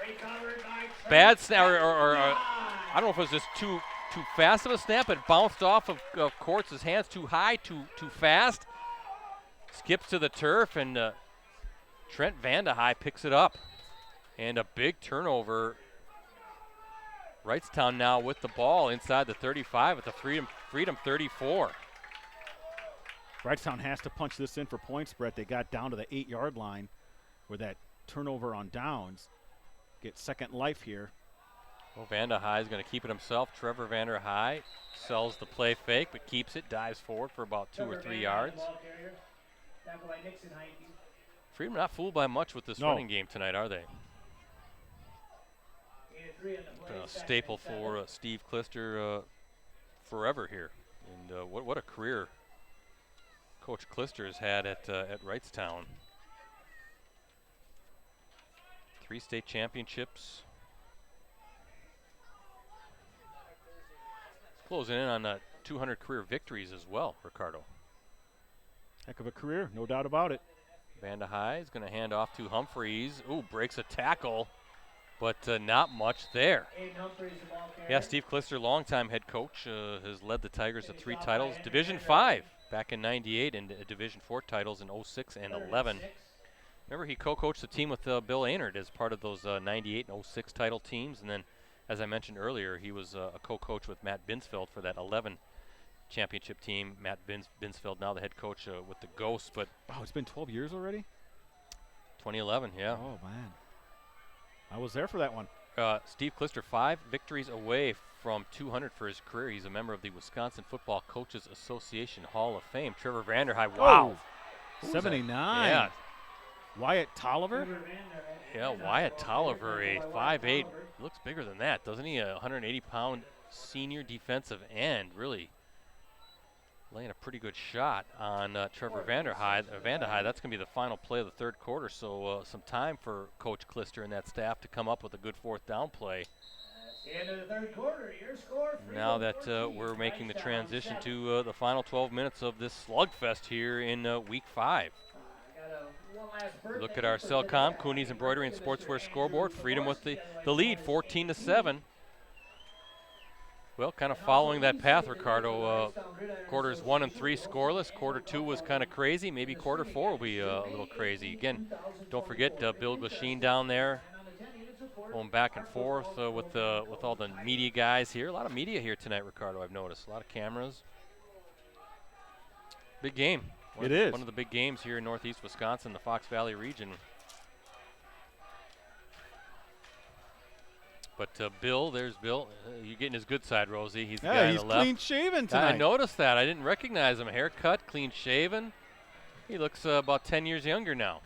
B: Bad snap, or I don't know if it was just too fast of a snap. It bounced off of Quartz's hands too high, too fast. Skips to the turf, and Trent Vandehei picks it up. And a big turnover. Wrightstown now with the ball inside the 35 at the Freedom 34.
A: Wrightstown has to punch this in for points, Brett. They got down to the 8-yard line where that turnover on downs, get second life here.
B: Well, Vanda High is going to keep it himself. Trevor Vander High sells the play fake, but keeps it, dives forward for about 2 or 3 yards. Freedom not fooled by much with this running game tonight, are they? A staple for Steve Klister forever here. And what a career Coach Klister has had at Wrightstown. 3 state championships. Closing in on 200 career victories as well, Ricardo.
A: Heck of a career, no doubt about it.
B: Vanda High is going to hand off to Humphreys. Ooh, breaks a tackle, but not much there. Yeah, Steve Klister, longtime head coach, has led the Tigers to 3 titles. Division 5 back in '98 and Division 4 titles in '06 and '11. Remember, he co-coached the team with Bill Aynard as part of those '98 and '06 title teams. And then, as I mentioned earlier, he was a co-coach with Matt Binsfeld for that '11 championship team. Matt Binsfeld, now the head coach with the Ghosts. But
A: wow, it's been 12 years already?
B: 2011, yeah.
A: Oh, man. I was there for that one.
B: Steve Klister, 5 victories away from 200 for his career. He's a member of the Wisconsin Football Coaches Association Hall of Fame. Trevor Vander High, wow.
A: 79.
B: Yeah.
A: Wyatt Tolliver?
B: Yeah, Wyatt Tolliver, a 5'8", looks bigger than that, doesn't he? A 180-pound senior defensive end, really laying a pretty good shot on Trevor Vander High. That's going to be the final play of the third quarter, so some time for Coach Klister and that staff to come up with a good 4th down play.
C: End of the third quarter, your score,
B: now that we're making the transition to the final 12 minutes of this slugfest here in week 5. Look at our Cellcom, Cooney's Embroidery and Sportswear scoreboard. Freedom with the lead, 14-7. Well, kind of following that path, Ricardo. Quarters 1 and 3 scoreless. Quarter 2 was kind of crazy. Maybe quarter 4 will be a little crazy. Again, don't forget Bill Glasheen down there, going back and forth with all the media guys here. A lot of media here tonight, Ricardo, I've noticed. A lot of cameras. Big game.
A: It is.
B: One of the big games here in northeast Wisconsin, the Fox Valley region. But Bill, there's Bill. You're getting his good side, Rosie. He's the guy on the left.
A: He's clean-shaven tonight.
B: I noticed that. I didn't recognize him. Haircut, clean-shaven. He looks about 10 years younger now.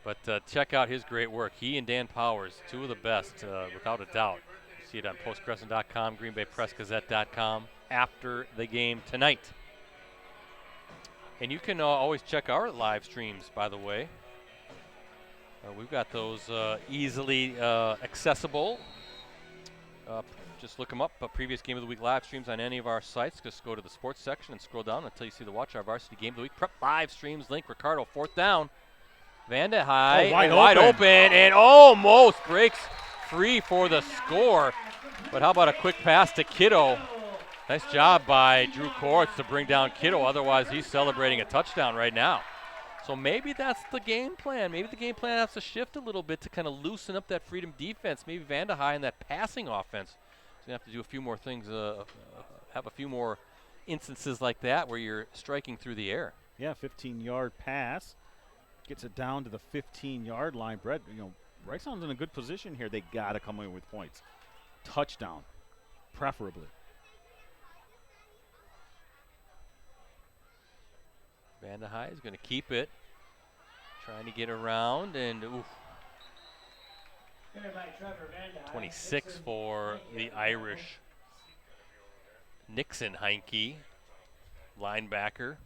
B: But check out his great work. He and Dan Powers, 2 of the best, without a doubt. You see it on postcrescent.com, greenbaypressgazette.com after the game tonight. And you can always check our live streams, by the way. We've got those easily accessible. Just look them up. Previous Game of the Week live streams on any of our sites. Just go to the sports section and scroll down until you see the Watch Our Varsity Game of the Week Prep live streams link. Ricardo, 4th down. Vanda High, wide open, and almost breaks free for the score. But how about a quick pass to Kiddo? Nice job by Drew Kortz to bring down Kiddo. Otherwise, he's celebrating a touchdown right now. So maybe that's the game plan. Maybe the game plan has to shift a little bit to kind of loosen up that Freedom defense. Maybe Vanda High in that passing offense is going to have to do a few more things, have a few more instances like that where you're striking through the air.
A: Yeah, 15-yard pass. Gets it down to the 15-yard line. Brett, Wrightstown's in a good position here. They got to come in with points. Touchdown, preferably.
B: Vanda High is going to keep it, trying to get around, and 26 for the Irish. Nixon Heinke, linebacker.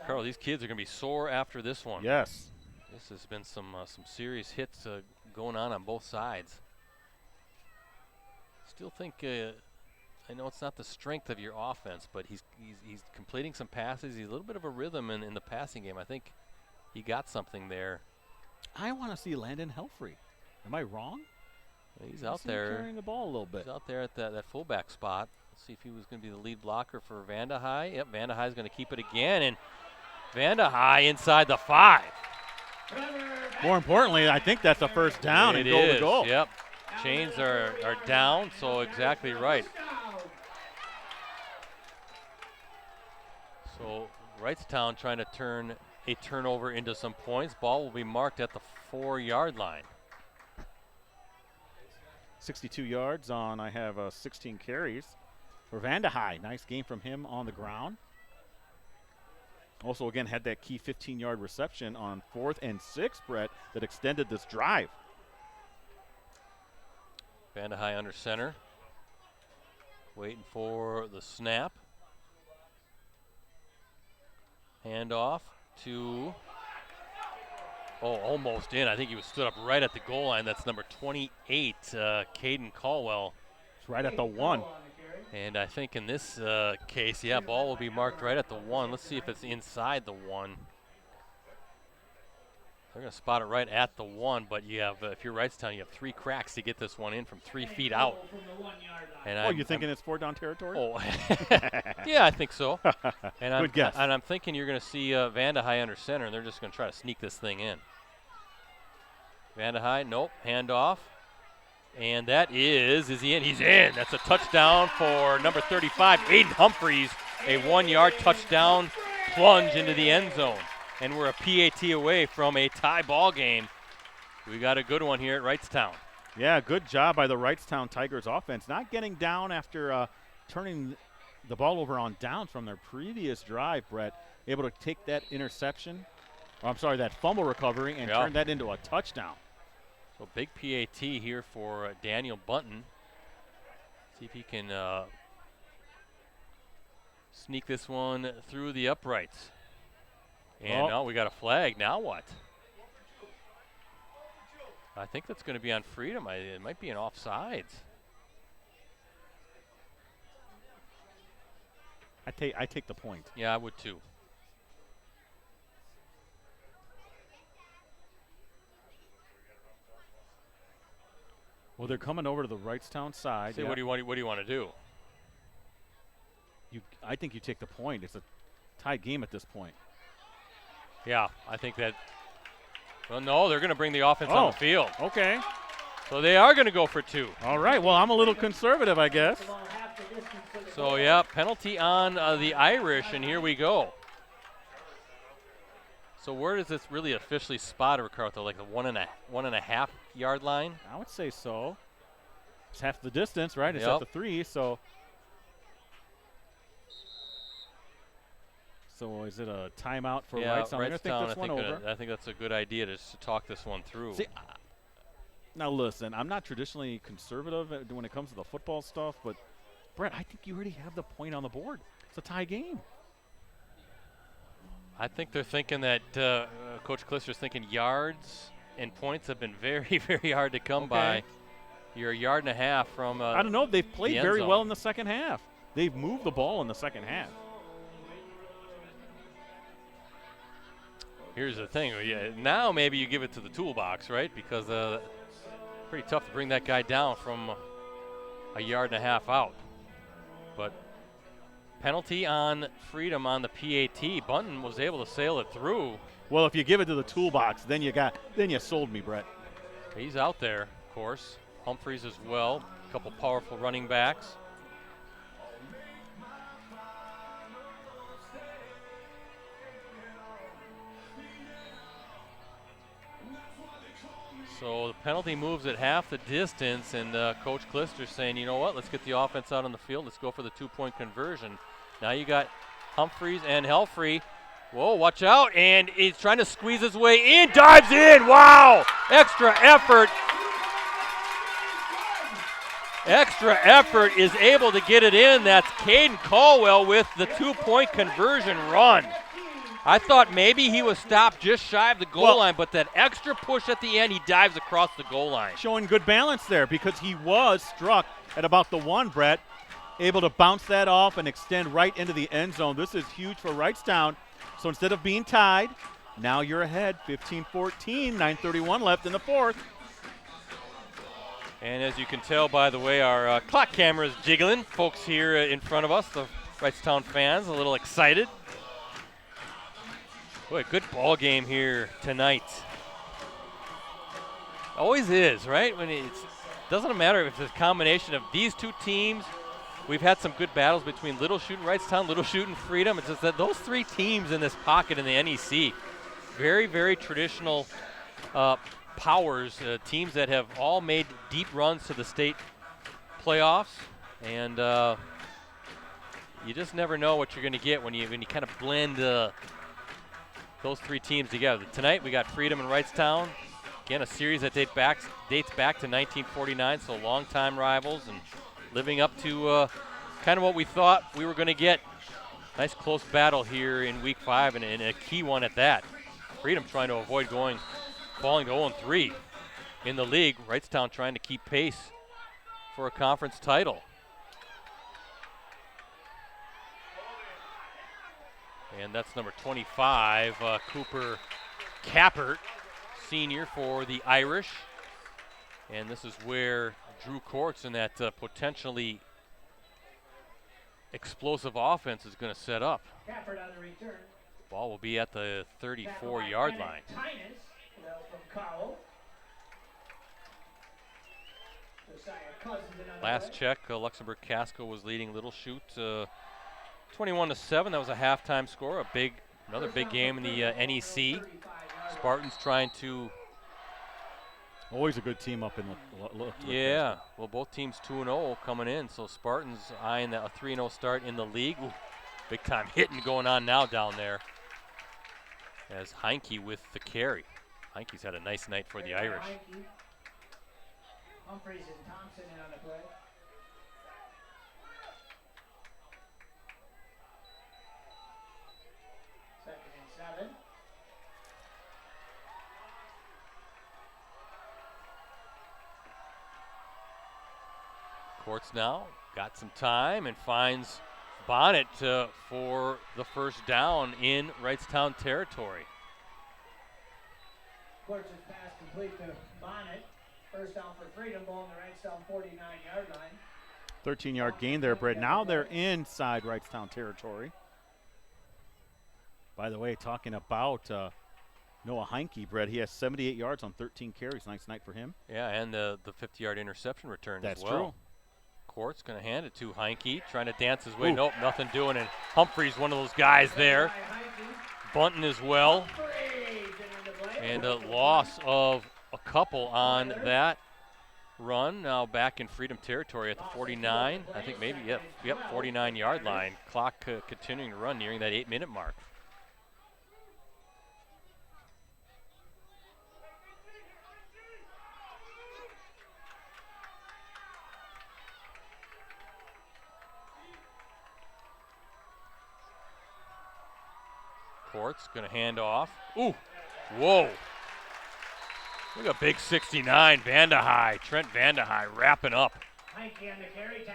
B: Carl, these kids are going to be sore after this one.
A: Yes.
B: This has been some serious hits going on both sides. Still think, I know it's not the strength of your offense, but he's completing some passes. He's a little bit of a rhythm in the passing game. I think he got something there.
A: I want to see Landon Helfrey. Am I wrong?
B: He's out there
A: carrying the ball a little bit.
B: He's out there at that fullback spot. Let's see if he was going to be the lead blocker for Vanda High. Yep, Vanda High is going to keep it again, and Vanda High inside the 5.
A: More importantly, I think that's a first down and goal to goal.
B: Yep. Chains are down, so exactly right. So Wrightstown trying to turn a turnover into some points. Ball will be marked at the 4-yard line.
A: 62 yards on, I have 16 carries for Vandehei. Nice game from him on the ground. Also, again, had that key 15-yard reception on 4th and 6, Brett, that extended this drive.
B: Vandehei under center. Waiting for the snap. Handoff to, almost in. I think he was stood up right at the goal line. That's number 28, Caden Caldwell.
A: It's right at the 1.
B: And I think in this case, ball will be marked right at the 1. Let's see if it's inside the 1. They're going to spot it right at the 1, but you have, if you're Wrightstown, you have 3 cracks to get this one in from 3 feet out.
A: And you're thinking it's 4-down territory?
B: Oh, yeah, I think so. And
A: Good guess.
B: And I'm thinking you're going to see Vandehei under center, and they're just going to try to sneak this thing in. Vandehei, nope, handoff. And that is he in? He's in. That's a touchdown for number 35, Aiden Humphreys. A 1-yard touchdown plunge into the end zone. And we're a PAT away from a tie ball game. We got a good one here at Wrightstown.
A: Yeah, good job by the Wrightstown Tigers offense. Not getting down after turning the ball over on downs from their previous drive, Brett. Able to take that interception, that fumble recovery and turn that into a touchdown.
B: So big PAT here for Daniel Bunton. See if he can sneak this one through the uprights. And now we got a flag. Now what? I think that's going to be on Freedom. It might be an offsides.
A: I take the point.
B: Yeah, I would too.
A: Well, they're coming over to the Wrightstown side.
B: What do you want to do?
A: I think you take the point. It's a tied game at this point.
B: Yeah, I think that. Well, no, they're going to bring the offense on the field.
A: Okay.
B: So they are going to go for 2.
A: All right. Well, I'm a little conservative, I guess.
B: So, penalty on the Irish, and here we go. So where does this really officially spot, Ricardo? Like the 1.5 yard line?
A: I would say so. It's half the distance, right? It's at the 3, so. So is it a timeout for Wrightstown?
B: I think that's a good idea to talk this one through.
A: See, now listen, I'm not traditionally conservative when it comes to the football stuff, but Brett, I think you already have the point on the board. It's a tie game.
B: I think they're thinking that Coach Klister's thinking yards and points have been very, very hard to come by. You're a yard and a half from
A: I don't know. They've played very well in the second half. They've moved the ball in the second half.
B: Here's the thing. Now maybe you give it to the toolbox, right? Because pretty tough to bring that guy down from a yard and a half out. But penalty on Freedom on the PAT. Bunton was able to sail it through.
A: Well, if you give it to the toolbox, then you sold me, Brett.
B: He's out there, of course. Humphreys as well. A couple powerful running backs. So the penalty moves at half the distance, and Coach Klister's saying, you know what, let's get the offense out on the field. Let's go for the 2-point conversion. Now you got Humphreys and Helfrey. Whoa, watch out, and he's trying to squeeze his way in, dives in, wow! Extra effort. Extra effort is able to get it in. That's Caden Caldwell with the 2-point conversion run. I thought maybe he was stopped just shy of the goal line, but that extra push at the end, he dives across the goal line.
A: Showing good balance there because he was struck at about the 1, Brett. Able to bounce that off and extend right into the end zone. This is huge for Wrightstown. So instead of being tied, now you're ahead, 15-14, 9:31 left in the 4th.
B: And as you can tell, by the way, our clock camera is jiggling. Folks here in front of us, the Wrightstown fans, a little excited. Boy, good ball game here tonight. Always is, right? When it doesn't matter if it's a combination of these two teams we've had some good battles between Little Chute and Wrightstown, Little Chute and Freedom. It's just that those three teams in this pocket in the NEC, very, very traditional powers, teams that have all made deep runs to the state playoffs, and you just never know what you're going to get when you kind of blend those three teams together. Tonight we got Freedom and Wrightstown. Again, a series that dates back to 1949, so longtime rivals and living up to kind of what we thought we were going to get. Nice close battle here in week 5 and a key one at that. Freedom trying to avoid falling to 0-3 in the league. Wrightstown trying to keep pace for a conference title. And that's number 25, Cooper Kappert, senior for the Irish. And this is where Drew Courts in that potentially explosive offense is going to set up.
C: Kappert on the return.
B: Ball will be at the 34-yard line. Last check, Luxembourg Casco was leading Little Chute 21-7. That was a halftime score. Another big game in the NEC. Spartans trying to.
A: Always a good team up in the.
B: Yeah, well, both teams 2-0 coming in. So Spartans eyeing a 3-0 start in the league. Ooh, big time hitting going on now down there. As Heinke with the carry. Heinke's had a nice night for the Irish.
C: Humphreys and Thompson in on the play. Second and 7.
B: Courts now got some time and finds Bonnet for the first down in Wrightstown territory.
C: Courts' pass complete to Bonnet. First down for Freedom, ball in the Wrightstown 49-yard line.
A: 13-yard gain there, Brett. Now they're inside Wrightstown territory. By the way, talking about Noah Heinke, Brett, he has 78 yards on 13 carries. Nice night for him.
B: Yeah, and the 50-yard interception return
A: as well.
B: That's true. Court's going to hand it to Heinke, trying to dance his way. Ooh. Nope, nothing doing. And Humphrey's one of those guys there. Bunting as well. And a loss of a couple on that run. Now back in Freedom territory at the 49. I think maybe, yep, 49-yard line. Clock continuing to run, nearing that 8-minute mark. Court's going to hand off. Ooh, whoa. Look at big 69, Vandehei. Trent Vandehei wrapping up.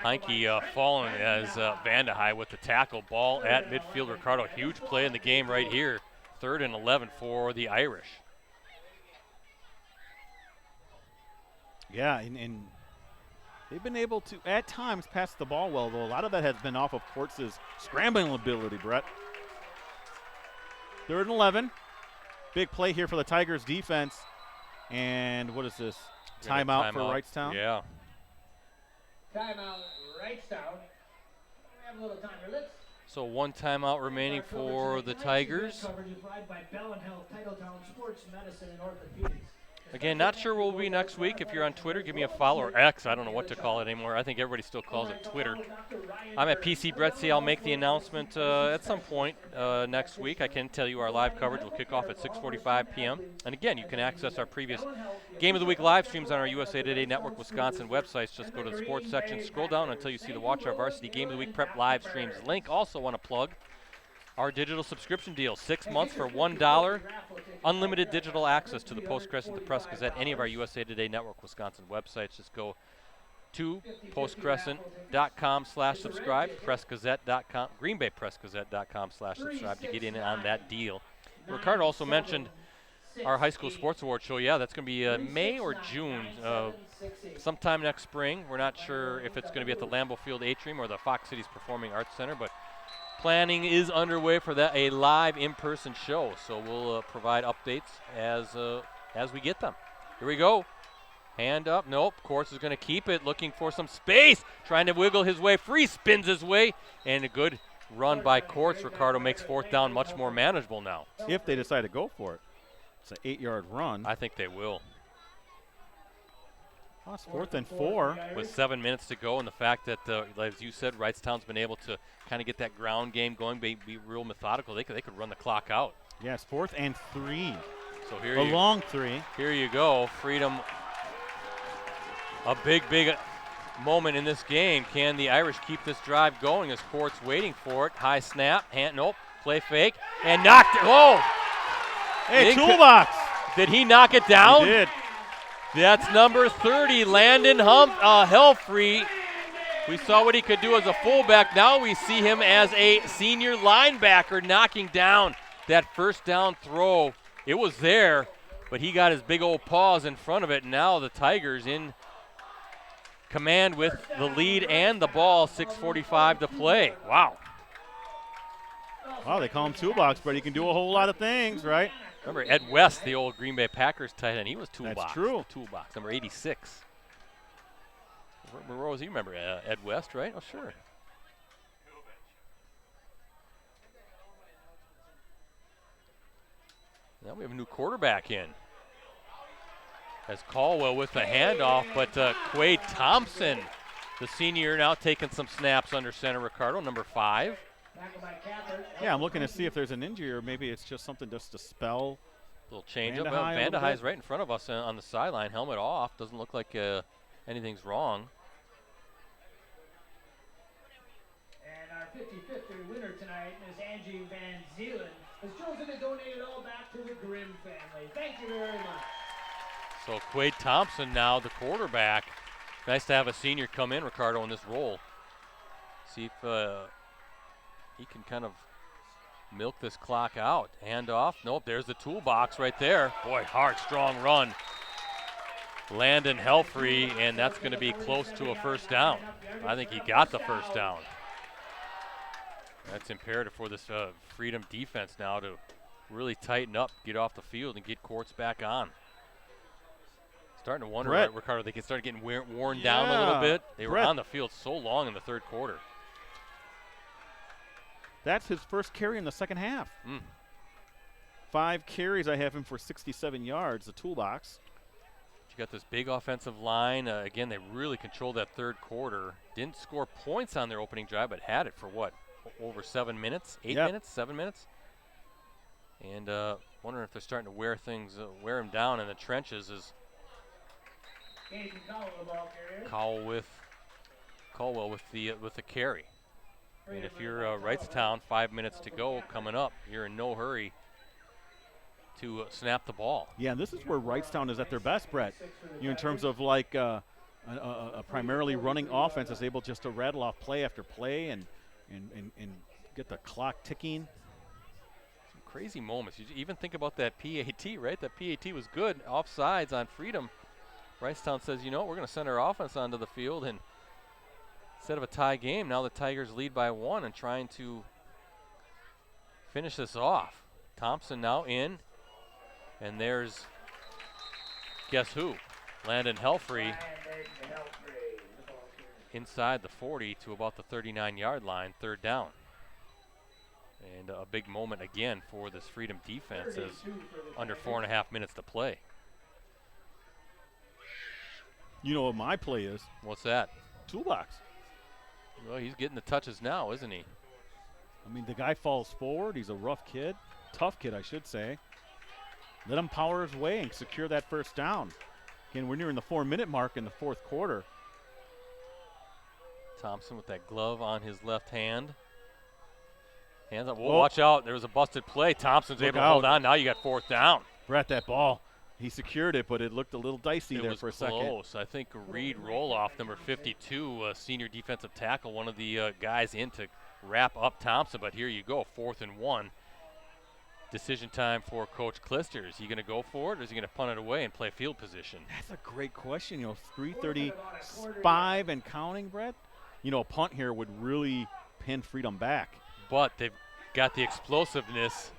B: Heinke falling as Vandehei with the tackle. Ball at midfield. Ricardo, huge play in the game right here. 3rd and 11 for the Irish.
A: Yeah, and they've been able to, at times, pass the ball well, though a lot of that has been off of Courts' scrambling ability, Brett. 3rd and 11. Big play here for the Tigers defense. And what is this? Timeout for Wrightstown?
B: Yeah.
C: Timeout, Wrightstown. We have a little time here.
B: So 1 timeout remaining for the Tigers.
C: Coverage is provided by Bell & Health, Titletown Sports Medicine and Orthopedics.
B: Again, not sure where we'll be next week. If you're on Twitter, give me a follow, or X. I don't know what to call it anymore. I think everybody still calls it Twitter. I'm at PC Brettsy. I'll make the announcement at some point next week. I can tell you our live coverage will kick off at 6:45 p.m. And again, you can access our previous Game of the Week live streams on our USA Today Network Wisconsin websites. Just go to the sports section, scroll down until you see the Watch Our Varsity Game of the Week Prep live streams link. Also want to plug our digital subscription deal, 6 months for $1. Unlimited digital access to the Post-Crescent, the Press Gazette, any of our USA Today Network Wisconsin websites. Just go to postcrescent.com/subscribe, pressgazette.com, greenbaypressgazette.com/subscribe to get in on that deal. Ricardo also mentioned our high school sports award show. Yeah, that's going to be May or June, sometime next spring. We're not sure if it's going to be at the Lambeau Field Atrium or the Fox Cities Performing Arts Center, but planning is underway for that, a live in-person show. So we'll provide updates as we get them. Here we go. Hand up. Nope. Courts is going to keep it. Looking for some space. Trying to wiggle his way free. Spins his way. And a good run by Courts. Ricardo makes fourth down much more manageable now.
A: If they decide to go for it. It's an 8-yard run.
B: I think they will.
A: Oh, it's 4th and 4.
B: With 7 minutes to go, and the fact that, as you said, Wrightstown's been able to kind of get that ground game going, be real methodical. They could run the clock out.
A: Yes, 4th and 3.
B: So here
A: a long 3.
B: Here you go. Freedom, a big moment in this game. Can the Irish keep this drive going as Court's waiting for it? High snap. Nope. Play fake. And knocked it. Whoa.
A: Hey, toolbox.
B: Did he knock it down?
A: He did.
B: That's number 30, Landon Helfrey. We saw what he could do as a fullback. Now we see him as a senior linebacker knocking down that first down throw. It was there, but he got his big old paws in front of it. Now the Tigers in command with the lead and the ball, 6:45 to play. Wow.
A: Wow, they call him toolbox, but he can do a whole lot of things, right?
B: Remember Ed West, the old Green Bay Packers tight end, he was toolbox.
A: That's true.
B: Toolbox, number 86. Where was he? Remember Ed West, right? Oh, sure. Now we have a new quarterback in. As Caldwell with the handoff, but Quade Thompson, the senior, now taking some snaps under center. Ricardo, number 5.
A: Yeah, I'm looking to see if there's an injury or maybe it's just something just to spell.
B: Little change up. Vandehey's right in front of us on the sideline. Helmet off. Doesn't look like anything's wrong.
C: And our 50-50 winner tonight is Angie Van Zeeland, has chosen to donate it all back to the Grimm family. Thank you very much.
B: So Quade Thompson now the quarterback. Nice to have a senior come in, Ricardo, in this role. See if he can kind of milk this clock out. Hand off. Nope, there's the toolbox right there. Boy, hard, strong run. Landon Helfrey, and that's going to be close to a first down. I think he got the first down. That's imperative for this Freedom defense now to really tighten up, get off the field, and get Courts back on. Starting to wonder,
A: Brett.
B: Ricardo, they can start getting worn down a little bit. They were on the field so long in the third quarter.
A: That's his first carry in the second half. 5 carries, I have him for 67 yards, the toolbox.
B: You got this big offensive line. Again, they really controlled that third quarter. Didn't score points on their opening drive, but had it for what? Over 7 minutes? 8 minutes? 7 minutes? And wondering if they're starting to wear him down in the trenches as Caldwell with the carry. And if you're Wrightstown, 5 minutes to go coming up, you're in no hurry to snap the ball.
A: Yeah, and this is where Wrightstown is at their best, Brett. In terms of like a primarily running offense is able just to rattle off play after play and get the clock ticking.
B: Some crazy moments. You even think about that PAT, right? That PAT was good. Offsides on Freedom. Wrightstown says, we're going to send our offense onto the field, and instead of a tie game, now the Tigers lead by 1 and trying to finish this off. Thompson now in, and there's, guess who? Landon Helfrey inside the 40 to about the 39-yard line, third down. And a big moment again for this Freedom defense as under 4.5 minutes to play.
A: You know what my play is?
B: What's that?
A: Toolbox.
B: Well, he's getting the touches now, isn't he?
A: I mean, the guy falls forward. He's a rough kid. Tough kid, I should say. Let him power his way and secure that first down. Again, we're nearing the 4-minute mark in the fourth quarter.
B: Thompson with that glove on his left hand. Hands up. Whoa, watch out. There was a busted play. Thompson's able to hold on. Now you got fourth down.
A: Brett, that ball. He secured it, but it looked a little dicey there for a second.
B: It was close. I think Reed Roloff, number 52, senior defensive tackle, one of the guys in to wrap up Thompson. But here you go, 4th and 1. Decision time for Coach Klister. Is he going to go for it, or is he going to punt it away and play field position?
A: That's a great question. 3:35 and counting, Brett. A punt here would really pin Freedom back.
B: But they've got the explosiveness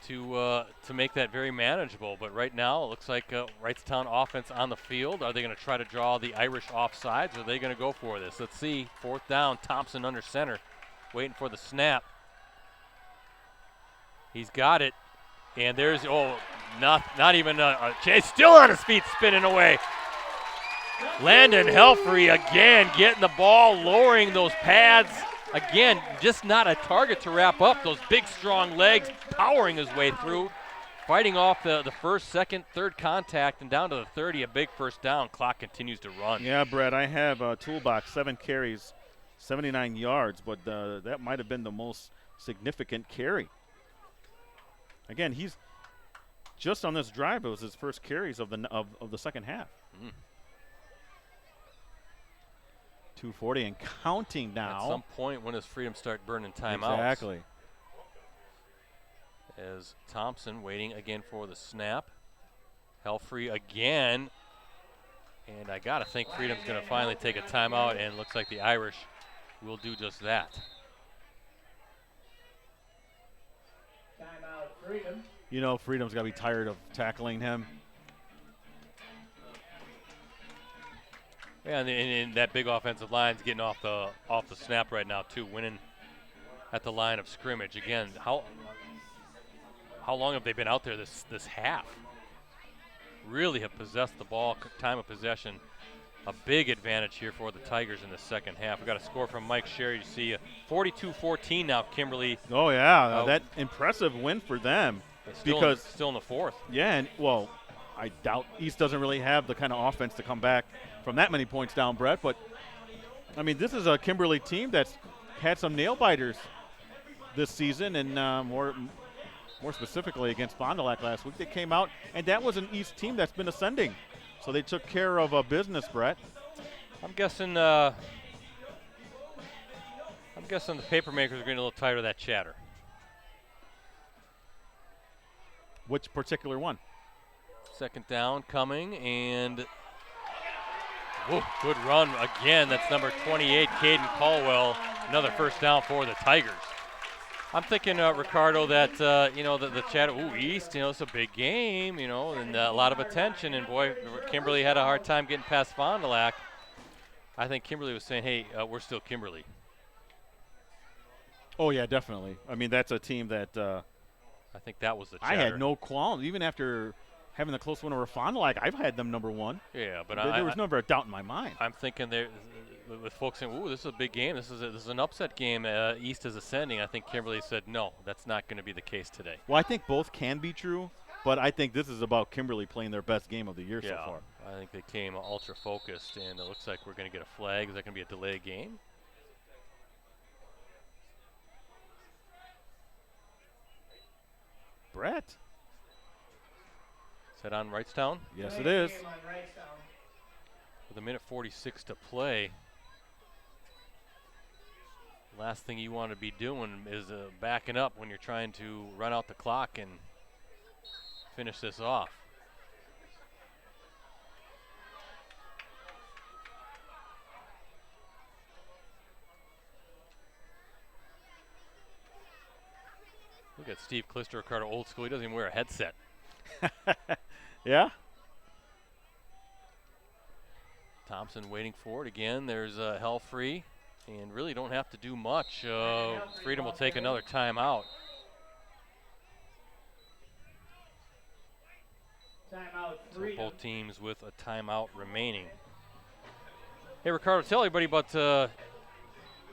B: to make that very manageable. But right now, it looks like Wrightstown offense on the field. Are they going to try to draw the Irish offsides, or are they going to go for this? Let's see. 4th down, Thompson under center, waiting for the snap. He's got it, and there's, not even a chase. Still on his feet, spinning away. Landon Helfrey again getting the ball, lowering those pads. Again, just not a target to wrap up. Those big, strong legs, powering his way through, fighting off the first, second, third contact, and down to the 30, a big first down. Clock continues to run.
A: Yeah, Brett, I have a toolbox, 7 carries, 79 yards, but that might have been the most significant carry. Again, he's just on this drive. It was his first carries of the second half. 2:40 and counting now.
B: At some point, when does Freedom start burning timeouts?
A: Exactly.
B: As Thompson waiting again for the snap. Helfrey again. And I got to think Freedom's going to finally take a timeout, and it looks like the Irish will do just that.
C: Timeout, Freedom.
A: You know, Freedom's got to be tired of tackling him.
B: Yeah, and that big offensive line's getting off the snap right now too, winning at the line of scrimmage. Again, how long have they been out there this half? Really have possessed the ball, time of possession. A big advantage here for the Tigers in the second half. We got a score from Mike Sherry. You see 42-14 now, Kimberly.
A: Oh, yeah, that impressive win for them.
B: Still in the 4th.
A: Yeah, and, well, I doubt East doesn't really have the kind of offense to come back from that many points down, Brett. But, I mean, this is a Kimberly team that's had some nail-biters this season, and more specifically against Fond du Lac last week. They came out, and that was an East team that's been ascending. So they took care of business, Brett.
B: I'm guessing the paper makers are getting a little tired of that chatter.
A: Which particular one?
B: Second down coming, and good run again. That's number 28, Caden Caldwell. Another first down for the Tigers. I'm thinking, Ricardo, that, the chatter, East, it's a big game, and a lot of attention. And, boy, Kimberly had a hard time getting past Fond du Lac. I think Kimberly was saying, hey, we're still Kimberly.
A: Oh, yeah, definitely. I mean, that's a team that
B: I think that was the chatter.
A: I had no qualms. Even after having the close win over Fond du Lac, I've had them number 1.
B: Yeah, but
A: there was never a doubt in my mind.
B: I'm thinking with folks saying, this is a big game. This is an upset game. East is ascending. I think Kimberly said, no, that's not going to be the case today.
A: Well, I think both can be true, but I think this is about Kimberly playing their best game of the year so far.
B: I think they came ultra-focused, and it looks like we're going to get a flag. Is that going to be a delay game?
A: Brett.
B: Is that on Wrightstown?
A: Yes, it is.
B: With 1:46 to play. Last thing you want to be doing is backing up when you're trying to run out the clock and finish this off. Look at Steve Klister, Ricardo, old school. He doesn't even wear a headset.
A: Yeah?
B: Thompson waiting for it again. There's Helfrey, and really don't have to do much. Freedom will take another timeout.
C: Timeout,
B: So both teams with a timeout remaining. Hey, Ricardo, tell everybody about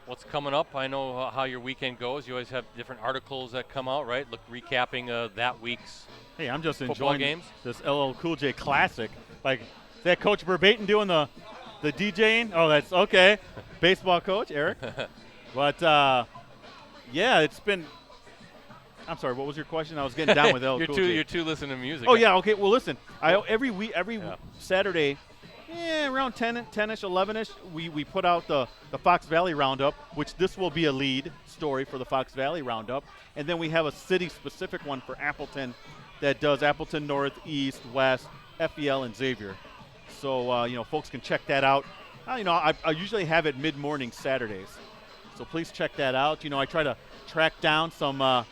B: what's coming up. I know how your weekend goes. You always have different articles that come out, right? Recapping that week's
A: Hey, I'm just
B: football
A: enjoying
B: games.
A: This LL Cool J Classic. Like, is that Coach Verbatim doing the DJing? Oh, that's okay. Baseball coach, Eric. But, yeah, it's been – I'm sorry, what was your question? I was getting down with LL Cool J.
B: You're too listening to music.
A: Oh, yeah, okay. Well, listen, every Saturday – around 10-ish, 11-ish, we put out the Fox Valley Roundup, which this will be a lead story for the Fox Valley Roundup. And then we have a city-specific one for Appleton that does Appleton North, East, West, FEL, and Xavier. So, folks can check that out. I usually have it mid-morning Saturdays. So please check that out. I try to track down some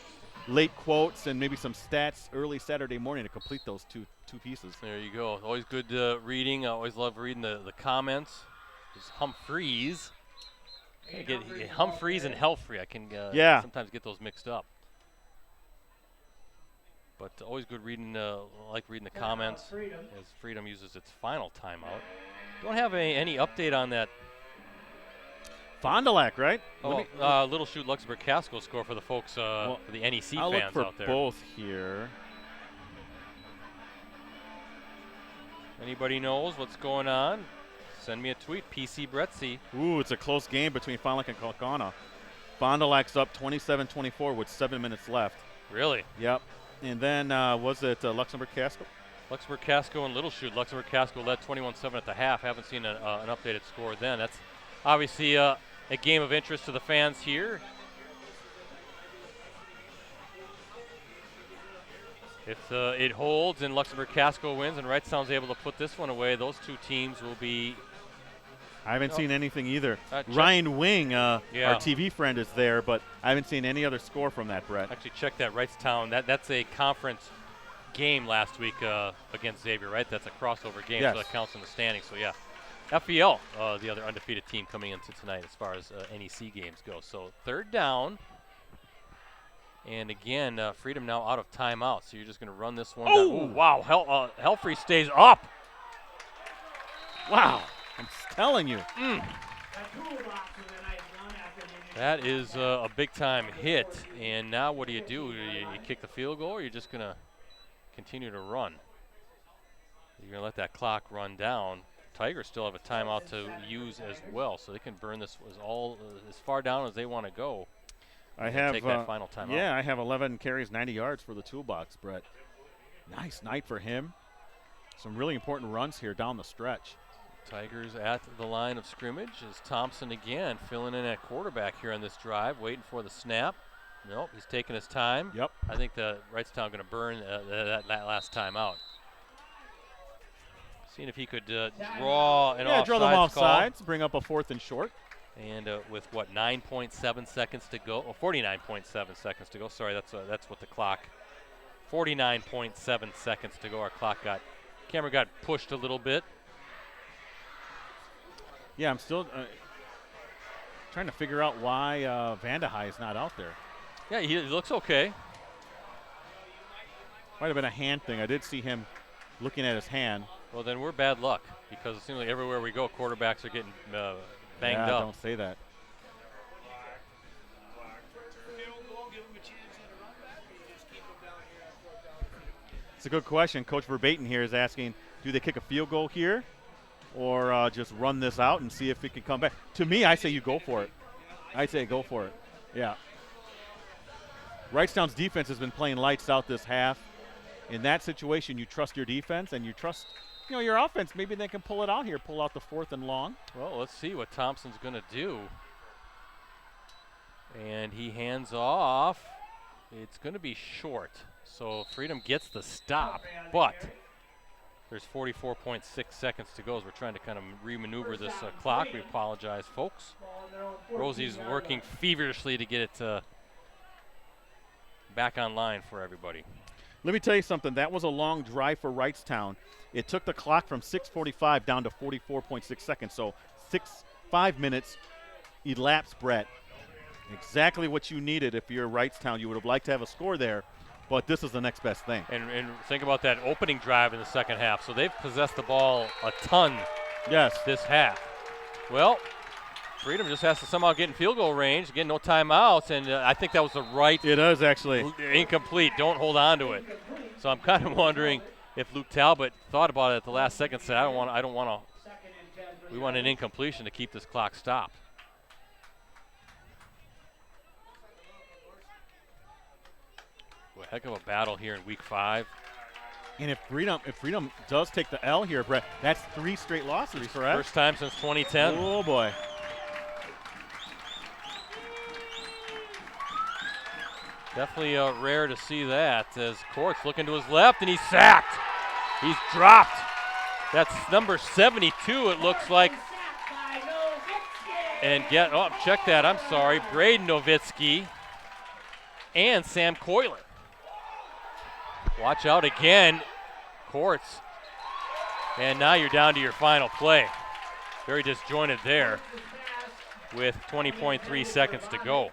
A: late quotes and maybe some stats early Saturday morning to complete those two pieces.
B: There you go. Always good reading. I always love reading the comments. There's Humphreys. I get Humphreys and Helfrey. I can sometimes get those mixed up. But always good reading. I like reading the comments as Freedom uses its final timeout. Don't have any update on that.
A: Fond du Lac, right?
B: Oh, Little Shoot Luxembourg Casco score for the folks, for the NEC fans out there.
A: I'll look for both here.
B: Anybody knows what's going on? Send me a tweet, PC Bretzi.
A: Ooh, it's a close game between Fond du Lac and Kaukauna. Fond du Lac's up 27-24 with 7 minutes left.
B: Really?
A: Yep. And then was it Luxembourg Casco?
B: Luxembourg Casco and Little Shoot. Luxembourg Casco led 21-7 at the half. Haven't seen an updated score then. That's obviously a game of interest to the fans here. If it holds and Luxembourg Casco wins and Wrightstown's able to put this one away, those two teams will be.
A: I haven't seen anything either. Ryan Wing, our TV friend, is there, but I haven't seen any other score from that, Brett.
B: Actually, check that. Wrightstown. That's a conference game last week against Xavier, right? That's a crossover game, so that counts in the standings. So, yeah. FEL, the other undefeated team coming into tonight as far as NEC games go. So, third down. And again, Freedom now out of timeout. So, you're just going to run this one down. Ooh, wow. Helfrey stays up.
A: Wow. I'm telling you.
B: That is a big-time hit. And now what do? You kick the field goal, or you're just going to continue to run? You're going to let that clock run down. Tigers still have a timeout to use as well, so they can burn this as far down as they want to go. Take that final timeout.
A: Yeah, I have 11 carries, 90 yards for the toolbox, Brett. Nice night for him. Some really important runs here down the stretch.
B: Tigers at the line of scrimmage is Thompson again filling in at quarterback here on this drive, waiting for the snap. Nope, he's taking his time.
A: Yep.
B: I think the Wrightstown going to burn that last time out. Seeing if he could draw an offsides
A: draw them off
B: call.
A: Sides, bring up a 4th and short.
B: And with 9.7 seconds to go, or 49.7 seconds to go. Sorry, that's what the clock. 49.7 seconds to go. Our camera got pushed a little bit.
A: Yeah, I'm still trying to figure out why Vandahai is not out there.
B: Yeah, he looks okay.
A: Might have been a hand thing. I did see him looking at his hand.
B: Well, then we're bad luck because it seems like everywhere we go, quarterbacks are getting banged up.
A: Don't say that. It's a good question. Coach Verbatim here is asking, do they kick a field goal here or just run this out and see if it can come back? To me, I say you go for it. I say go for it. Yeah. Wrightstown's defense has been playing lights out this half. In that situation, you trust your defense and you trust your offense. Maybe they can pull it out here, pull out the 4th and long.
B: Well, let's see what Thompson's going to do. And he hands off. It's going to be short. So Freedom gets the stop, but there's 44.6 seconds to go as we're trying to kind of remaneuver this clock. We apologize, folks. Rosie's working feverishly to get it back online for everybody.
A: Let me tell you something. That was a long drive for Wrightstown. It took the clock from 6:45 down to 44.6 seconds. So 5 minutes elapsed, Brett. Exactly what you needed if you're Wrightstown. You would have liked to have a score there, but this is the next best thing.
B: And think about that opening drive in the second half. So they've possessed the ball a ton this half. Well, Freedom just has to somehow get in field goal range. Again, no timeouts, and I think that was the right.
A: It is actually.
B: Incomplete. Don't hold on to it. So I'm kind of wondering if Luke Talbot thought about it at the last second, said, I don't want to. We want an incompletion to keep this clock stopped. Well, heck of a battle here in week 5.
A: And if Freedom does take the L here, Brett, that's 3 straight losses, correct?
B: First time since 2010.
A: Oh, boy.
B: Definitely rare to see that as Court's looking to his left, and he's sacked. He's dropped. That's number 72, it looks like. And check that, I'm sorry, Braden Nowitzki. and Sam Coyler. Watch out again, Courts. And now you're down to your final play. Very disjointed there with 20.3 seconds to go.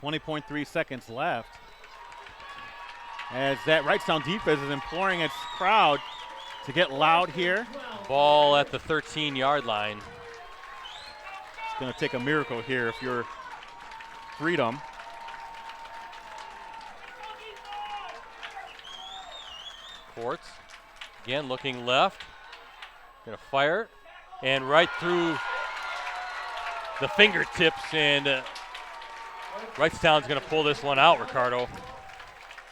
A: 20.3 seconds left. As that Wrightstown defense is imploring its crowd to get loud here.
B: Ball at the 13-yard line.
A: It's going to take a miracle here if you're Freedom.
B: Courts, again looking left. Going to fire, and right through the fingertips, and Wrightstown's going to pull this one out, Ricardo.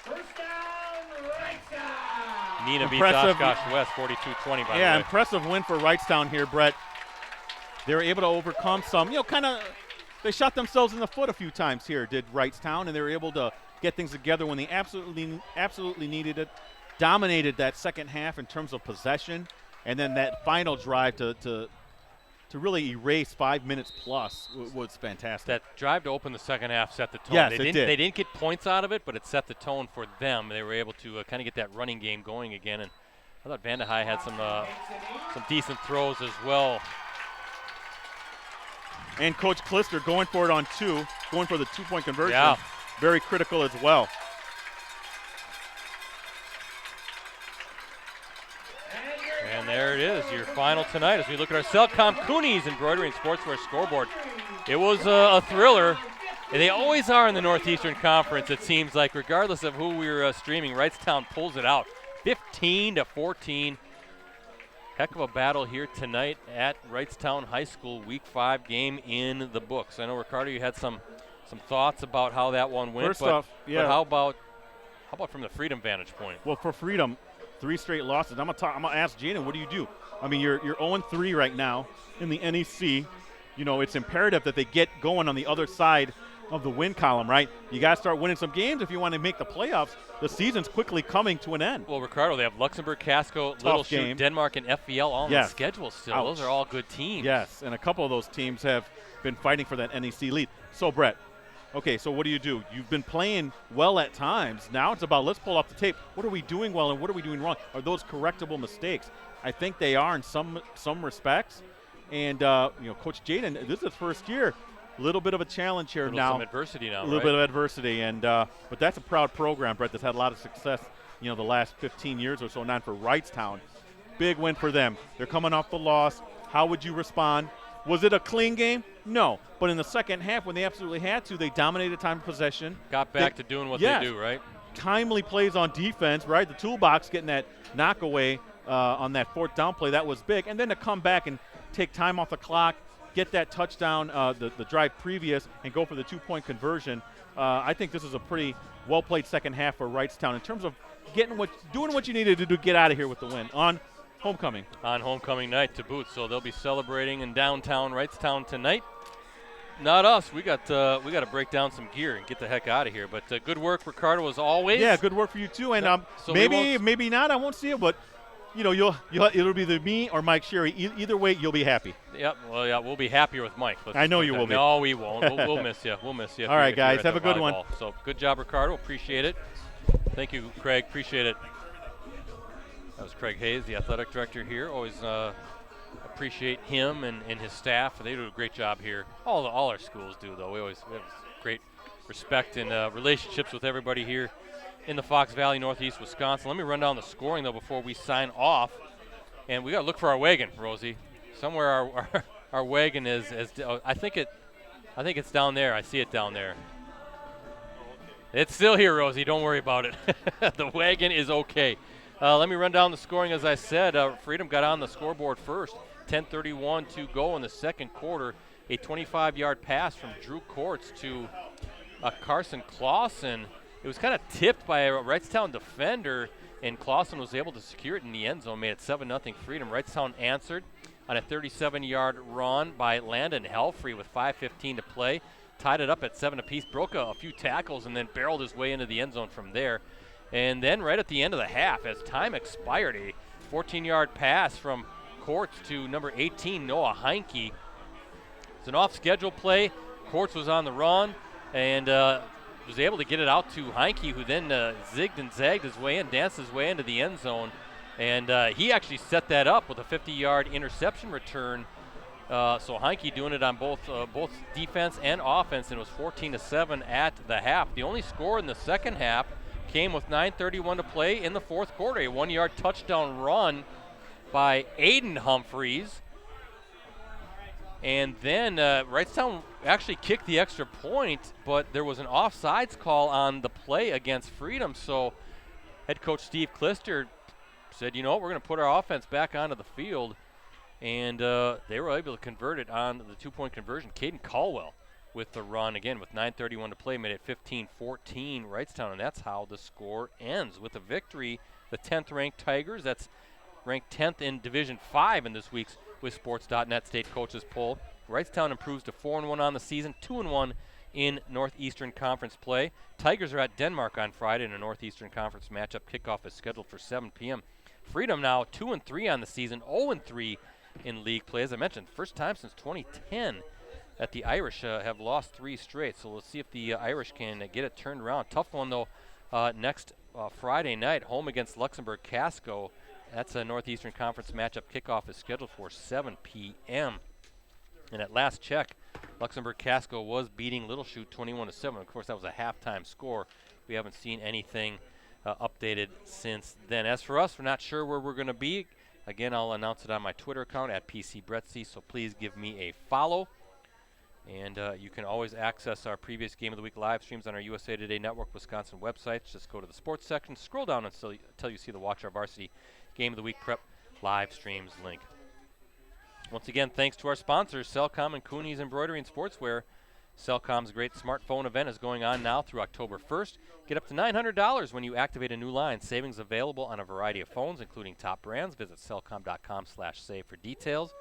C: First down, Wrightstown.
B: Nina beats
A: Impressive.
B: Oshkosh West 42-20, by the way.
A: Yeah, impressive win for Wrightstown here, Brett. They were able to overcome some, they shot themselves in the foot a few times here, did Wrightstown, and they were able to get things together when they absolutely needed it. Dominated that second half in terms of possession, and then that final drive to really erase 5 minutes plus was fantastic.
B: That drive to open the second half set the tone.
A: Yes,
B: They
A: it did.
B: They didn't get points out of it, but it set the tone for them. They were able to kind of get that running game going again, and I thought Vandehei had some decent throws as well.
A: And Coach Klister going for it on two, going for the 2-point conversion.
B: Yeah.
A: Very critical as well.
B: And there it is, your final tonight as we look at our Cellcom Coonies Embroidery and Sportswear scoreboard. It was a thriller. And they always are in the Northeastern Conference, it seems like, regardless of who we're streaming. Wrightstown pulls it out, 15-14. Heck of a battle here tonight at Wrightstown High School, Week 5 game in the books. I know, Ricardo, you had some thoughts about how that one went.
A: First off, yeah.
B: But how about from the Freedom vantage point?
A: Well, for Freedom, 3 straight losses. I'm gonna ask Jaden, what do you do? I mean, you're 0-3 right now in the NEC. It's imperative that they get going on the other side of the win column, right? You got to start winning some games if you want to make the playoffs. The season's quickly coming to an end.
B: Well, Ricardo, they have Luxembourg, Casco, Little Chute, Denmark, and FVL all on the schedule still.
A: Ouch.
B: Those are all good teams.
A: Yes, and a couple of those teams have been fighting for that NEC lead. So, Brett, okay, so what do? You've been playing well at times. Now it's about let's pull off the tape. What are we doing well and what are we doing wrong? Are those correctable mistakes? I think they are in some respects. And, Coach Jaden, this is his first year. A little bit of a challenge here now.
B: Some adversity now,
A: A little bit of adversity. And but that's a proud program, Brett, that's had a lot of success, the last 15 years or so. Not for Wrightstown. Big win for them. They're coming off the loss. How would you respond? Was it a clean game? No. But in the second half, when they absolutely had to, they dominated time of possession.
B: Got back to doing what they do, right?
A: Timely plays on defense, right? The toolbox getting that knockaway on that fourth down play. That was big. And then to come back and take time off the clock, get that touchdown, the drive previous, and go for the 2-point conversion. I think this is a pretty well-played second half for Wrightstown in terms of doing what you needed to do to get out of here with the win on homecoming.
B: On homecoming night to boot, so they'll be celebrating in downtown Wrightstown tonight. Not us. We got to break down some gear and get the heck out of here. But good work, Ricardo, as always.
A: Yeah, good work for you too. And
B: so
A: maybe not. I won't see it, but it'll be either me or Mike Sherry. Either way, you'll be happy.
B: Yep. Well, yeah, we'll be happier with Mike.
A: I know you will be.
B: No, we won't. We'll miss you. We'll miss you.
A: All right, guys. Have a good one.
B: So good job, Ricardo. Appreciate it. Thank you, Craig. Appreciate it. That was Craig Hayes, the athletic director here. Always appreciate him and his staff. They do a great job here. All our schools do, though. We have great respect and relationships with everybody here in the Fox Valley, Northeast Wisconsin. Let me run down the scoring, though, before we sign off. And we got to look for our wagon, Rosie. Somewhere our wagon is. I think it's down there. I see it down there. It's still here, Rosie. Don't worry about it. The wagon is okay. Let me run down the scoring. As I said, Freedom got on the scoreboard first. 10:31 to go in the second quarter. A 25-yard pass from Drew Courts to Carson Clausen. It was kind of tipped by a Wrightstown defender, and Clausen was able to secure it in the end zone, made it 7-0 Freedom. Wrightstown answered on a 37-yard run by Landon Helfrey with 5:15 to play. Tied it up at 7 apiece, broke a few tackles, and then barreled his way into the end zone from there. And then right at the end of the half, as time expired, a 14-yard pass from Courts to number 18, Noah Heinke. It's an off-schedule play. Quartz was on the run and was able to get it out to Heinke, who then zigged and zagged his way in, danced his way into the end zone. And he actually set that up with a 50-yard interception return. So Heinke doing it on both defense and offense, and it was 14-7 at the half. The only score in the second half came with 9:31 to play in the fourth quarter. A 1-yard touchdown run by Aiden Humphreys. And then Wrightstown actually kicked the extra point, but there was an offsides call on the play against Freedom. So head coach Steve Klister said, you know what, we're going to put our offense back onto the field. And they were able to convert it on the two-point conversion. Caden Caldwell with the run, again, with 9:31 to play, made it 15-14 Wrightstown, and that's how the score ends. With a victory, the 10th-ranked Tigers, that's ranked 10th in Division 5 in this week's WithSports.net State Coaches Poll. Wrightstown improves to 4-1 on the season, 2-1 in Northeastern Conference play. Tigers are at Denmark on Friday in a Northeastern Conference matchup. Kickoff is scheduled for 7 p.m. Freedom now 2-3 on the season, 0-3 in league play. As I mentioned, first time since 2010 that the Irish have lost 3 straight. So let's see if the Irish can get it turned around. Tough one, though, next Friday night, home against Luxembourg Casco. That's a Northeastern Conference matchup. Kickoff is scheduled for 7 p.m. And at last check, Luxembourg Casco was beating Little Chute 21-7. Of course, that was a halftime score. We haven't seen anything updated since then. As for us, we're not sure where we're going to be. Again, I'll announce it on my Twitter account at PCBretzi, so please give me a follow. And you can always access our previous Game of the Week live streams on our USA Today Network Wisconsin websites. Just go to the sports section, scroll down until you see the Watch Our Varsity Game of the Week Prep live streams link. Once again, thanks to our sponsors, Cellcom and Cooney's Embroidery and Sportswear. Cellcom's great smartphone event is going on now through October 1st. Get up to $900 when you activate a new line. Savings available on a variety of phones, including top brands. Visit cellcom.com/save for details.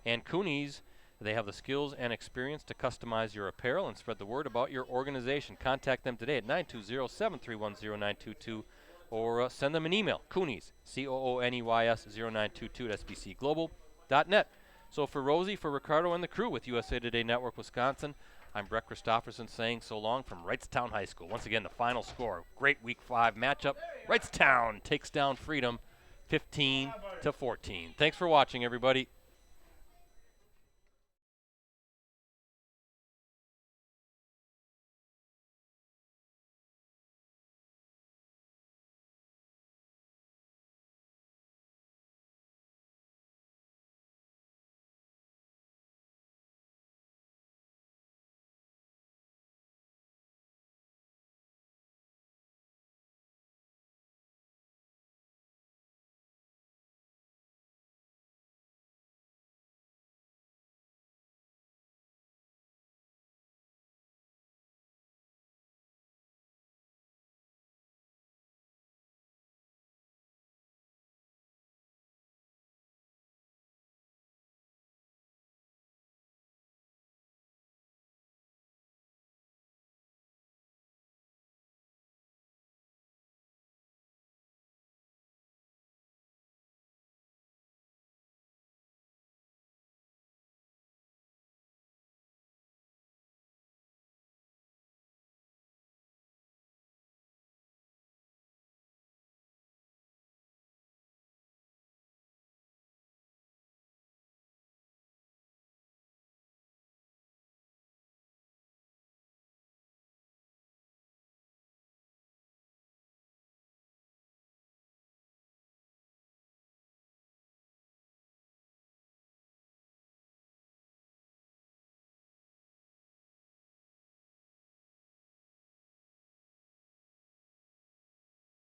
B: And Cooney's, they have the skills and experience to customize your apparel and spread the word about your organization. Contact them today at 920-731-0922 or send them an email, Cooney's, COONEYS 0922 at sbcglobal.net. So for Rosie, for Ricardo, and the crew with USA Today Network Wisconsin, I'm Brett Christopherson saying so long from Wrightstown High School. Once again, the final score, great Week 5 matchup. Wrightstown takes down Freedom 15-14. Thanks for watching, everybody.